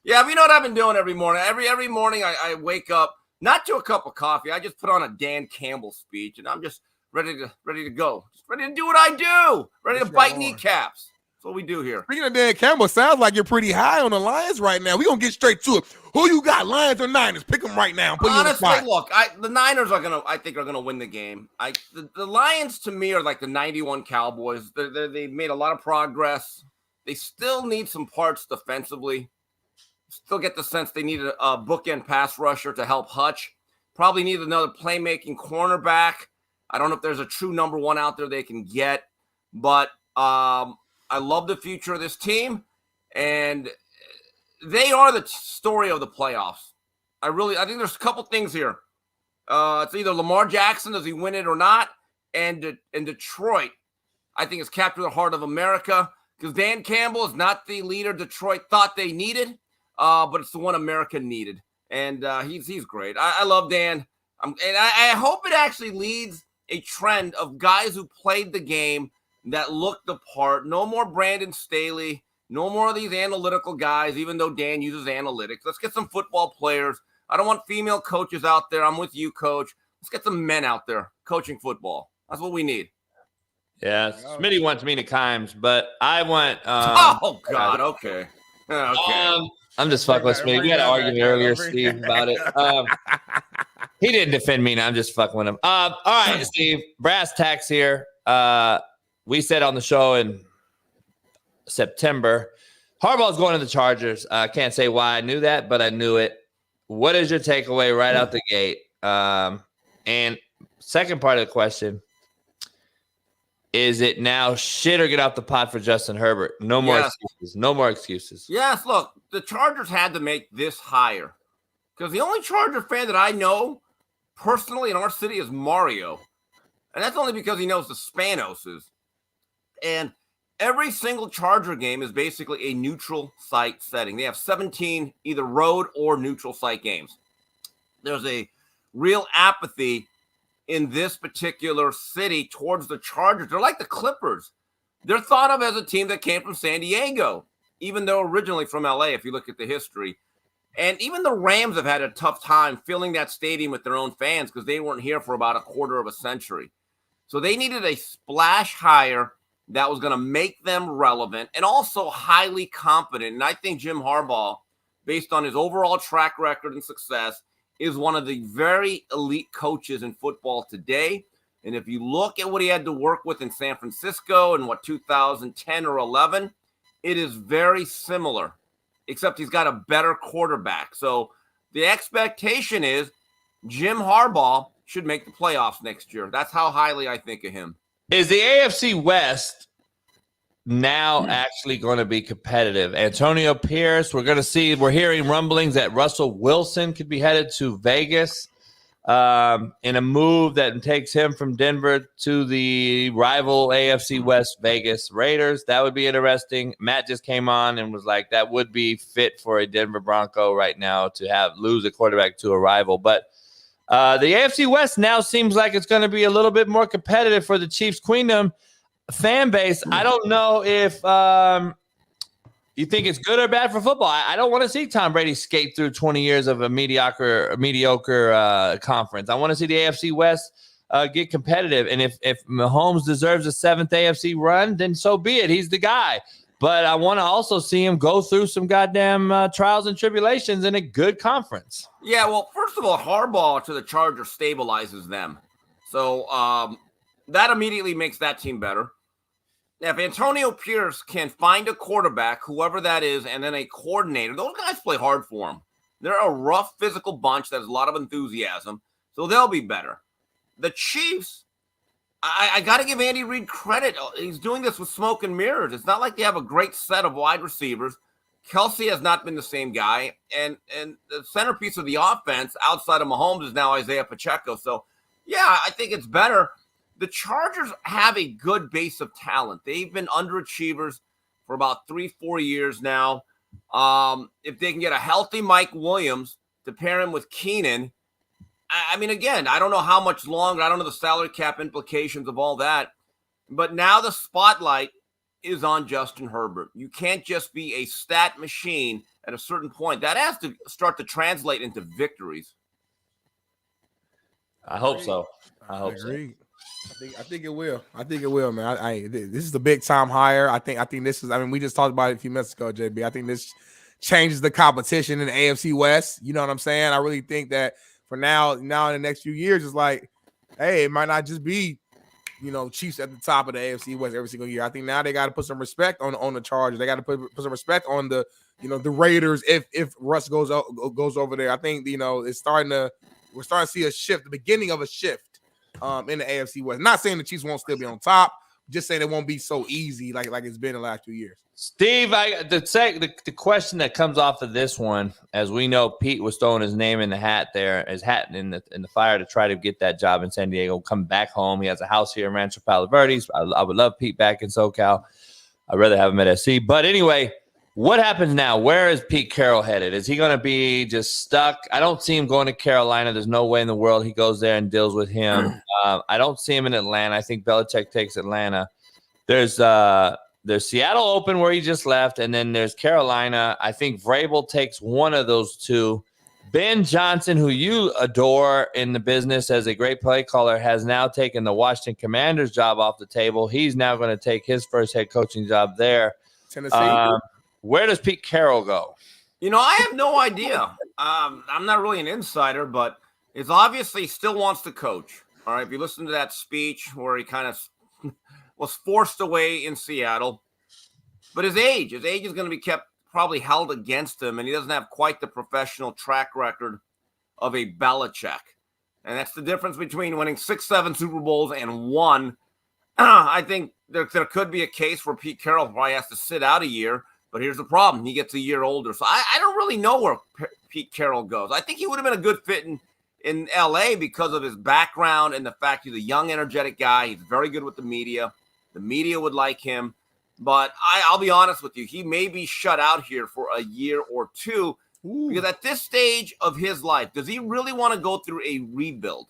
Yeah, but you know what I've been doing every morning? Every morning I wake up not to a cup of coffee. I just put on a Dan Campbell speech, and I'm just ready to go. Just ready to do what I do. Ready to bite kneecaps. That's what we do here. Speaking of Dan Campbell, sounds like you're pretty high on the Lions right now. We're going to get straight to it. Who you got, Lions or Niners? Pick them right now. Honestly, look, the Niners are I think are gonna win the game. The Lions to me are like the '91 Cowboys. They made a lot of progress. They still need some parts defensively. Still get the sense they need a bookend pass rusher to help Hutch. Probably need another playmaking cornerback. I don't know if there's a true number one out there they can get, but I love the future of this team, and they are the story of the playoffs. I think there's a couple things here. It's either Lamar Jackson, does he win it or not? And Detroit, I think, has captured the heart of America because Dan Campbell is not the leader Detroit thought they needed, but it's the one America needed. And he's great. I love Dan. And I hope it actually leads a trend of guys who played the game that looked the part. No more Brandon Staley. No more of these analytical guys, even though Dan uses analytics. Let's get some football players. I don't want female coaches out there. I'm with you, Coach. Let's get some men out there coaching football. That's what we need. Yeah, Smitty wants me to Kimes, but I want. Oh God, okay. I'm just fucking with Smitty. We had an argument earlier, Steve, about it. He didn't defend me, and I'm just fucking with him. All right, Steve. Brass tacks here. We said on the show in September, Harbaugh's going to the Chargers. I can't say why I knew that, but I knew it. What is your takeaway right out the gate? And second part of the question, is it now shit or get off the pot for Justin Herbert? No more excuses. No more excuses. Yes, look, the Chargers had to make this higher because the only Charger fan that I know personally in our city is Mario. And that's only because he knows the Spanoses. And every single Charger game is basically a neutral site setting. They have 17 either road or neutral site games. There's a real apathy in this particular city towards the Chargers. They're like the Clippers. They're thought of as a team that came from San Diego, even though originally from LA, if you look at the history. And even the Rams have had a tough time filling that stadium with their own fans because they weren't here for about a quarter of a century. So they needed a splash hire that was going to make them relevant and also highly competent. And I think Jim Harbaugh, based on his overall track record and success, is one of the very elite coaches in football today. And if you look at what he had to work with in San Francisco in 2010 or 11, it is very similar, except he's got a better quarterback. So the expectation is Jim Harbaugh should make the playoffs next year. That's how highly I think of him. Is the AFC West now actually going to be competitive? Antonio Pierce, we're hearing rumblings that Russell Wilson could be headed to Vegas in a move that takes him from Denver to the rival AFC West Vegas Raiders. That would be interesting. Matt just came on and was like, that would be fit for a Denver Bronco right now to lose a quarterback to a rival. But the AFC West now seems like it's going to be a little bit more competitive for the Chiefs Queendom fan base. I don't know if you think it's good or bad for football. I don't want to see Tom Brady skate through 20 years of a mediocre conference. I want to see the AFC West get competitive. And if Mahomes deserves a 7th AFC run, then so be it. He's the guy. But I want to also see him go through some goddamn trials and tribulations in a good conference. Yeah, well, first of all, Harbaugh to the Chargers stabilizes them. So that immediately makes that team better. Now, if Antonio Pierce can find a quarterback, whoever that is, and then a coordinator, those guys play hard for him. They're a rough physical bunch that has a lot of enthusiasm, so they'll be better. The Chiefs, I got to give Andy Reid credit. He's doing this with smoke and mirrors. It's not like they have a great set of wide receivers. Kelsey has not been the same guy, and the centerpiece of the offense outside of Mahomes is now Isaiah Pacheco. So, yeah, I think it's better. The Chargers have a good base of talent. They've been underachievers for about 3-4 years now. If they can get a healthy Mike Williams to pair him with Keenan, I mean, again, I don't know how much longer. I don't know the salary cap implications of all that. But now the spotlight is on Justin Herbert. You can't just be a stat machine at a certain point. That has to start to translate into victories. I hope so. I hope agree. I think it will. I think it will, man. This is a big time hire. I think this is. I mean, we just talked about it a few minutes ago, JB. I think this changes the competition in the AFC West. You know what I'm saying? I really think that for now in the next few years, it's like, hey, it might not just be, Chiefs at the top of the AFC West every single year. I think now they got to put some respect on the Chargers. They got to put some respect on the the Raiders if Russ goes over there. I think we're starting to see a shift, the beginning of a shift in the AFC West. Not saying the Chiefs won't still be on top, just saying it won't be so easy like it's been the last 2 years. Steve, the question that comes off of this one, as we know, Pete was throwing his name in the hat there, his hat in the fire to try to get that job in San Diego, come back home. He has a house here in Rancho Palo Verde. I would love Pete back in SoCal. I'd rather have him at SC. But anyway, what happens now? Where is Pete Carroll headed? Is he going to be just stuck? I don't see him going to Carolina. There's no way in the world he goes there and deals with him. I don't see him in Atlanta. I think Belichick takes Atlanta. There's Seattle open where he just left, and then there's Carolina. I think Vrabel takes one of those two. Ben Johnson, who you adore in the business as a great play caller, has now taken the Washington Commanders job off the table. He's now going to take his first head coaching job there. Tennessee. Where does Pete Carroll go? I have no idea. I'm not really an insider, but it's obviously still wants to coach. All right, if you listen to that speech where he kind of was forced away in Seattle, but his age is going to be kept probably held against him, and he doesn't have quite the professional track record of a Belichick. And that's the difference between winning 6-7 Super Bowls and one. I think there could be a case where Pete Carroll probably has to sit out a year, but here's the problem. He gets a year older. So I don't really know where Pete Carroll goes. I think he would have been a good fit in L.A. because of his background and the fact he's a young, energetic guy. He's very good with the media. The media would like him. But I'll be honest with you. He may be shut out here for a year or two. Because at this stage of his life, does he really want to go through a rebuild?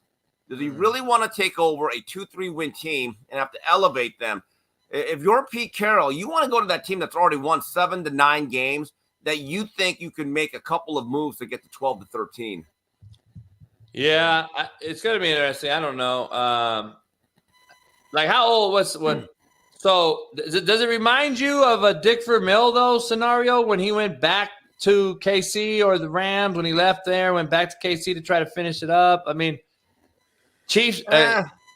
Does he really want to take over a 2-3 win team and have to elevate them? If you're Pete Carroll, you want to go to that team that's already won 7 to 9 games that you think you can make a couple of moves to get to 12 to 13. Yeah, it's going to be interesting. I don't know. How old was when? So does it remind you of a Dick Vermeil, though, scenario when he went back to KC or the Rams when he left there, went back to KC to try to finish it up? I mean, Chiefs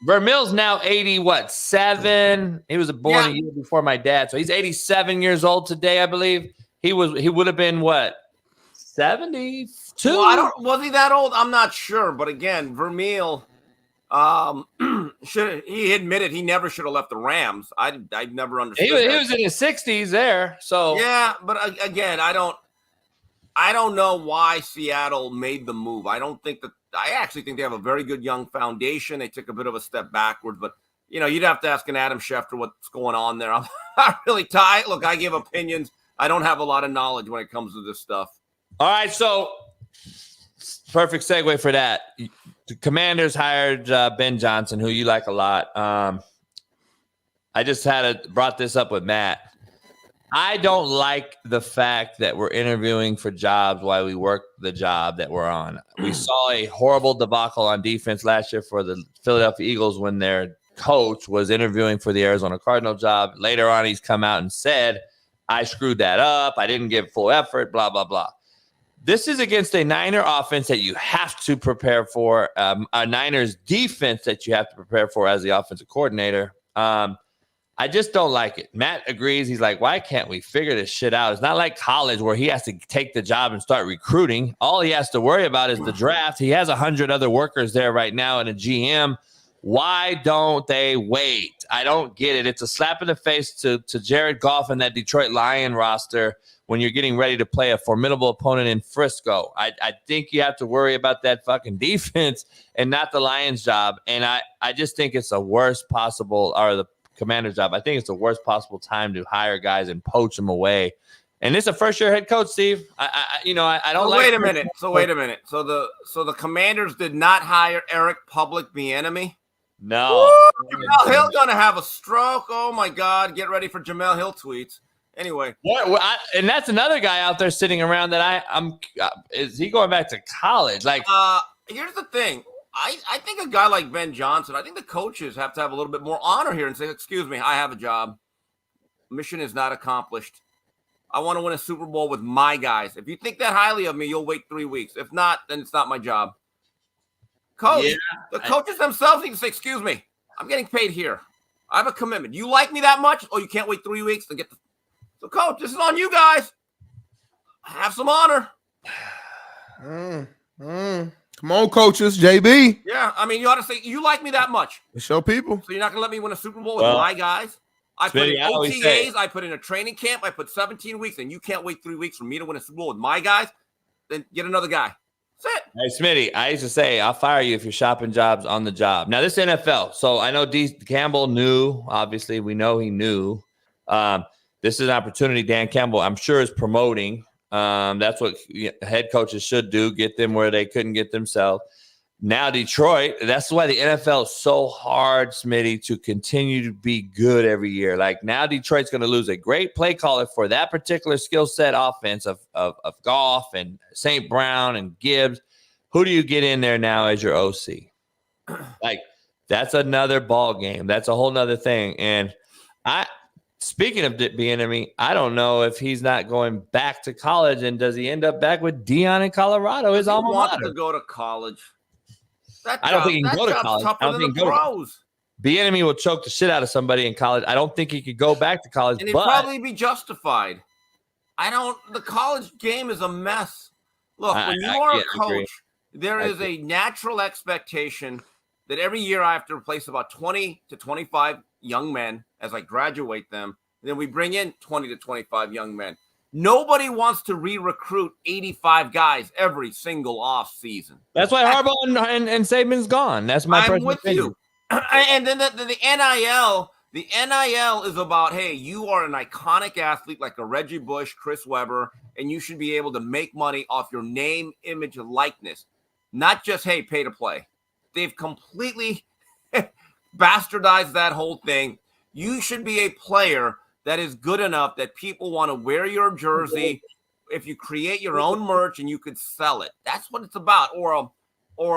Vermeil's now 87. He was born a year before my dad, so he's 87 years old today, I believe. He would have been what, 72? Well, was he that old? I'm not sure, but again, Vermeil, he admitted he never should have left the Rams. I never understood. He was in his 60s there, so yeah. But again, I don't know why Seattle made the move. I actually think they have a very good young foundation. They took a bit of a step backwards, but you'd have to ask an Adam Schefter what's going on there. I'm not really tight. Look, I give opinions. I don't have a lot of knowledge when it comes to this stuff. All right, so perfect segue for that. The Commanders hired Ben Johnson, who you like a lot. I just brought this up with Matt. I don't like the fact that we're interviewing for jobs while we work the job that we're on. We saw a horrible debacle on defense last year for the Philadelphia Eagles when their coach was interviewing for the Arizona Cardinal job. Later on, he's come out and said, I screwed that up. I didn't give full effort, blah, blah, blah. This is against a Niner offense that you have to prepare for, a Niners defense that you have to prepare for as the offensive coordinator. I just don't like it. Matt agrees. He's like, why can't we figure this shit out? It's not like college where he has to take the job and start recruiting. All he has to worry about is the draft. He has 100 other workers there right now and a GM. Why don't they wait? I don't get it. It's a slap in the face to Jared Goff and that Detroit Lion roster when you're getting ready to play a formidable opponent in Frisco. I think you have to worry about that fucking defense and not the Lions job. And I just think it's the worst possible, or the Commander's job. I think it's the worst possible time to hire guys and poach them away. And it's a first-year head coach, Steve. I don't like. Wait a minute. So the Commanders did not hire Eric Public Bieniemy? No. Jamel Hill gonna have a stroke. Oh my God! Get ready for Jamel Hill tweets. Anyway, and that's another guy out there sitting around that I'm. Is he going back to college? Like, here's the thing. I think a guy like Ben Johnson, I think the coaches have to have a little bit more honor here and say, excuse me, I have a job. Mission is not accomplished. I want to win a Super Bowl with my guys. If you think that highly of me, you'll wait 3 weeks. If not, then it's not my job. Coach, the coaches themselves need to say, excuse me, I'm getting paid here. I have a commitment. You like me that much? Oh, you can't wait 3 weeks to get the. So, coach, this is on you guys. Have some honor. Come on, coaches, JB. Yeah, I mean, you ought to say, you like me that much. Show people. So you're not going to let me win a Super Bowl with my guys? I put in OTAs, I put in a training camp, I put 17 weeks, and you can't wait 3 weeks for me to win a Super Bowl with my guys? Then get another guy. That's it. Hey, Smitty, I used to say, I'll fire you if you're shopping jobs on the job. Now, this NFL. So I know D. Campbell knew. Obviously, we know he knew. This is an opportunity Dan Campbell, I'm sure, is promoting. That's what head coaches should do, get them where they couldn't get themselves. Now Detroit, that's why the NFL is so hard, Smitty, to continue to be good every year. Like now Detroit's going to lose a great play caller for that particular skill set offense of Goff and St. Brown and Gibbs. Who do you get in there now as your OC? Like that's another ball game. That's a whole nother thing. And speaking of Bieniemy, I don't know if he's not going back to college, and does he end up back with Deion in Colorado? His alma mater. Wants to go to college. I don't think he can go to college. I don't think he can go. Bieniemy will choke the shit out of somebody in college. I don't think he could go back to college, and he'd probably be justified. The college game is a mess. Look, when you are a coach, there is a natural expectation that every year I have to replace about 20 to 25 young men as I graduate them. And then we bring in 20 to 25 young men. Nobody wants to re-recruit 85 guys every single off season. That's why Harbaugh and Saban's gone. That's my personal opinion. And then the NIL, is about, hey, you are an iconic athlete like a Reggie Bush, Chris Webber, and you should be able to make money off your name, image, and likeness. Not just, hey, pay to play. They've completely bastardized that whole thing. You should be a player that is good enough that people want to wear your jersey. If you create your own merch and you could sell it, that's what it's about. Or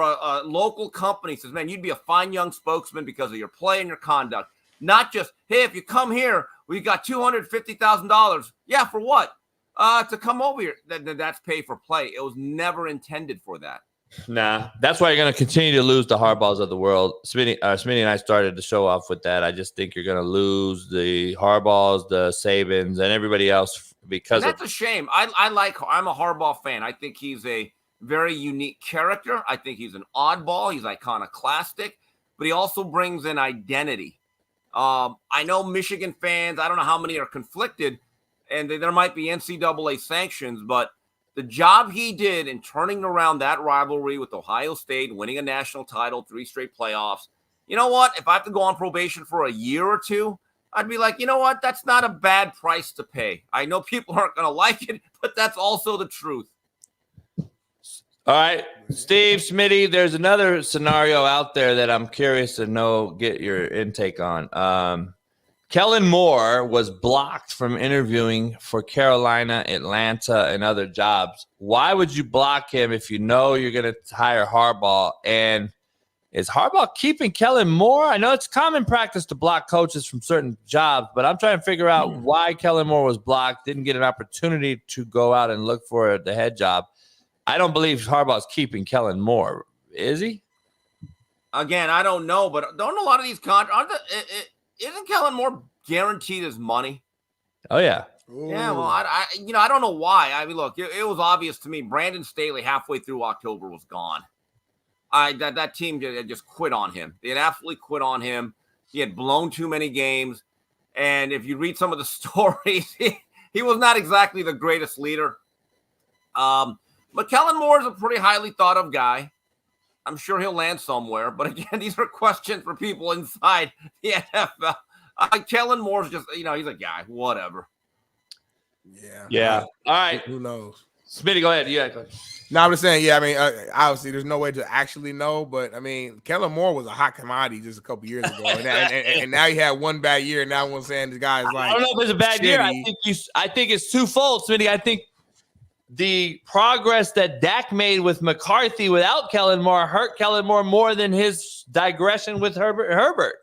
a local company says, man, you'd be a fine young spokesman because of your play and your conduct. Not just, hey, if you come here, we got $250,000. Yeah, for what? To come over here. That's pay for play. It was never intended for that. Nah, that's why you're going to continue to lose the Harbaughs of the world. Smitty and I started the show off with that. I just think you're going to lose the Harbaughs, the Sabans, and everybody else because that's a shame. I'm a Harbaugh fan. I think he's a very unique character. I think he's an oddball. He's iconoclastic, but he also brings an identity. I know Michigan fans, I don't know how many are conflicted, and there might be NCAA sanctions, but the job he did in turning around that rivalry with Ohio State, winning a national title, 3 straight playoffs. You know what? If I have to go on probation for a year or two, I'd be like, you know what? That's not a bad price to pay. I know people aren't going to like it, but that's also the truth. All right, Steve, Smitty, there's another scenario out there that I'm curious to get your intake on. Kellen Moore was blocked from interviewing for Carolina, Atlanta, and other jobs. Why would you block him if you know you're going to hire Harbaugh? And is Harbaugh keeping Kellen Moore? I know it's common practice to block coaches from certain jobs, but I'm trying to figure out why Kellen Moore was blocked, didn't get an opportunity to go out and look for the head job. I don't believe Harbaugh's keeping Kellen Moore. Is he? Again, I don't know, but don't a lot of these contracts isn't Kellen Moore guaranteed his money? Oh yeah. Ooh. Yeah. Well, I don't know why. I mean, look, it was obvious to me. Brandon Staley halfway through October was gone. That team just quit on him. They had absolutely quit on him. He had blown too many games, and if you read some of the stories, he was not exactly the greatest leader. But Kellen Moore is a pretty highly thought of guy. I'm sure he'll land somewhere. But again, these are questions for people inside the NFL. Kellen Moore's just, he's a guy, whatever. Yeah. All right. Who knows? Smitty, go ahead. Yeah. No, I'm just saying, obviously there's no way to actually know, but I mean, Kellen Moore was a hot commodity just a couple years ago. And now he had one bad year, and now everyone's saying the guy is like, I don't know if it's a bad year. I think it's twofold, Smitty. I think the progress that Dak made with McCarthy without Kellen Moore hurt Kellen Moore more than his digression with Herbert.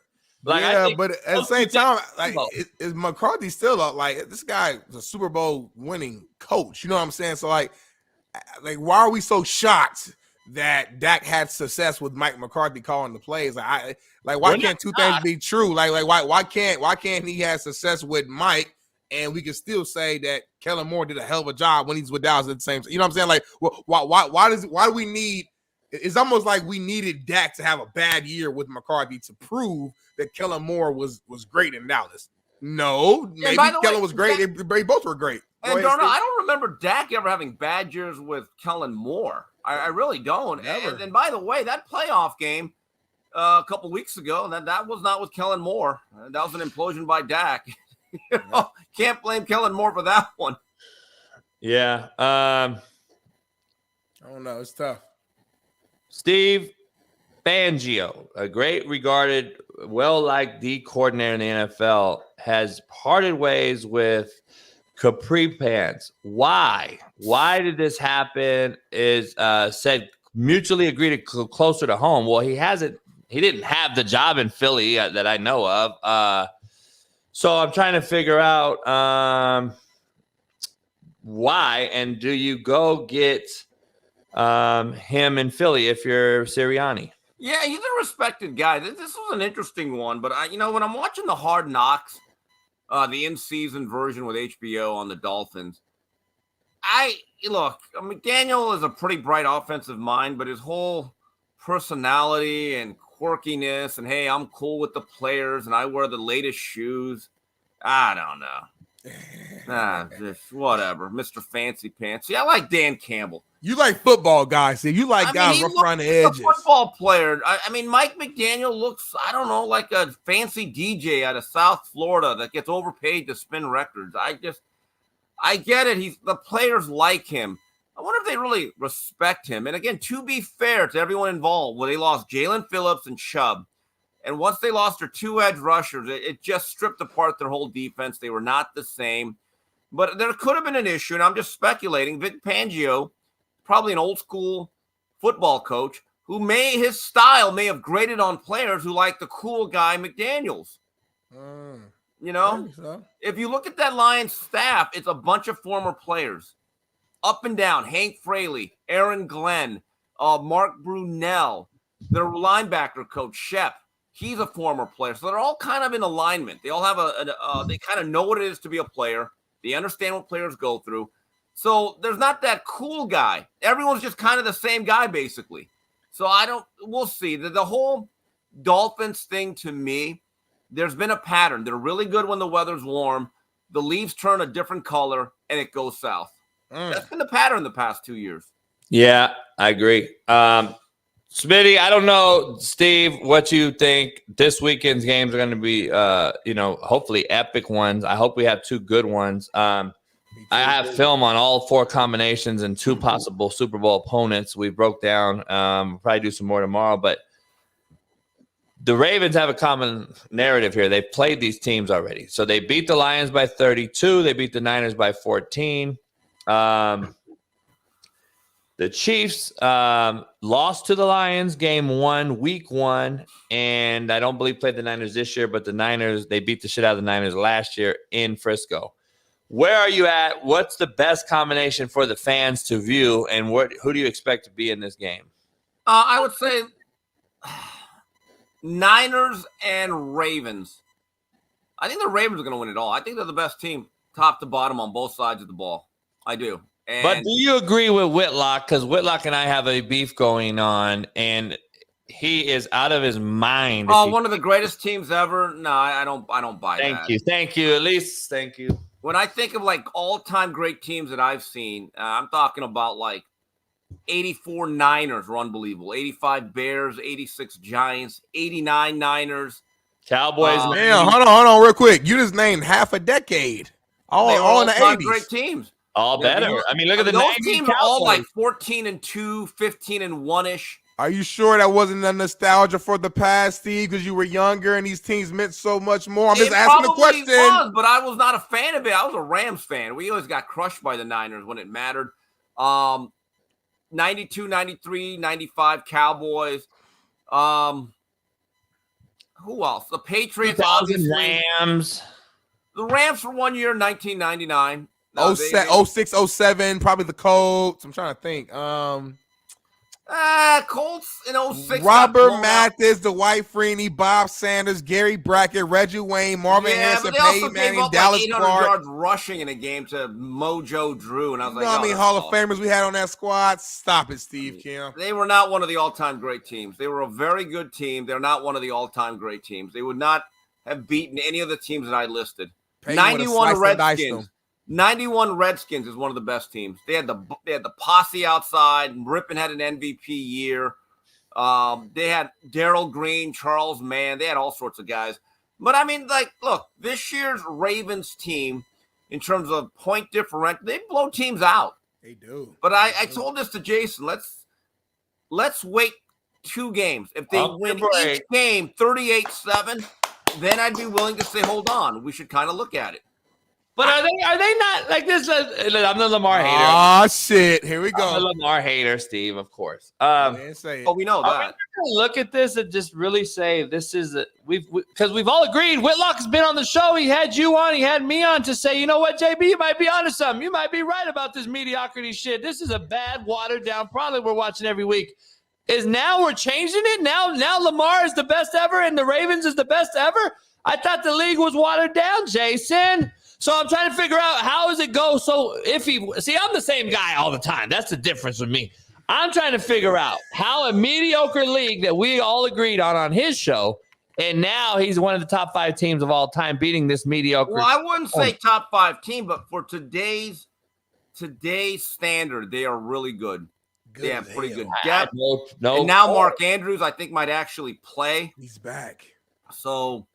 But at the same time, is McCarthy still like this guy is a Super Bowl winning coach? You know what I'm saying? So like why are we so shocked that Dak had success with Mike McCarthy calling the plays? Why can't two things be true? Why can't he have success with Mike and we can still say that Kellen Moore did a hell of a job when he's with Dallas at the same time? You know what I'm saying? Like why do we need? It's almost like we needed Dak to have a bad year with McCarthy to prove that Kellen Moore was great in Dallas. No, maybe Kellen was great. They both were great. And Darnell, I don't remember Dak ever having bad years with Kellen Moore. I really don't. Never. And by the way, that playoff game a couple weeks ago, that was not with Kellen Moore. That was an implosion by Dak. Can't blame Kellen Moore for that one. Yeah. I don't know. It's tough. Steve Fangio, a great regarded, well-liked D coordinator in the NFL, has parted ways with Capri Pants. Why? Why did this happen? Is said mutually agreed to closer to home. Well, he didn't have the job in Philly that I know of. So I'm trying to figure out why, and do you go get him in Philly if you're Sirianni? Yeah, he's a respected guy. This was an interesting one, but when I'm watching the Hard Knocks, the in-season version with HBO on the Dolphins, McDaniel is a pretty bright offensive mind, but his whole personality and quirkiness and, hey, I'm cool with the players and I wear the latest shoes. I don't know. Just whatever. Mr. Fancy Pants. See, I like Dan Campbell. You like football guys. See, you like guys rough around the edges. A football player. Mike McDaniel looks, I don't know, like a fancy DJ out of South Florida that gets overpaid to spin records. I get it. The players like him. I wonder if they really respect him. And again, to be fair to everyone involved, they lost Jalen Phillips and Chubb. And once they lost their two edge rushers, it just stripped apart their whole defense. They were not the same. But there could have been an issue, and I'm just speculating. Vic Fangio, probably an old school football coach, his style may have grated on players who like the cool guy McDaniels. If you look at that Lions staff, it's a bunch of former players. Up and down, Hank Fraley, Aaron Glenn, Mark Brunell, their linebacker coach, Shep. He's a former player. So they're all kind of in alignment. They all have they kind of know what it is to be a player. They understand what players go through. So there's not that cool guy. Everyone's just kind of the same guy, basically. So we'll see. The whole Dolphins thing, to me, there's been a pattern. They're really good when the weather's warm. The leaves turn a different color, and it goes south. That's been the pattern the past 2 years. Yeah, I agree. Smitty, I don't know, Steve, what you think. This weekend's games are going to be, hopefully epic ones. I hope we have two good ones. I have film on all four combinations and two possible Super Bowl opponents. We broke down. We'll probably do some more tomorrow, but the Ravens have a common narrative here. They've played these teams already. So they beat the Lions by 32. They beat the Niners by 14. The Chiefs lost to the Lions game 1, week 1, and I don't believe played the Niners this year, but the Niners, they beat the shit out of the Niners last year in Frisco. Where are you at? What's the best combination for the fans to view, and who do you expect to be in this game? I would say Niners and Ravens. I think the Ravens are going to win it all. I think they're the best team, top to bottom, on both sides of the ball. I do. But do you agree with Whitlock? Because Whitlock and I have a beef going on, and he is out of his mind. One of the greatest teams ever? No, I don't buy that. Thank you. At least, thank you. When I think of like all-time great teams that I've seen, I'm talking about like 84 Niners were unbelievable, 85 Bears, 86 Giants, 89 Niners, Cowboys. Damn, hold on, real quick. You just named half a decade. All in the 80s. Great teams. All better. I mean, look at the those teams are all like 14-2, 15-1-ish. Are you sure that wasn't a nostalgia for the past, Steve, because you were younger and these teams meant so much more? I'm just asking the question. But I was not a fan of it. I was a Rams fan. We always got crushed by the Niners when it mattered. 92, 93, 95 Cowboys. Who else? The Patriots, obviously. Rams. The Rams for 1 year, 1999. 06, 07, probably the Colts. I'm trying to think. Colts in 06. Robert Mathis, Dwight Freeney, Bob Sanders, Gary Brackett, Reggie Wayne, Marvin Harrison, Peyton Manning, Dallas like 800 Clark. yards rushing in a game to Mojo Drew, and I was like, how many Hall of Famers we had on that squad? Stop it, Steve Kim. They were not one of the all-time great teams. They were a very good team. They're not one of the all-time great teams. They would not have beaten any of the teams that I listed. 91 Redskins. 91 Redskins is one of the best teams. They had the posse outside. Rippon had an MVP year. They had Darrell Green, Charles Mann. They had all sorts of guys. But I mean, like, look, this year's Ravens team, in terms of point differential, they blow teams out. They do. But I told this to Jason. Let's wait 2 games. If they win each game 38-7, then I'd be willing to say, hold on, we should kind of look at it. But are they not like this? I'm the Lamar hater. Oh shit! Here we go. I'm the Lamar hater, Steve. Of course. We know that. Look at this and just really say this is because we've all agreed. Whitlock has been on the show. He had you on. He had me on to say, you know what, JB, you might be onto something. You might be right about this mediocrity shit. This is a bad, watered down product we're watching every week. Now we're changing it. Now Lamar is the best ever, and the Ravens is the best ever. I thought the league was watered down, Jason. So I'm trying to figure out how does it go. So I'm the same guy all the time. That's the difference with me. I'm trying to figure out how a mediocre league that we all agreed on his show, and now he's one of the top 5 teams of all time beating this mediocre. Well, I wouldn't say top 5 team, but for today's standard, they are really good. They have pretty good depth. And now Mark Andrews, I think, might actually play. He's back. So,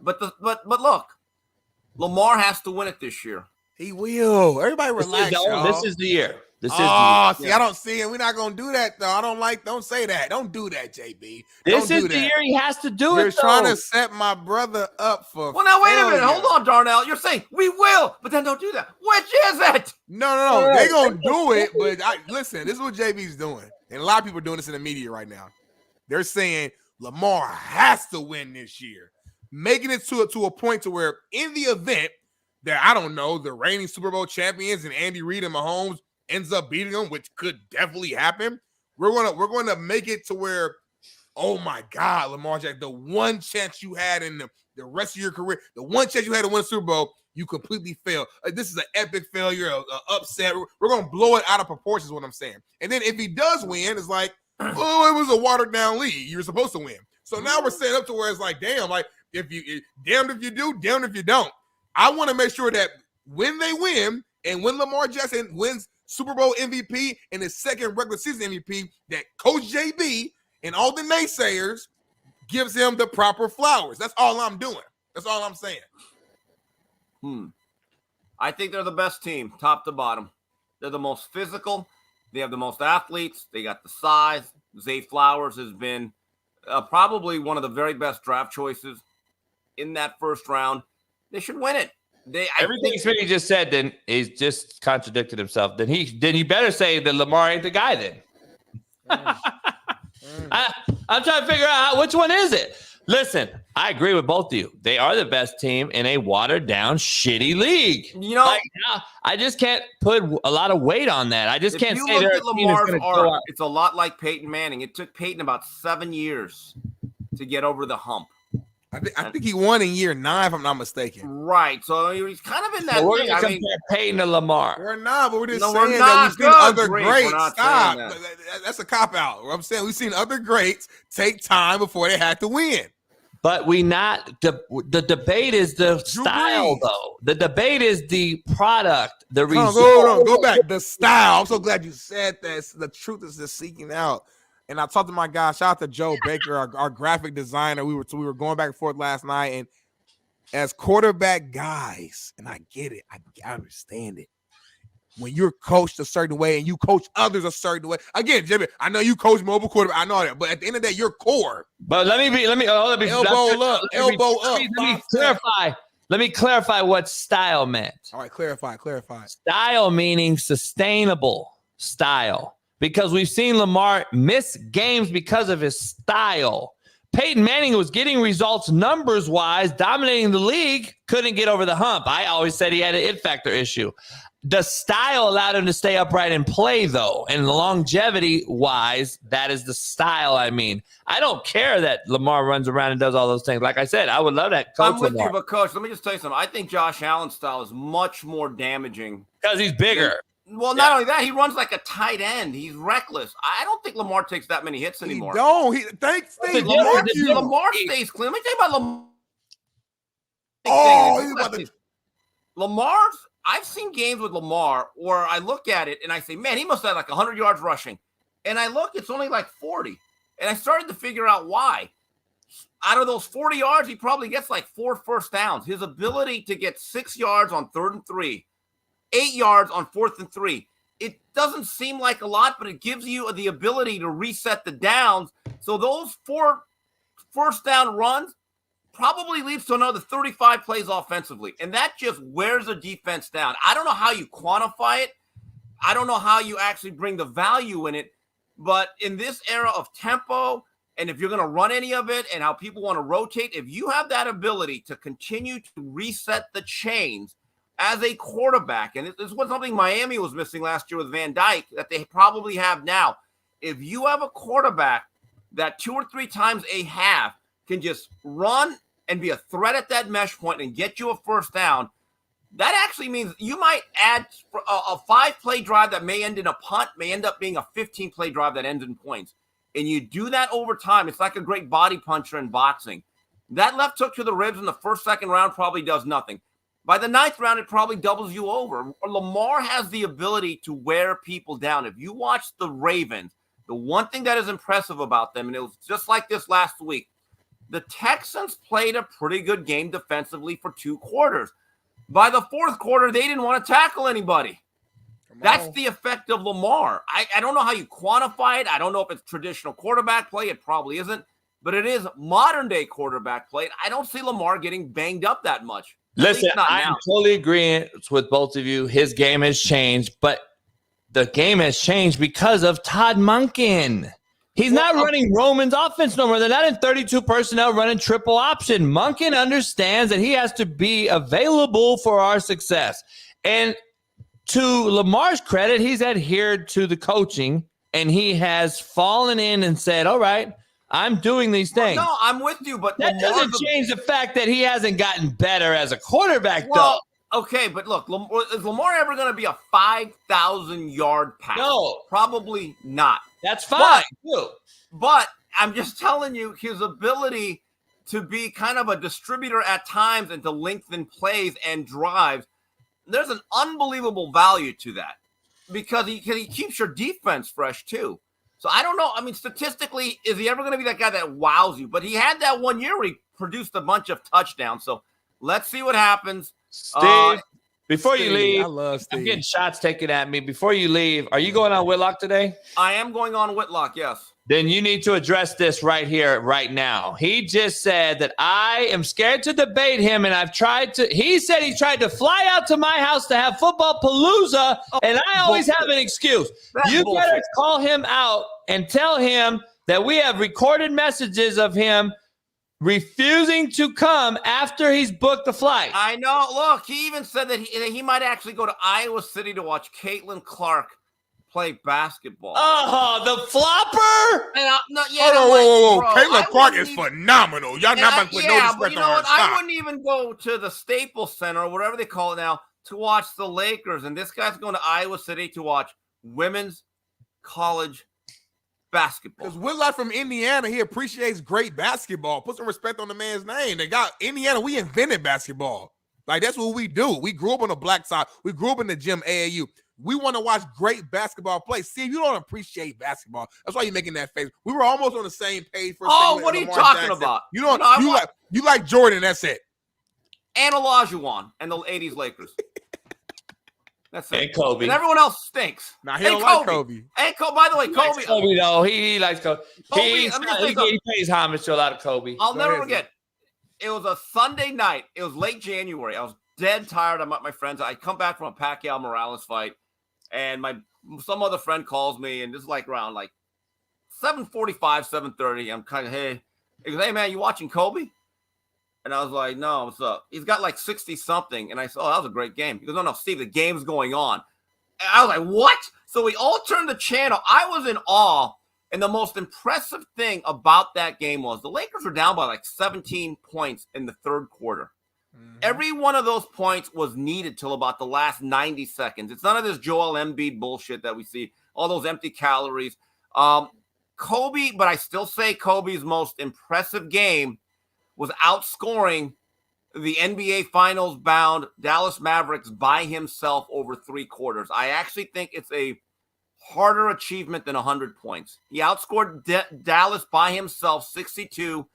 but look. Lamar has to win it this year. He will. Everybody relax, y'all. This is the year. I don't see it. We're not going to do that, though. Don't say that. Don't do that, JB. This is the year he has to do it, You're trying to set my brother up for Well, now, wait a minute. Hold on, Darnell. You're saying we will, but then don't do that. Which is it? No. They're going to do it, but listen, this is what JB's doing. And a lot of people are doing this in the media right now. They're saying Lamar has to win this year. Making it to a point to where in the event that, I don't know, the reigning Super Bowl champions and Andy Reid and Mahomes ends up beating them, which could definitely happen, we're gonna make it to where, oh my God, Lamar Jackson, the one chance you had in the rest of your career, the one chance you had to win a Super Bowl, you completely failed. This is an epic failure, an upset. We're gonna blow it out of proportion is what I'm saying. And then if he does win, it's like, oh, it was a watered down league. You were supposed to win. So now we're set up to where it's like, damn, like, damned if you do, damned if you don't. I want to make sure that when they win and when Lamar Jackson wins Super Bowl MVP and his second regular season MVP, that Coach JB and all the naysayers gives him the proper flowers. That's all I'm doing. That's all I'm saying. I think they're the best team, top to bottom. They're the most physical. They have the most athletes. They got the size. Zay Flowers has been probably one of the very best draft choices in that first round. They should win it. Everything Smitty just said, then he's just contradicted himself. Then he better say that Lamar ain't the guy. Then I'm trying to figure out which one is it. Listen, I agree with both of you. They are the best team in a watered down, shitty league. You know, I just can't put a lot of weight on that. I just can't say they're Lamar's arc. It's a lot like Peyton Manning. It took Peyton about 7 years to get over the hump. I think he won in year 9, if I'm not mistaken. Right. So he's kind of in that. We're going to compare Peyton to Lamar. We're not, but we're just saying that we've seen other greats. Stop. That's a cop-out. I'm saying we've seen other greats take time before they had to win. But the debate is the style, though. The debate is the product, the result. Go back. The style. I'm so glad you said that. The truth is just seeking out. And I talked to my guy, shout out to Joe Baker, our graphic designer. We were going back and forth last night. And as quarterback guys, and I get it, I understand it. When you're coached a certain way and you coach others a certain way. Again, Jimmy, I know you coach mobile quarterback. I know that. But at the end of the day, you're core. But let me elbow up. Let me clarify what style meant. All right, clarify. Style meaning sustainable. style, because we've seen Lamar miss games because of his style. Peyton Manning was getting results numbers-wise, dominating the league, couldn't get over the hump. I always said he had an it factor issue. The style allowed him to stay upright and play, though. And longevity-wise, that is the style I mean. I don't care that Lamar runs around and does all those things. Like I said, I would love that. I'm with you, but Coach, let me just tell you something. I think Josh Allen's style is much more damaging. Because he's bigger. Well, not only that, he runs like a tight end. He's reckless. I don't think Lamar takes that many hits anymore. He don't. Thanks, Steve. Lamar stays clean. Let me tell you about Lamar. Lamar's – I've seen games with Lamar where I look at it and I say, man, he must have like 100 yards rushing. And I look, it's only like 40. And I started to figure out why. Out of those 40 yards, he probably gets like 4 first downs. His ability to get 6 yards on 3rd and 3, 8 yards on 4th and 3. It doesn't seem like a lot, but it gives you the ability to reset the downs. So those 4 first down runs probably leads to another 35 plays offensively. And that just wears a defense down. I don't know how you quantify it. I don't know how you actually bring the value in it. But in this era of tempo, and if you're going to run any of it and how people want to rotate, if you have that ability to continue to reset the chains as a quarterback, and this was something Miami was missing last year with Van Dyke that they probably have now. If you have a quarterback that 2 or 3 times a half can just run and be a threat at that mesh point and get you a first down, that actually means you might add a 5-play drive that may end in a punt, may end up being a 15-play drive that ends in points. And you do that over time. It's like a great body puncher in boxing. That left hook to the ribs in the first, second round probably does nothing. By the 9th round, it probably doubles you over. Lamar has the ability to wear people down. If you watch the Ravens, the one thing that is impressive about them, and it was just like this last week, the Texans played a pretty good game defensively for 2 quarters. By the 4th quarter, they didn't want to tackle anybody. That's the effect of Lamar. I don't know how you quantify it. I don't know if it's traditional quarterback play. It probably isn't. But it is modern-day quarterback play. I don't see Lamar getting banged up that much. Listen, I'm totally agreeing with both of you. His game has changed, but the game has changed because of Todd Monken. He's not running Roman's offense no more. They're not in 32 personnel running triple option. Monken understands that he has to be available for our success. And to Lamar's credit, he's adhered to the coaching, and he has fallen in and said, all right, I'm doing these things. No, I'm with you, but that doesn't change the fact that he hasn't gotten better as a quarterback, though. Okay, but look, is Lamar ever going to be a 5,000-yard passer? No. Probably not. That's fine, too. But I'm just telling you, his ability to be kind of a distributor at times and to lengthen plays and drives, there's an unbelievable value to that because he keeps your defense fresh, too. So I don't know. I mean, statistically, is he ever going to be that guy that wows you? But he had that one year where he produced a bunch of touchdowns. So let's see what happens. Steve, before you leave, I love Steve. I'm getting shots taken at me. Before you leave, are you going on Whitlock today? I am going on Whitlock, yes. Then you need to address this right here, right now. He just said that I am scared to debate him, and he said he tried to fly out to my house to have football palooza, and I always have an excuse. You better call him out and tell him that we have recorded messages of him refusing to come after he's booked the flight. I know. Look, he even said that he might actually go to Iowa City to watch Caitlin Clark play basketball. Oh, the flopper! Whoa. Caitlin Clark is phenomenal. Y'all not about to put no respect on her. I wouldn't even go to the Staples Center or whatever they call it now to watch the Lakers. And this guy's going to Iowa City to watch women's college basketball. Because Whitlock from Indiana, he appreciates great basketball. Put some respect on the man's name. They got Indiana. We invented basketball. Like, that's what we do. We grew up on the black side. We grew up in the gym AAU. We want to watch great basketball play. See, if you don't appreciate basketball, that's why you're making that face. We were almost on the same page. For what are you talking about? You don't. You like Jordan. That's it. And Olajuwon and the '80s Lakers. That's it. And Kobe. And everyone else stinks. Nah, he don't like Kobe. And by the way, Kobe. Kobe, though. He likes Kobe. He pays homage to a lot of Kobe. I'll never forget. It was a Sunday night. It was late January. I was dead tired. I'm at my friends. I come back from a Pacquiao Morales fight. and some other friend calls me, and this is like around like 7:45, 7:30. I'm kind of, hey, he goes, hey man, you watching Kobe? And I was like, no, what's up? He's got like 60 something, and I said, oh, that was a great game. He goes, no, Steve, the game's going on. And I was like, what? So we all turned the channel. I was in awe. And the most impressive thing about that game was the Lakers were down by like 17 points in the third quarter. Mm-hmm. Every one of those points was needed till about the last 90 seconds. It's none of this Joel Embiid bullshit that we see, all those empty calories. Kobe, but I still say Kobe's most impressive game was outscoring the NBA Finals bound Dallas Mavericks by himself over 3 quarters. I actually think it's a harder achievement than 100 points. He outscored Dallas by himself 62-61,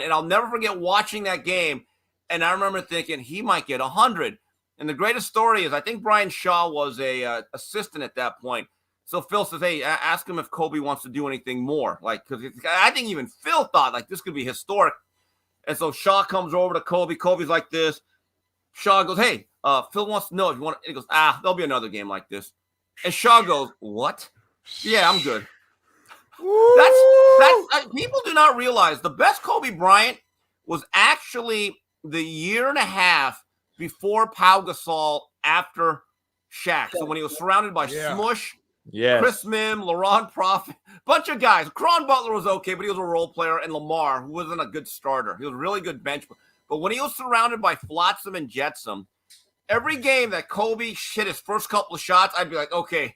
and I'll never forget watching that game, and I remember thinking he might get 100. And the greatest story is I think Brian Shaw was a assistant at that point. So Phil says, hey, ask him if Kobe wants to do anything more. Like, because I think even Phil thought, like, this could be historic. And so Shaw comes over to Kobe. Kobe's like this. Shaw goes, hey, Phil wants to know if you want to. He goes, there'll be another game like this. And Shaw goes, what? Yeah, I'm good. That's people do not realize the best Kobe Bryant was actually the year and a half before Pau Gasol after Shaq. So when he was surrounded by Smush, Chris Mim, Laurent Prophet, bunch of guys. Cron Butler was okay, but he was a role player, and Lamar, who wasn't a good starter. He was a really good bench. But when he was surrounded by Flotsam and Jetsam, every game that Kobe hit his first couple of shots, I'd be like, okay,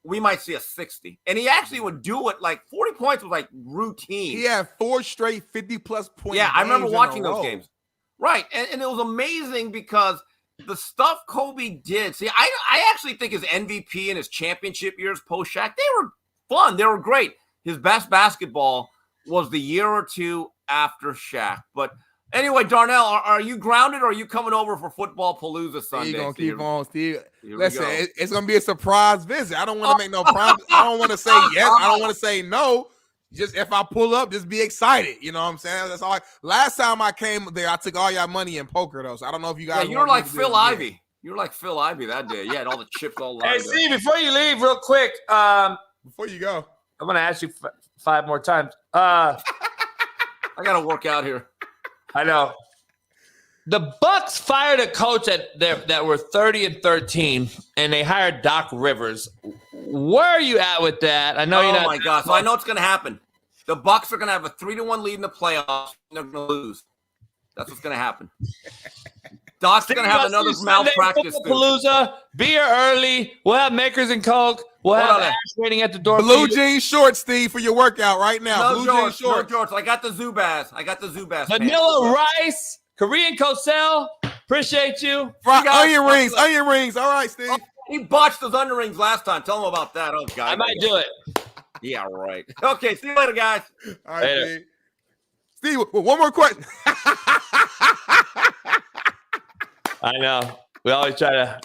we might see a 60. And he actually would do it like 40 points was like routine. He had 4 straight 50-plus points. Yeah, I remember watching those games. Right. And it was amazing because the stuff Kobe did. See, I actually think his MVP and his championship years post-Shaq, they were fun. They were great. His best basketball was the year or two after Shaq. But anyway, Darnell, are you grounded or are you coming over for Football Palooza Sunday? You're going to keep on, Steve. Listen, it's going to be a surprise visit. I don't want to make no promise. I don't want to say yes. I don't want to say no. Just if I pull up, just be excited. You know what I'm saying? That's all. Last time I came there, I took all y'all money in poker, though. So I don't know if you guys. Yeah, you were like Phil Ivey. You were like Phil Ivey that day. You had all the chips all lined up. Hey, Steve, before you leave, real quick. Before you go, I'm going to ask you 5 more times. I got to work out here. I know. The Bucks fired a coach that were 30-13, and they hired Doc Rivers. Where are you at with that? I know you're not. Oh my God! So I know it's going to happen. The Bucks are going to have a 3-1 lead in the playoffs. And they're going to lose. That's what's going to happen. Doc's going to have another malpractice. Palooza, beer early. We'll have Makers and Coke. We'll have Ash waiting at the door. Blue jean shorts, Steve, for your workout right now. No jean shorts. No shorts. I got the Zubaz. Vanilla rice, Korean Kosel. Appreciate you. Onion rings. All right, Steve. Oh, he botched those onion rings last time. Tell him about that. Oh, God. I might do it. Yeah, right. Okay, see you later, guys. All right, later. Steve, one more question. I know. We always try to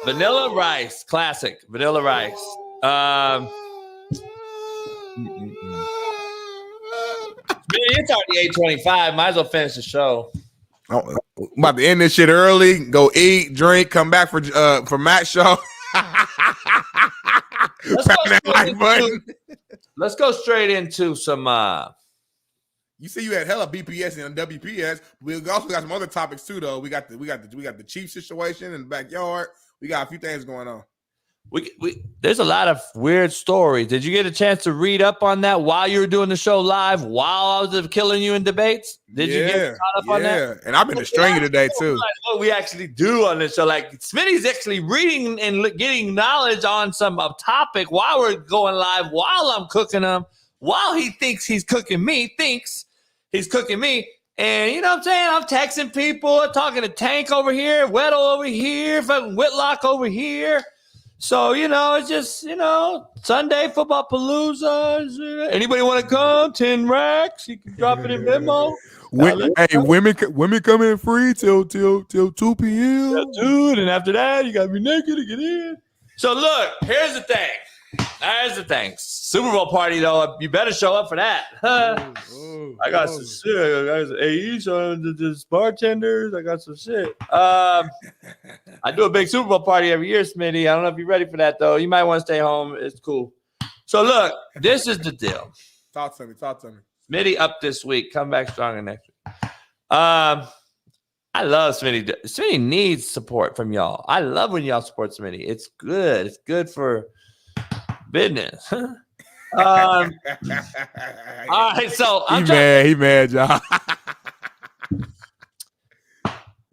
vanilla rice, classic vanilla rice. It's already 8:25. Might as well finish the show. I'm about to end this shit early. Go eat, drink, come back for Matt's show. Let's go straight into some. You say you had hella BPS and WPS. We also got some other topics too, though. We got the Chiefs situation in the backyard. We got a few things going on. There's a lot of weird stories. Did you get a chance to read up on that while you were doing the show live? While I was killing you in debates? Did you get caught up on that? Yeah, and I've been destroying you today too. What we actually do on this show, like Smitty's actually reading and getting knowledge on some topic while we're going live, while I'm cooking them, while he thinks he's cooking me, and you know what I'm saying? I'm texting people, talking to Tank over here, Weddle over here, fucking Whitlock over here. So, it's just, Sunday Football Palooza. Anybody want to come? 10 racks. You can drop it in Venmo. Women come in free till 2 p.m. Yeah, dude, and after that, you got to be naked to get in. So, look, here's the thing. There's the thing. Super Bowl party, though. You better show up for that. I got some shit. I got some AEs on the bartenders. I got some shit. I do a big Super Bowl party every year, Smitty. I don't know if you're ready for that, though. You might want to stay home. It's cool. So, look, this is the deal. Talk to me. Smitty up this week. Come back stronger next week. I love Smitty. Smitty needs support from y'all. I love when y'all support Smitty. It's good. It's good for business. All right, so he mad, John.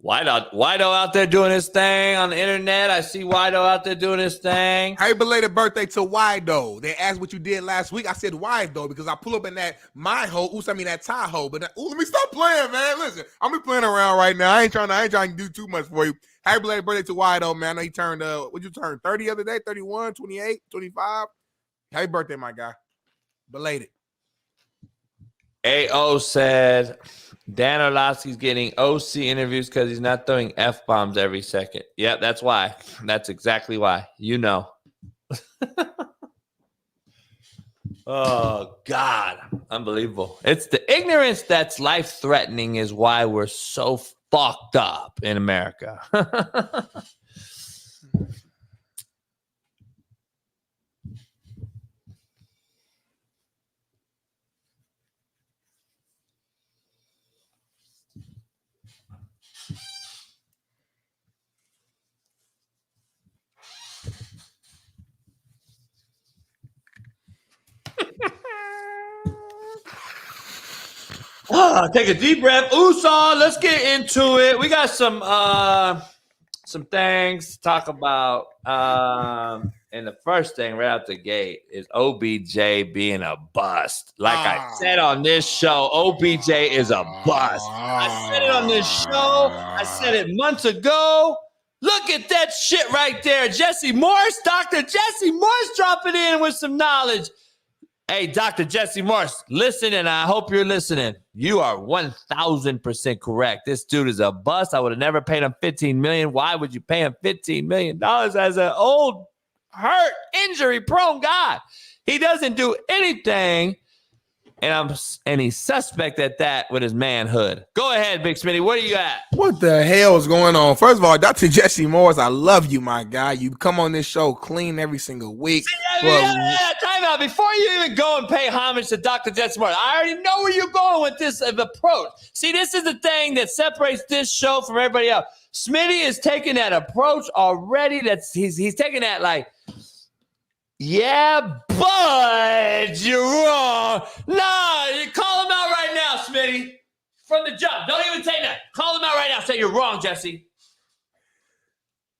Wido out there doing his thing on the internet. I see Wido out there doing his thing. Happy belated birthday to Wido. They asked what you did last week. I said Wido because I pull up in that that Tahoe. But let me stop playing, man. Listen, I'm be playing around right now. I ain't trying to do too much for you. Happy belated birthday to Wido, man. I know he turned what'd you turn? 30 the other day, 31, 28, 25. Happy birthday, my guy. Belated. AO said Dan Orlovsky's getting OC interviews because he's not throwing F-bombs every second. Yeah, that's why. That's exactly why. You know. Oh, God. Unbelievable. It's the ignorance that's life-threatening is why we're so fucked up in America. Take a deep breath. Usaw, let's get into it. We got some things to talk about. And the first thing right out the gate is OBJ being a bust. Like I said on this show, OBJ is a bust. I said it on this show. I said it months ago. Look at that shit right there. Jesse Morse, Dr. Jesse Morse dropping in with some knowledge. Hey, Dr. Jesse Morse, listen, and I hope you're listening. You are 1,000% correct. This dude is a bust. I would have never paid him $15 million. Why would you pay him $15 million as an old, hurt, injury-prone guy? He doesn't do anything, and he's suspect at that with his manhood. Go ahead, Big Smitty. Where are you at? What the hell is going on? First of all, Dr. Jesse Morris, I love you, my guy. You come on this show clean every single week. Time out. Before you even go and pay homage to Dr. Jesse Morris, I already know where you're going with this approach. See, this is the thing that separates this show from everybody else. Smitty is taking that approach already. He's taking that like, yeah, but you're wrong. Nah, you call him out right now, Smitty. From the jump. Don't even take that. Call him out right now. Say you're wrong, Jesse.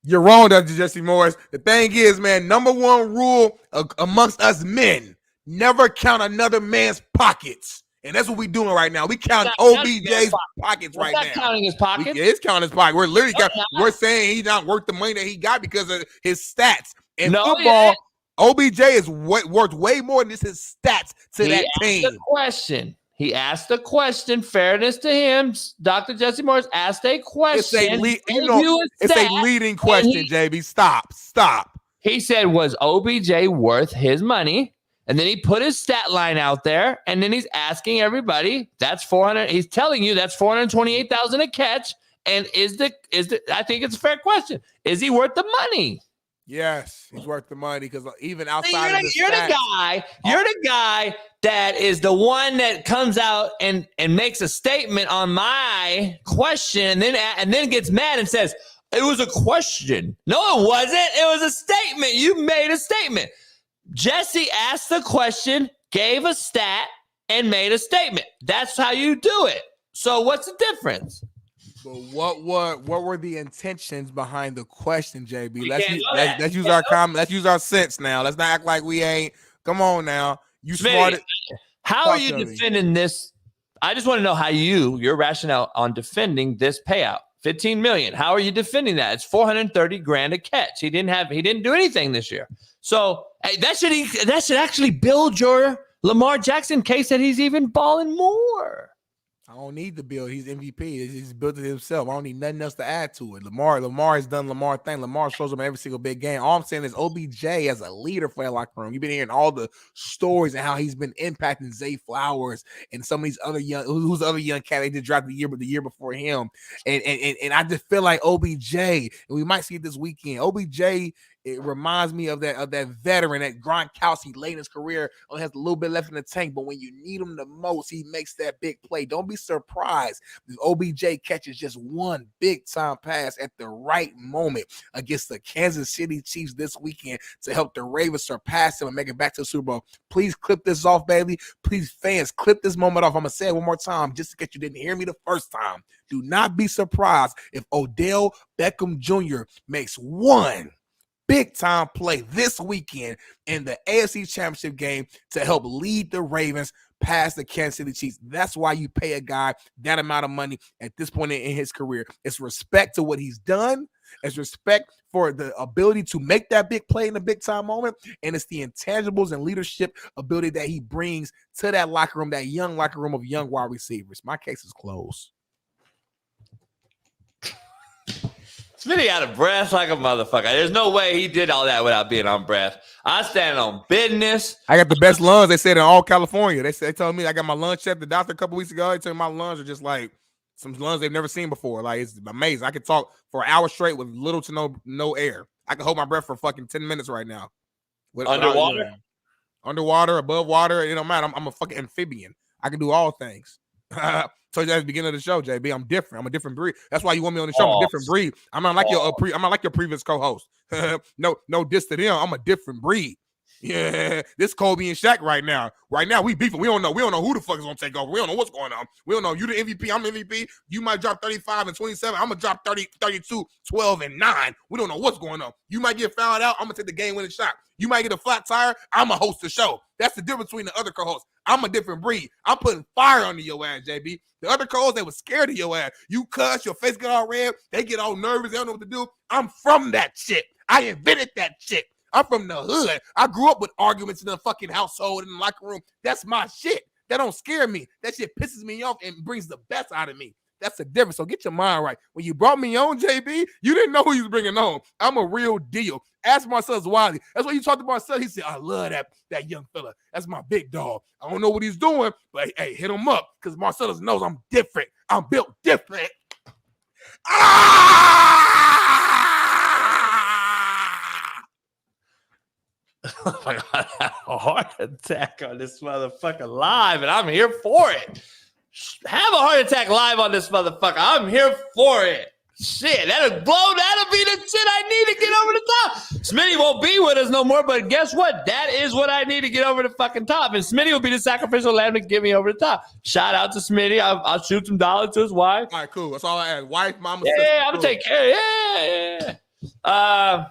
You're wrong, Dr. Jesse Morris. The thing is, man, number one rule amongst us men, never count another man's pockets. And that's what we're doing right now. We count OBJ's pockets right now. Not counting his pockets. It's counting his pockets. We're literally we're saying he's not worth the money that he got because of his stats. In football, OBJ is worth way more than just his stats to that team. He asked a question. Fairness to him, Dr. Jesse Morris asked a question. It's a leading question, JB. Stop. He said, was OBJ worth his money? And then he put his stat line out there, and then he's asking everybody, that's 400. He's telling you that's 428,000 a catch. And I think it's a fair question. Is he worth the money? Yes, he's worth the money because even outside of you're the guy that is the one that comes out and makes a statement on my question and then gets mad and says it was a question. No, it wasn't. It was a statement. You made a statement. Jesse asked the question, gave a stat, and made a statement. That's how you do it. So what's the difference? But what were the intentions behind the question, JB? Let's use our comment. Let's use our sense now. Let's not act like we ain't. Come on now. You smart. How are you defending this? I just want to know how your rationale on defending this payout. $15 million. How are you defending that? It's $430,000 a catch. He didn't do anything this year. So hey, that should actually build your Lamar Jackson case that he's even balling more. I don't need the build. He's MVP. He's built it himself. I don't need nothing else to add to it. Lamar has done Lamar thing. Lamar shows up in every single big game. All I'm saying is OBJ as a leader for that locker room. You've been hearing all the stories and how he's been impacting Zay Flowers and some of these other who's the other young cat they did draft the year before him. And I just feel like OBJ, and we might see it this weekend. OBJ, it reminds me of that veteran, that Gronkowski late in his career, only has a little bit left in the tank, but when you need him the most, he makes that big play. Don't be surprised if OBJ catches just one big time pass at the right moment against the Kansas City Chiefs this weekend to help the Ravens surpass him and make it back to the Super Bowl. Please clip this off, baby. Please, fans, clip this moment off. I'm going to say it one more time just in case you didn't hear me the first time. Do not be surprised if Odell Beckham Jr. makes one big-time play this weekend in the AFC Championship game to help lead the Ravens past the Kansas City Chiefs. That's why you pay a guy that amount of money at this point in his career. It's respect to what he's done. It's respect for the ability to make that big play in the big-time moment, and it's the intangibles and leadership ability that he brings to that locker room, that young locker room of young wide receivers. My case is closed. Smitty out of breath like a motherfucker. There's no way he did all that without being on breath. I stand on business. I got the best lungs, they said, in all California. They told me I got my lungs checked the doctor a couple weeks ago. They told me my lungs are just like some lungs they've never seen before. Like, it's amazing. I could talk for an hour straight with little to no air. I can hold my breath for fucking 10 minutes right now. Underwater? Underwater, above water, it don't matter. I'm a fucking amphibian. I can do all things. Told you at the beginning of the show, JB. I'm different. I'm a different breed. That's why you want me on the show. I'm a different breed. I'm not like your previous co-host. no diss to them. I'm a different breed. Yeah, this Kobe and Shaq right now. Right now, we beefing. We don't know who the fuck is gonna take over. We don't know what's going on. We don't know. You the MVP. I'm the MVP. You might drop 35 and 27. I'm gonna drop 30, 32, 12 and 9. We don't know what's going on. You might get fouled out. I'm gonna take the game-winning shot. You might get a flat tire. I'm gonna host the show. That's the difference between the other co-hosts. I'm a different breed. I'm putting fire under your ass, JB. The other co-hosts, they were scared of your ass. You cuss, your face get all red. They get all nervous. They don't know what to do. I'm from that shit. I invented that shit. I'm from the hood. I grew up with arguments in the fucking household in the locker room. That's my shit. That don't scare me. That shit pisses me off and brings the best out of me. That's the difference. So get your mind right. When you brought me on, JB, you didn't know who you was bringing on. I'm a real deal. Ask Marcellus Wiley. That's what you talked to Marcellus. He said, I love that young fella. That's my big dog. I don't know what he's doing, but hey, hit him up because Marcellus knows I'm different. I'm built different. Oh my God, I have a heart attack on this motherfucker live, and I'm here for it. Have a heart attack live on this motherfucker. I'm here for it. Shit, that'll be the shit I need to get over the top. Smitty won't be with us no more, but guess what? That is what I need to get over the fucking top. And Smitty will be the sacrificial lamb to get me over the top. Shout out to Smitty. I'll shoot some dollars to his wife. All right, cool. That's all I ask. Wife, mama, yeah, sister. I'm gonna take care. Yeah.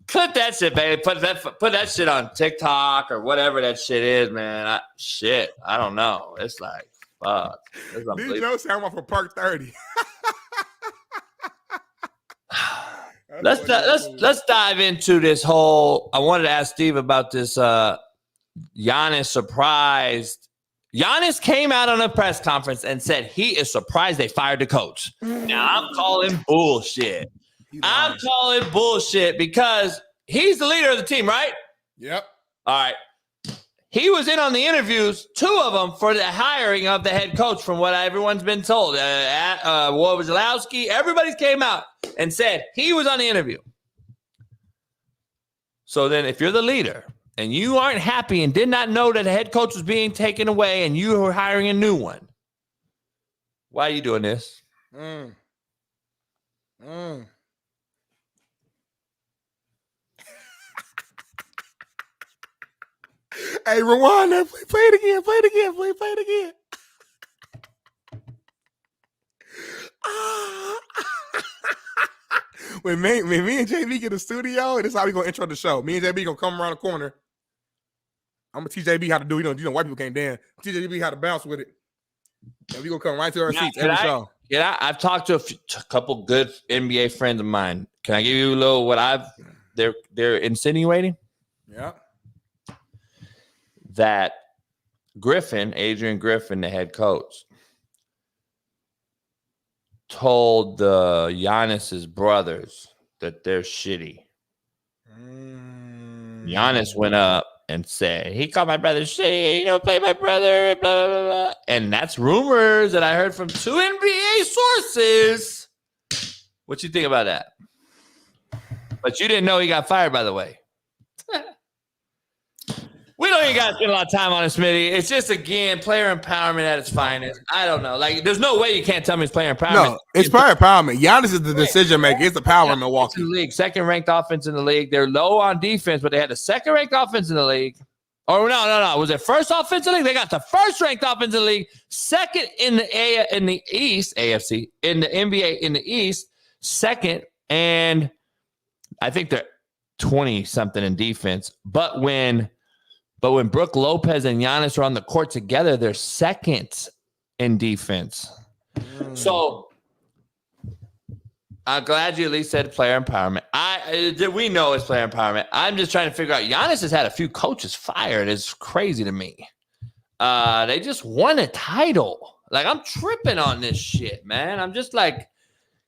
Clip that shit, baby. Put that shit on TikTok or whatever that shit is, man. I don't know. It's like, fuck. These jokes sound off for Park 30. Let's dive into this whole. I wanted to ask Steve about this. Giannis surprised. Giannis came out on a press conference and said he is surprised they fired the coach. Now I'm calling bullshit. I'm calling bullshit because he's the leader of the team, right? Yep. All right. He was in on the interviews, 2 of them for the hiring of the head coach, from what everyone's been told. Wojciechowski, everybody came out and said he was on the interview. So then if you're the leader and you aren't happy and did not know that the head coach was being taken away and you were hiring a new one, why are you doing this? Hey, rewind that. Play it again. Play it again. When me and JB get a studio, this is how we gonna intro the show. Me and JB gonna come around the corner. I'm gonna teach JB how to do. You know, white people can't dance. Teach JB how to bounce with it. And we gonna come right to our seats every show. Yeah, I've talked to a couple good NBA friends of mine. Can I give you a little they're insinuating? Yeah. That Adrian Griffin, the head coach, told the Giannis's brothers that they're shitty. Giannis went up and said, he called my brother shitty, play my brother, blah, blah, blah. And that's rumors that I heard from 2 NBA sources. What you think about that? But you didn't know he got fired, by the way. We don't even got to spend a lot of time on it, Smitty. It's just, again, player empowerment at its finest. I don't know. Like, there's no way you can't tell me it's player empowerment. No, it's player empowerment. Giannis is the decision maker. It's the power in Milwaukee. In the league, second-ranked offense in the league. They're low on defense, but they had the second-ranked offense in the league. Oh, no. Was it first offense in the league? They got the first-ranked offense in the league, second in the East, AFC, in the NBA in the East, second, and I think they're 20-something in defense. But when Brook Lopez and Giannis are on the court together, they're second in defense. So I'm glad you at least said player empowerment. We know it's player empowerment. I'm just trying to figure out. Giannis has had a few coaches fired. It's crazy to me. They just won a title. Like, I'm tripping on this shit, man. I'm just like,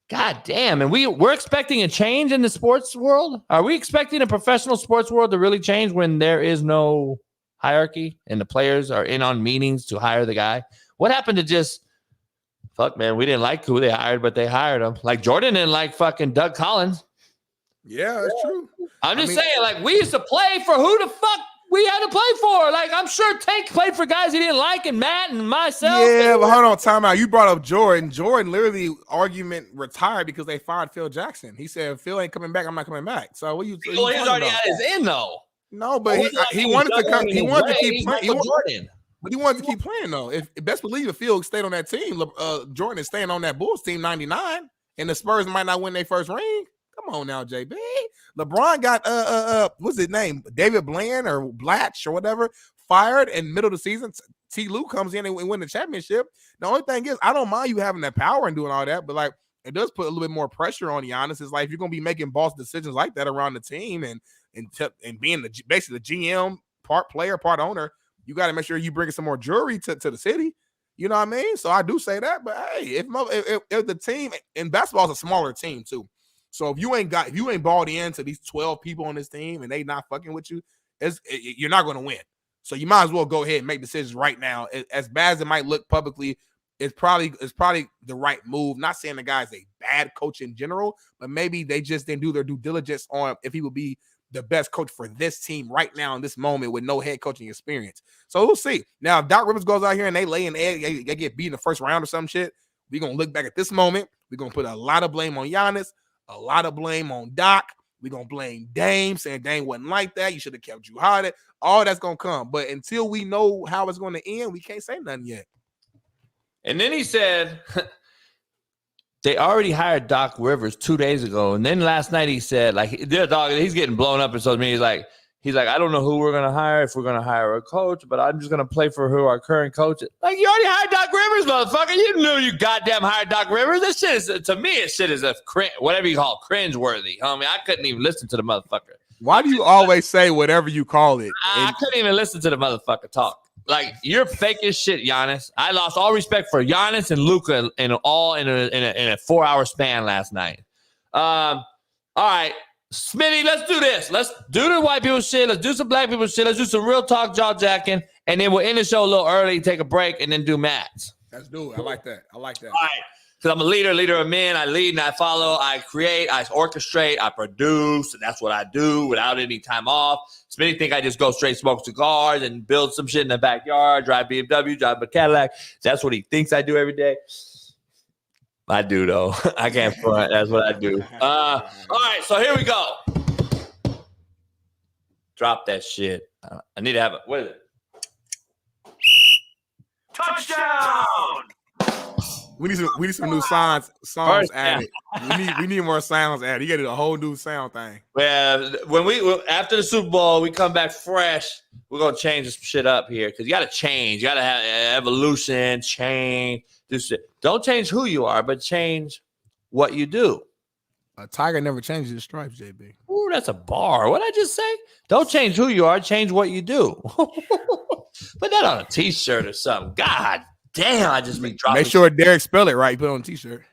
God damn. And we're expecting a change in the sports world. Are we expecting a professional sports world to really change when there is no hierarchy and the players are in on meetings to hire the guy? What happened to just, fuck, man, we didn't like who they hired, but they hired him. Like, Jordan didn't like fucking Doug Collins. Yeah, that's true. I'm just saying, like, we used to play for who the fuck we had to play for. Like, I'm sure Tank played for guys he didn't like, and Matt and myself. Yeah, but hold on, time out. You brought up Jordan. Jordan literally retired because they fired Phil Jackson. He said, if Phil ain't coming back, I'm not coming back. So what you? He was already at his end, though. No, but he wanted to come. He wanted to keep playing. But he wanted to keep playing though. If best believe if Phil stayed on that team, Jordan is staying on that Bulls team 99, and the Spurs might not win their first ring. Come on now, JB. LeBron got what's his name? David Bland or Blatch or whatever fired in middle of the season. T. Lue comes in and win the championship. The only thing is, I don't mind you having that power and doing all that, but like it does put a little bit more pressure on Giannis. It's like if you're gonna be making boss decisions like that around the team and being basically the GM, part player, part owner, you got to make sure you bring some more jewelry to the city. You know what I mean? So I do say that, but hey, if the team and basketball is a smaller team too. So if you ain't bought into these 12 people on this team and they not fucking with you, you're not going to win. So you might as well go ahead and make decisions right now. As bad as it might look publicly, it's probably the right move. Not saying the guy's a bad coach in general, but maybe they just didn't do their due diligence on if he would be the best coach for this team right now in this moment with no head coaching experience. So we'll see. Now, if Doc Rivers goes out here and they lay an egg, they get beat in the first round or some shit, we're going to look back at this moment. We're going to put a lot of blame on Giannis, a lot of blame on Doc. We're going to blame Dame, saying Dame wasn't like that. You should have kept Drew Holiday. All that's going to come. But until we know how it's going to end, we can't say nothing yet. And then he said they already hired Doc Rivers 2 days ago. And then last night he said, like, he's getting blown up in social media. He's like, I don't know who we're going to hire, if we're going to hire a coach, but I'm just going to play for who our current coach is. Like, you already hired Doc Rivers, motherfucker. You knew you goddamn hired Doc Rivers. This shit is, to me, this shit is whatever you call it, cringeworthy. Homie, I couldn't even listen to the motherfucker. Why do you always say whatever you call it? I couldn't even listen to the motherfucker talk. Like, you're fake as shit, Giannis. I lost all respect for Giannis and Luka in a 4-hour span last night. All right, Smitty, let's do this. Let's do the white people shit. Let's do some black people shit. Let's do some real talk, jaw jacking, and then we'll end the show a little early, take a break, and then do Matt's. Let's do it. I like that. All right. Because I'm a leader of men. I lead and I follow. I create. I orchestrate. I produce. And that's what I do without any time off. Smitty think I just go straight smoke cigars and build some shit in the backyard, drive BMW, drive a Cadillac. That's what he thinks I do every day. I do, though. I can't front. That's what I do. All right, so here we go. Drop that shit. I need to have it. What is it? Touchdown! We need some new songs added. We need more sounds added. You got to do a whole new sound thing. Well, after the Super Bowl, we come back fresh. We're gonna change this shit up here because you got to change. You got to have evolution, change. This shit. Don't change who you are, but change what you do. A tiger never changes his stripes, JB. Ooh, that's a bar. What did I just say? Don't change who you are. Change what you do. Put that on a T-shirt or something. God damn, I just been dropping. Make sure Derek spell it right. Put it on a T-shirt.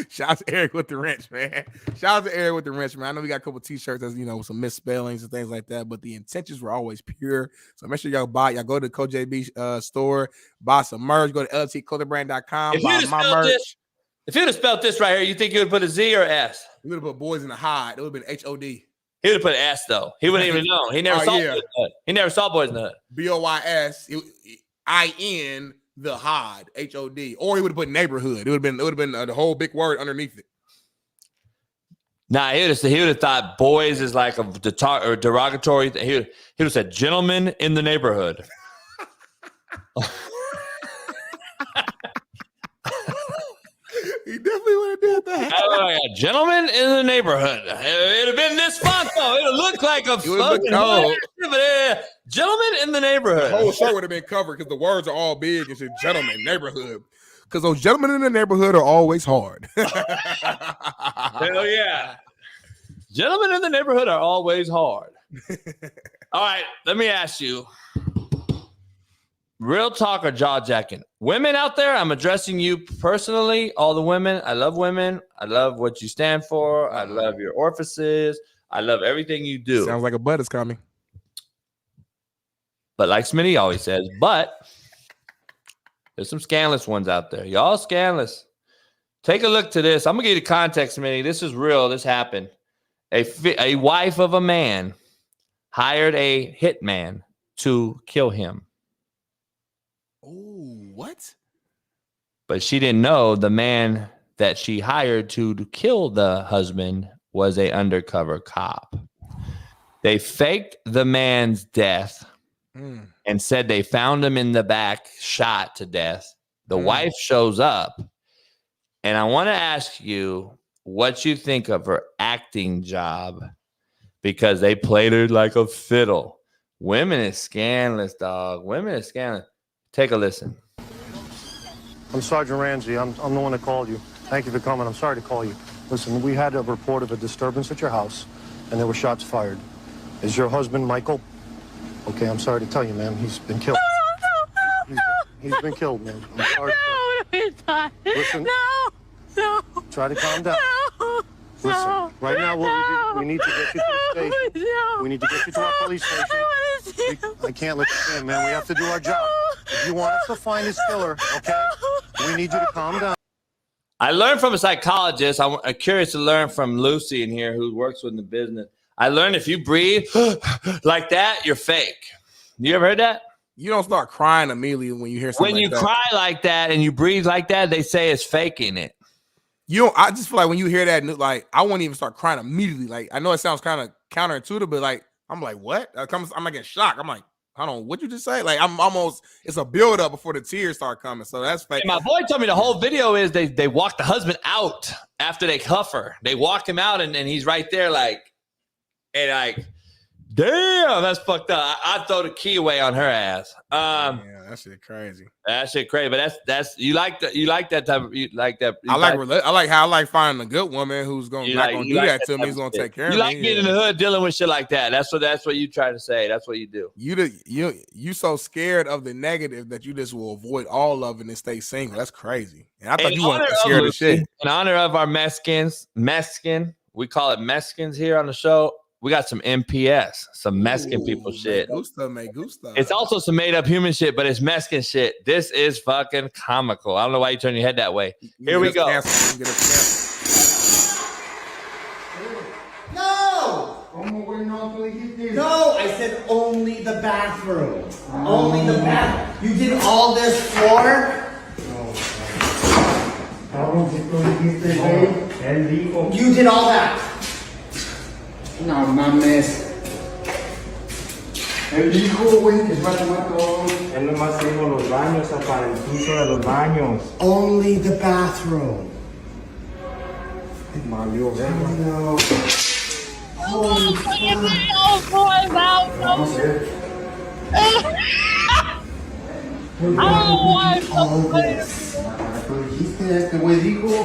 Shout out to Eric with the wrench, man. Shout out to Eric with the wrench, man. I know we got a couple t-shirts that's, with some misspellings and things like that, but the intentions were always pure. So make sure y'all go to the Coach JB store, buy some merch, go to ltclothingbrand.com, buy my merch. If you'd have spelled this right here, you think you would put a Z or S? We would have put boys in the hide. It would have been HOD. He would have put S though. He wouldn't even know. He never saw Boys in the Hood. He never saw Boys in the Hood. BOYSIN the hide, HOD. Or he would have put neighborhood. It would have been the whole big word underneath it. Nah, he would have thought boys is like a derogatory thing. He would have said gentlemen in the neighborhood. He definitely would have did that. Gentlemen in the neighborhood. It would have been this font, though. It would look like a fucking gentlemen in the neighborhood. The whole shirt would have been covered because the words are all big and said gentlemen, neighborhood. Because those gentlemen in the neighborhood are always hard. Hell yeah. Gentlemen in the neighborhood are always hard. All right, let me ask you. Real talk or jaw jacking? Women out there, I'm addressing you personally. All the women, I love women. I love what you stand for. I love your orifices. I love everything you do. Sounds like a butt is coming. But like Smitty always says, but there's some scandalous ones out there. Y'all scandalous. Take a look to this. I'm going to give you the context, Smitty. This is real. This happened. A wife of a man hired a hitman to kill him. Oh, what? But she didn't know the man that she hired to kill the husband was an undercover cop. They faked the man's death and said they found him in the back, shot to death. The wife shows up. And I want to ask you what you think of her acting job, because they played her like a fiddle. Women is scandalous, dog. Women is scandalous. Take a listen. I'm Sergeant Ramsey. I'm the one that called you. Thank you for coming. I'm sorry to call you. Listen, we had a report of a disturbance at your house, and there were shots fired. Is your husband Michael? Okay, I'm sorry to tell you, ma'am. He's been killed. He's been killed, man. I'm sorry. Listen. No. Try to calm down. Listen, right now what we need to get you to the station. We need to get you to our police station. I can't let you in, man. We have to do our job. If you want us to find this killer, okay, we need you to calm down. I learned from a psychologist. I'm curious to learn from Lucy in here, who works with the business. I learned if you breathe like that, you're fake. You ever heard that? You don't start crying immediately when you hear something when you cry like that and you breathe like that, they say it's faking it. I just feel like when you hear that, like, I won't even start crying immediately. Like, I know it sounds kind of counterintuitive, but like, I'm like, what? I'm like in shock. I'm like, hold on, what'd you just say? Like, it's a build up before the tears start coming. So that's fake. And my boy told me the whole video is they walk the husband out after they cuff her. They walk him out and he's right there like, damn, that's fucked up. I'd throw the key away on her ass. Yeah, that shit crazy. That shit crazy. But that's you like that type of that. I like how I like finding a good woman who's not gonna do that to me. He's gonna take care of me. You like getting in the hood dealing with shit like that. That's what you try to say. That's what you do. You so scared of the negative that you just will avoid all of it and stay single. That's crazy. And I thought you weren't scared of shit. In honor of our Mexicans, we call it Mexicans here on the show. We got some MPS, some Mexican people shit. Me gusta. It's also some made up human shit, but it's Mexican shit. This is fucking comical. I don't know why you turn your head that way. Here we go. No! No, I said only the bathroom. Only the bathroom. You did all this for? You did all that. No mames. Él dijo, güey, que se va a tomar todo. Él nomás dijo los baños, para el piso de los baños. Only the bathroom. Valió, no.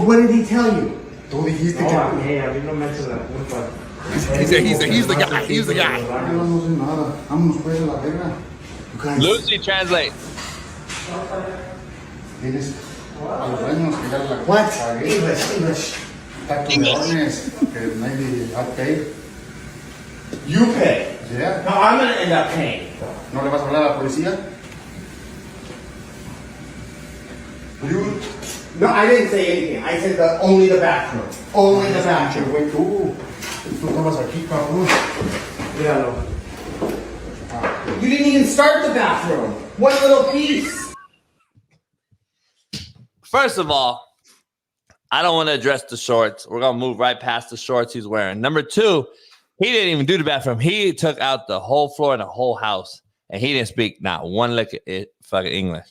What did he tell you? Tú dijiste que a mí no me eches la culpa. He's the guy. He's the guy. Lucy, translate. Tienes a los dueños que ya la What? pagué. English. Tacones que maybe I paid. You pay. Yeah. No, I'm gonna end up paying. ¿No le vas a hablar a la policía? You. No, I didn't say anything. I said only the bathroom. Only the bathroom. Güey, tú estabas aquí, cabrón. Míralo. You didn't even start the bathroom. One little piece. First of all, I don't want to address the shorts. We're going to move right past the shorts he's wearing. Number two, he didn't even do the bathroom. He took out the whole floor in the whole house, and he didn't speak not one lick of fucking English.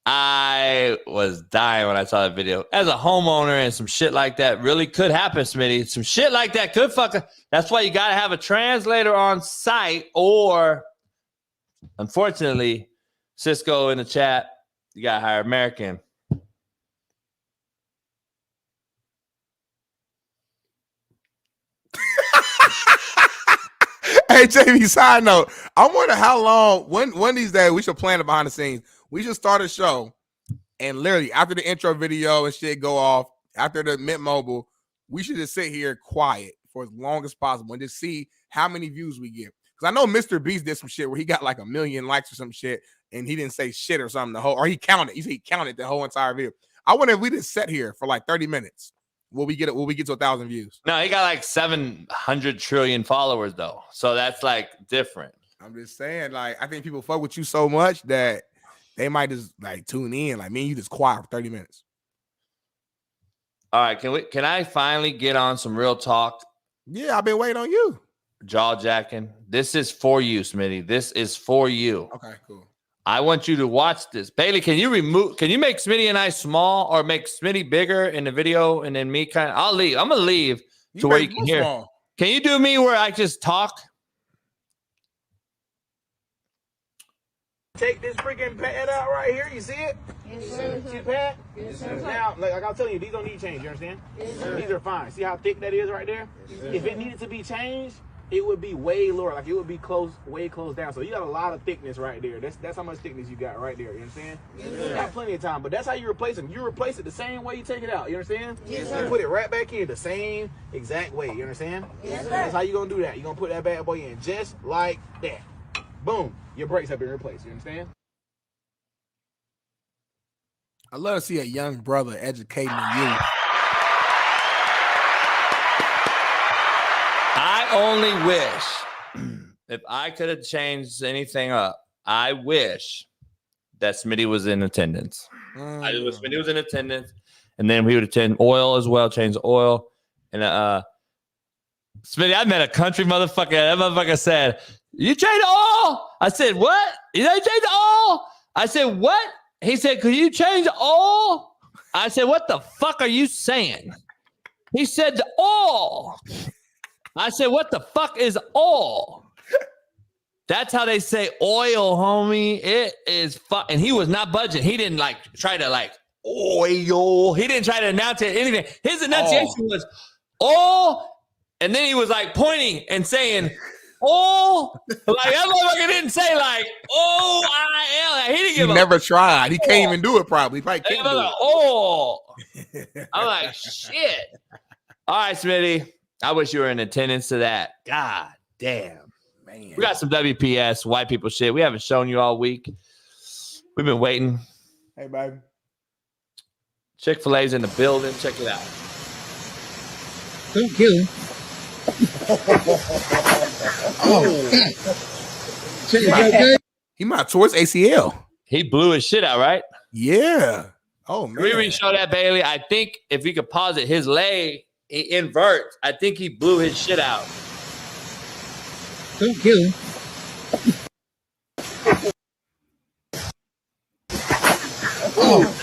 I was dying when I saw that video. As a homeowner and some shit like that really could happen, Smitty. Some shit like that could fucking. That's why you got to have a translator on site, or unfortunately, Cisco in the chat, you got to hire American. Hey, JB, side note, I wonder how long, one these days, we should plan it behind the scenes. We should start a show, and literally after the intro video and shit go off, after the Mint Mobile, we should just sit here quiet for as long as possible and just see how many views we get. Because I know Mr. Beast did some shit where he got like 1 million likes or some shit, and he didn't say shit or something or he counted. He counted the whole entire video. I wonder if we just sat here for like 30 minutes. Will we get to 1,000 views? No, he got like 700 trillion followers though, so that's like different. I'm just saying, like, I think people fuck with you so much that they might just like tune in. Like me and you just quiet for 30 minutes. All right, can I finally get on some real talk? Yeah, I've been waiting on you. Jaw jacking. This is for you, Smitty. This is for you. Okay, cool. I want you to watch this. Bailey, can you make Smitty and I small or make Smitty bigger in the video and then me kind of, I'll leave. I'm going to leave to where you can hear. Small. Can you do me where I just talk? Take this freaking pad out right here. You see it? Yes, sir. See the pad? Yes, sir. Now, like I'm telling you, these don't need change. You understand? Yes, sir. These are fine. See how thick that is right there? Yes, sir. If it needed to be changed, it would be way lower. Like it would be way close down. So you got a lot of thickness right there. That's how much thickness you got right there. You understand? Yes, sir. You got plenty of time. But that's how you replace them. You replace it the same way you take it out. You understand? Yes, sir. You put it right back in the same exact way. You understand? Yes, sir. That's how you gonna do that. You're gonna put that bad boy in just like that. Boom. Your brakes have been replaced. You understand? I love to see a young brother educating you. I only wish, if I could have changed anything up, I wish that Smitty was in attendance. I just wish Smitty was in attendance, and then we would attend oil as well, change the oil. And Smitty, I met a country motherfucker. That motherfucker said, "You change the oil?" I said, "What? You change the oil?" I said, "What?" He said, "Could you change the oil?" I said, "What the fuck are you saying?" He said, "The oil." I said, "What the fuck is oil?" That's how they say oil, homie. It is fuck. And he was not budging. He didn't like try to like oil. He didn't try to announce it, anything. His enunciation was oil. And then he was like pointing and saying, "Oh," like that motherfucker didn't say like O-I-L. He didn't give He never tried. He can't even do it probably. He probably can't do it. Oh, I'm like, shit. All right, Smitty. I wish you were in attendance to that. God damn, man. We got some WPS white people shit. We haven't shown you all week. We've been waiting. Hey, baby. Chick-fil-A's in the building. Check it out. Don't kill him. He might have tore his ACL. He blew his shit out, right? Yeah. Oh, man. Can we re-show that, Bailey? I think if we could pause it, his leg, it inverts. I think he blew his shit out. Don't kill him. Oh.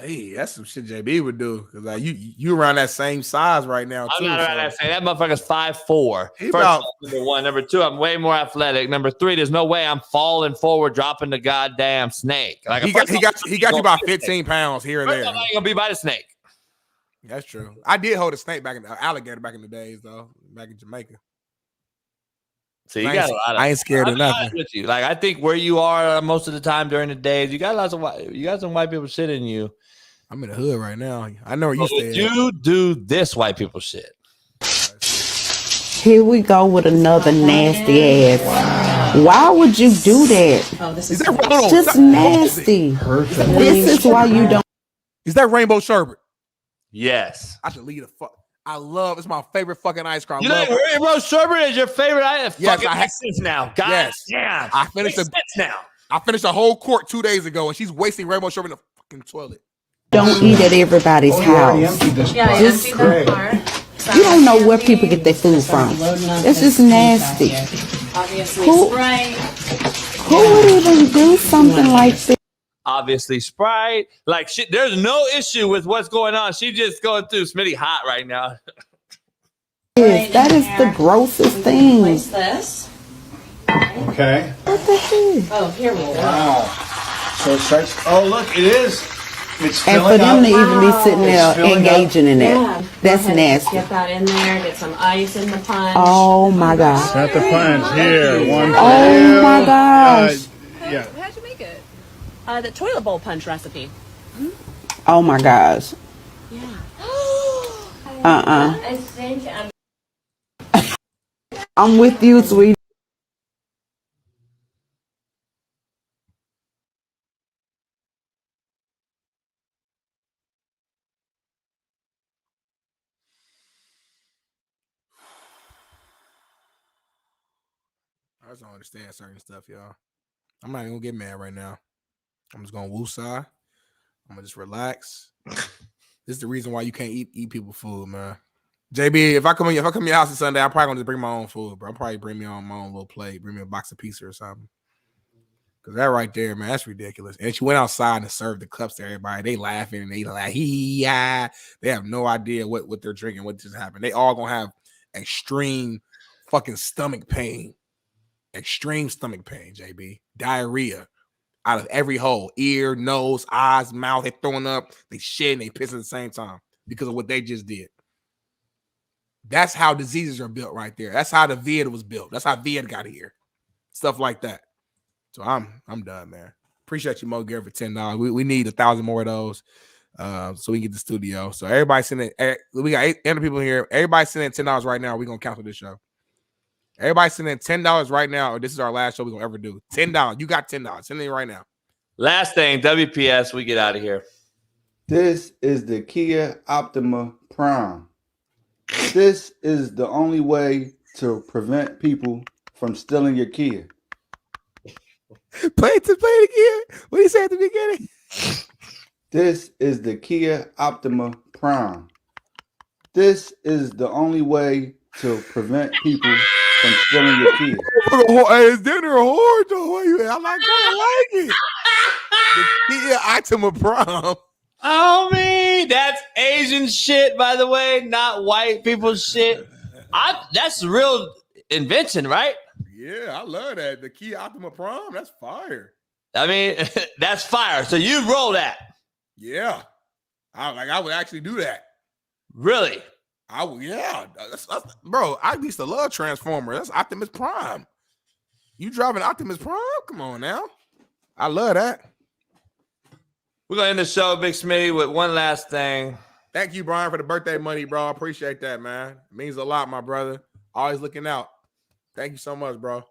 Hey, that's some shit JB would do. Because like you around that same size right now, I'm too. not around that same. That motherfucker's 5'4". He First about- number one. Number two, I'm way more athletic. Number three, there's no way I'm falling forward, dropping the goddamn snake. Like he got you about 15 pounds here and there. I'm gonna be by the snake. That's true. I did hold a snake back in the alligator back in the days, though, back in Jamaica. So you got a lot of. I ain't scared of nothing. With you. Like I think where you are most of the time during the days, you got some white people shit in you. I'm in the hood right now. I know where you stay. You do this white people shit. Here we go with another nasty ass. Wow. Why would you do that? Oh, this is just nasty. This is why you don't. Is that rainbow sherbet? Yes. I should leave the fuck. It's my favorite fucking ice cream. You know rainbow sherbet is your favorite ice cream? Yes, I have since now. God, yes. Yeah. I finished a whole quart 2 days ago, and she's wasting rainbow sherbet in the fucking toilet. Don't eat at everybody's house. You don't know where people get their food from. It's just nasty. Who would even do something like this? Obviously, Sprite. Like, shit, there's no issue with what's going on. She just going through Smitty hot right now. That is the grossest thing. Place this. Okay. What the heck? Oh, here we go. Wow. So it starts. Oh, look, it is. It's and for them to even be sitting there engaging in that, that's nasty. Get that in there. Get some ice in the punch. Oh my gosh. Set the punch here. One for oh my gosh. Yeah. How'd you make it? The toilet bowl punch recipe. Oh my gosh. Yeah. I think I'm with you, sweetie. I just don't understand certain stuff, y'all. I'm not even gonna get mad right now. I'm just gonna woosah. I'm gonna just relax. This is the reason why you can't eat people's food, man. JB, if I come to your house on Sunday, I'm probably gonna just bring my own food, bro. I'll probably bring me on my own little plate, bring me a box of pizza or something. Cause that right there, man, that's ridiculous. And she went outside and served the cups to everybody. They laughing and they like, hee-yah. They have no idea what they're drinking, what just happened. They all gonna have extreme fucking stomach pain. Extreme stomach pain, JB. Diarrhea out of every hole. Ear, nose, eyes, mouth. They throwing up. They shit and they piss at the same time because of what they just did. That's how diseases are built right there. That's how the vid was built. That's how vid got here. Stuff like that. So I'm done, man. Appreciate you, Mo Garrett, for $10. We need 1,000 more of those so we can get the studio. So everybody send it. We got 800 people here. Everybody send in $10 right now. We're going to cancel this show. Everybody send in $10 right now, or this is our last show we're going to ever do. $10. You got $10. Send it in right now. Last thing, WPS, we get out of here. This is the Kia Optima Prime. This is the only way to prevent people from stealing your Kia. Play it again. What did you say at the beginning? This is the Kia Optima Prime. This is the only way to prevent people from stealing your Kia. It's dinner hard though. I like it. The Kia Optima Prime. Oh, man, that's Asian shit, by the way, not white people shit. That's real invention, right? Yeah, I love that. The Kia Optima Prime, that's fire. I mean, that's fire. So you roll that. Yeah. I would actually do that. Really? I would, yeah. Bro, I used to love Transformer. That's Optimus Prime. You driving Optimus Prime? Come on now. I love that. We're going to end the show, Big Smitty, with one last thing. Thank you, Brian, for the birthday money, bro. I appreciate that, man. It means a lot, my brother. Always looking out. Thank you so much, bro.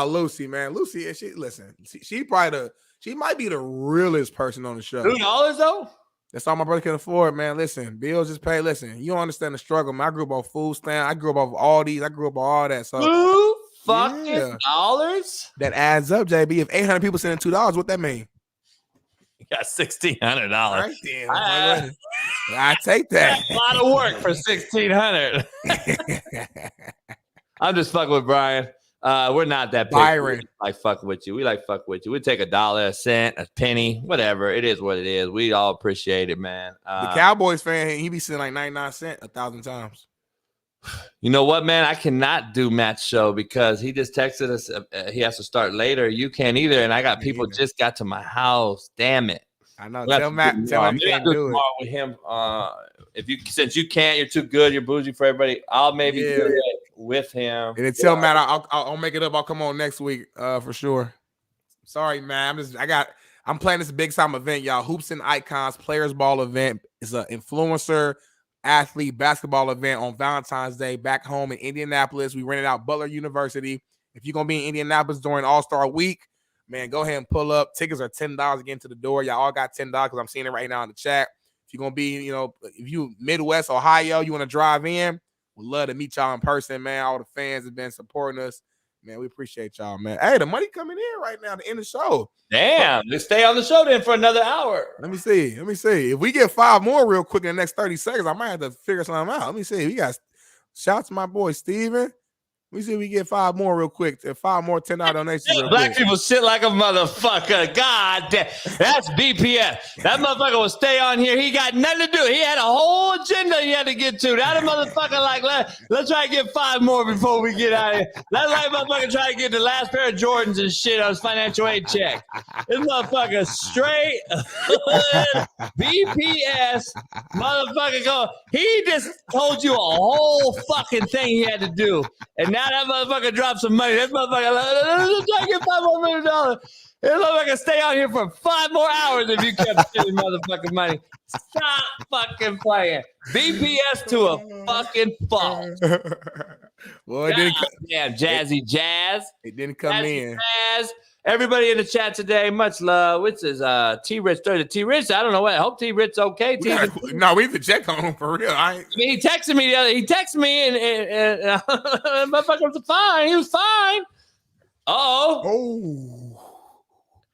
Lucy, man. Lucy, she might be the realest person on the show. $2 though? That's all my brother can afford, man. Listen, bills just pay. Listen, you don't understand the struggle, man. I grew up on food stand. I grew up off all these. I grew up on all that. So $2? That adds up, JB. If 800 people sending $2, what that mean? You got $1,600. Right then. I take that. That's a lot of work for $1,600. I'm just fucking with Brian. We're not that big. Byron. We fucking with you. We fuck with you. We take $1, a cent, a penny, whatever. It is what it is. We all appreciate it, man. The Cowboys fan, he be sending like 99 cents 1,000 times. You know what, man? I cannot do Matt's show because he just texted us. He has to start later. You can't either. And I got people just got to my house. Damn it. I know. Tell Matt you can't do it. With him, since you can't, you're too good. You're bougie for everybody. I'll maybe do it with him. And then tell Matt I'll make it up. I'll come on next week for sure. Sorry, man. I'm playing this big time event, y'all. Hoops and Icons Players Ball event. It's an influencer athlete basketball event on Valentine's Day back home in Indianapolis. We rented out Butler University. If you're gonna be in Indianapolis during All-Star Week, man, go ahead and pull up. Tickets are $10 to get into the door. Y'all all got $10 because I'm seeing it right now in the chat. If you're gonna be, if you Midwest Ohio, you want to drive in, we'd love to meet y'all in person, man. All the fans have been supporting us. Man, we appreciate y'all, man. Hey, the money coming in right now to end the show. Damn, let's stay on the show then for another hour. Let me see. If we get 5 more real quick in the next 30 seconds, I might have to figure something out. Let me see. We got shout out to my boy Steven. Let me see if we get 5 more real quick. 5 more $10 donations. Real Black quick. people sit like a motherfucker. God damn. That's BPS. That motherfucker will stay on here. He got nothing to do. He had a whole agenda he had to get to. That motherfucker like, let's try to get 5 more before we get out of here. That's like motherfucker try to get the last pair of Jordans and shit on his financial aid check. This motherfucker straight BPS motherfucker go. He just told you a whole fucking thing he had to do. And now that motherfucker dropped some money. That motherfucker, let's try to get $5 more million. This motherfucker stay out here for 5 more hours if you kept stealing motherfucking money. Stop fucking playing. BPS to a fucking fault. Well, it didn't damn, Jazzy Jazz. It didn't come Jazzy in. Jazz. Everybody in the chat today, much love. Which is T-Rich 30. T-Rich, I don't know what. I hope T-Rich okay. No, we need to check on him for real. He texted me the other. He texted me and motherfucker was fine. He was fine. Oh.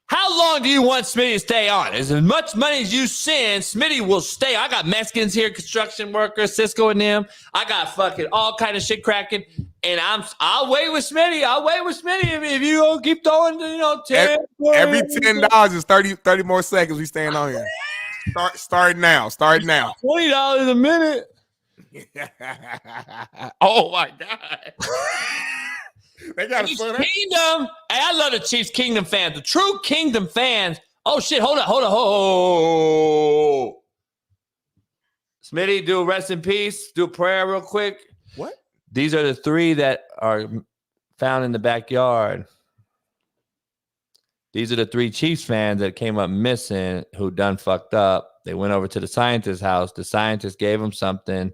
How long do you want Smitty to stay on? As much money as you send, Smitty will stay. I got Mexicans here, construction workers, Cisco and them. I got fucking all kind of shit cracking. And I'll wait with Smitty. I'll wait with Smitty if you don't keep throwing, 10. Every $10 is 30 more seconds we staying on here. Start now. $20 a minute. Oh my God. They got Chiefs Kingdom. Hey, I love the Chiefs Kingdom fans. The true Kingdom fans. Oh shit! Hold on. Smitty, do a rest in peace. Do a prayer real quick. What? These are the 3 that are found in the backyard. These are the 3 Chiefs fans that came up missing who done fucked up. They went over to the scientist's house. The scientist gave them something.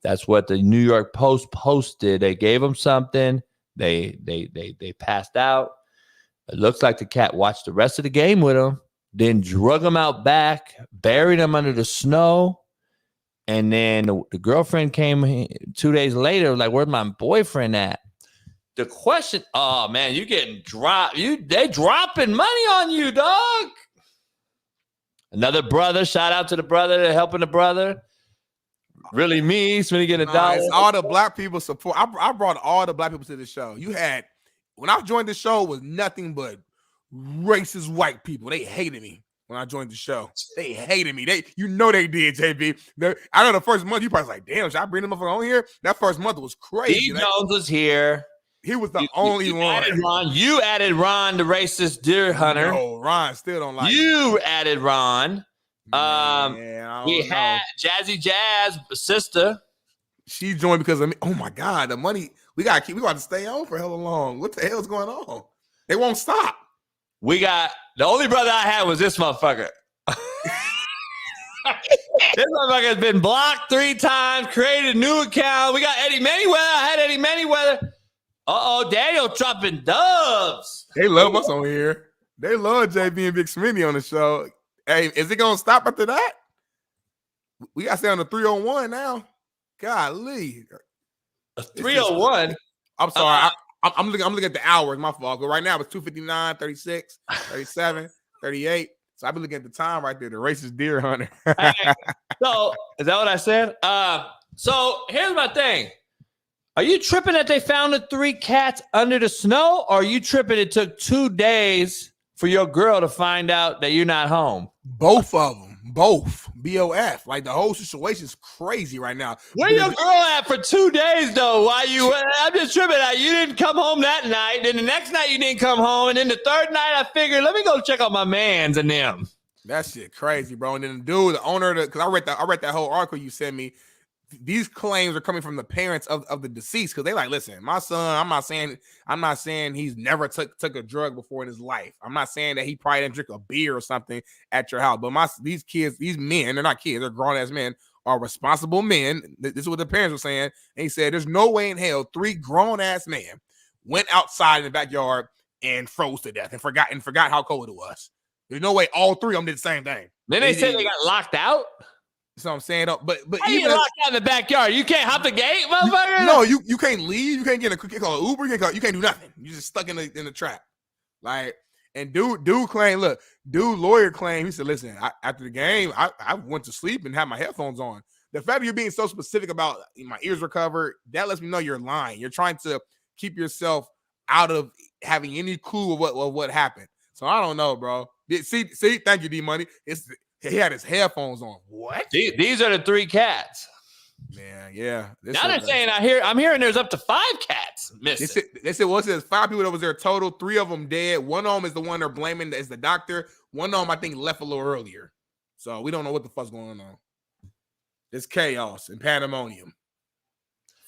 That's what the New York Post posted. They gave them something. They passed out. It looks like the cat watched the rest of the game with him, then drug him out back, buried him under the snow. And then the girlfriend came 2 days later, like, where's my boyfriend at? The question, oh man, you getting dropped. They dropping money on you, dog. Another brother, shout out to the brother, helping the brother. Really me, Smitty getting $1. It's all the black people support. I brought all the black people to the show. When I joined the show, it was nothing but racist white people. They hated me when I joined the show. They hated me. They did, JB. I know the first month you probably was like, damn, should I bring them up on here? That first month was crazy. Steve Jones was here. He was the only one. You added Ron, the racist deer hunter. No, Ron still don't like you. Added Ron. We had Jazzy Jazz sister. She joined because of me. Oh my God, the money we got to stay on for hella long. What the hell is going on? They won't stop. We got the only brother I had was this motherfucker. This motherfucker has been blocked 3 times, created a new account. We got Eddie Manyweather. I had Eddie Manyweather. Daniel dropping dubs. They love us on here. They love JB and Big Smitty on the show. Hey, is it gonna stop after that? We got to stay on the 301 now. Golly, 301. I'm sorry. I'm looking at the hours. My fault. But right now it's 2:59, 36, 37, 38. So I've been looking at the time right there. The racist deer hunter. So is that what I said? So here's my thing. Are you tripping that they found the 3 cats under the snow? Or are you tripping it took 2 days for your girl to find out that you're not home? Both of them. Both. BOF. Like, the whole situation is crazy right now. Where your girl at for 2 days, though? I'm just tripping out. You didn't come home that night. Then the next night you didn't come home. And then the third night I figured, let me go check out my mans and them. That shit crazy, bro. And then the dude, the owner, because I read that whole article you sent me. these claims are coming from the parents of the deceased because they like, listen, my son, I'm not saying he's never took a drug before in his life. I'm not saying that he probably didn't drink a beer or something at your house. But these kids, these men, they're not kids, they're grown-ass men, are responsible men. This is what the parents were saying. And he said, there's no way in hell 3 grown-ass men went outside in the backyard and froze to death and forgot how cold it was. There's no way all 3 of them did the same thing. Then they said they got locked out. That's what I'm saying. But how even locked out in the backyard, you can't hop the gate, motherfucker. No, you can't leave. You can't get you can't call an Uber. You can't do nothing. You're just stuck in the trap. Like, and dude claimed, lawyer claimed, he said, listen, after the game, I went to sleep and had my headphones on. The fact that you're being so specific about my ears were covered, that lets me know you're lying. You're trying to keep yourself out of having any clue of what happened. So I don't know, bro. See, thank you, D Money. He had his headphones on. What? These are the 3 cats. Man, yeah. Now they're saying I'm hearing there's up to 5 cats missing. They said, well, it says 5 people that was there total. 3 of them dead. One of them is the one they're blaming as the doctor. One of them, I think, left a little earlier. So we don't know what the fuck's going on. It's chaos and pandemonium.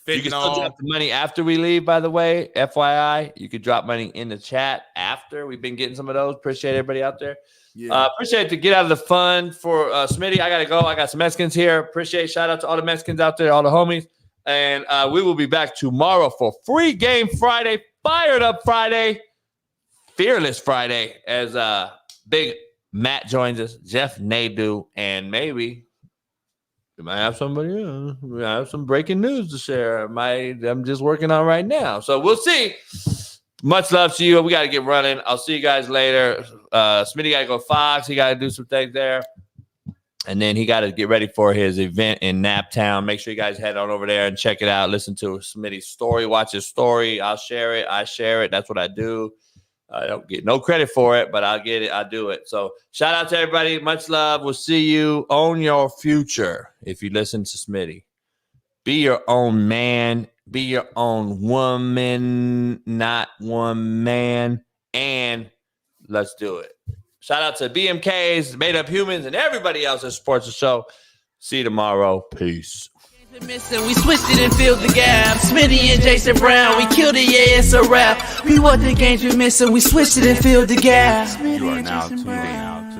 You can still drop the money after we leave, by the way. FYI, you could drop money in the chat after. We've been getting some of those. Appreciate everybody out there. Yeah. Appreciate it to get out of the fun for Smitty. I got to go. I got some Mexicans here. Appreciate shout out to all the Mexicans out there, all the homies. And we will be back tomorrow for Free Game Friday, Fired Up Friday, Fearless Friday, as Big Matt joins us, Jeff Nadu, and maybe we might have somebody else. We might have some breaking news to share. I'm just working on right now. So we'll see. Much love to you. We got to get running. I'll see you guys later. Smitty got to go Fox. He got to do some things there. And then he got to get ready for his event in Naptown. Make sure you guys head on over there and check it out. Listen to Smitty's story. Watch his story. I'll share it. I share it. That's what I do. I don't get no credit for it, but I'll get it. I do it. So shout out to everybody. Much love. We'll see you. Own your future if you listen to Smitty. Be your own man. Be your own woman, not one man. And let's do it. Shout out to BMKs, Made Up Humans, and everybody else that supports the show. See you tomorrow. Peace. We switched it and filled the gap. Smitty and Jason Brown, we killed it, yeah, it's a wrap. We what the games we missing, we switched it and filled the gap. You are now tuned in.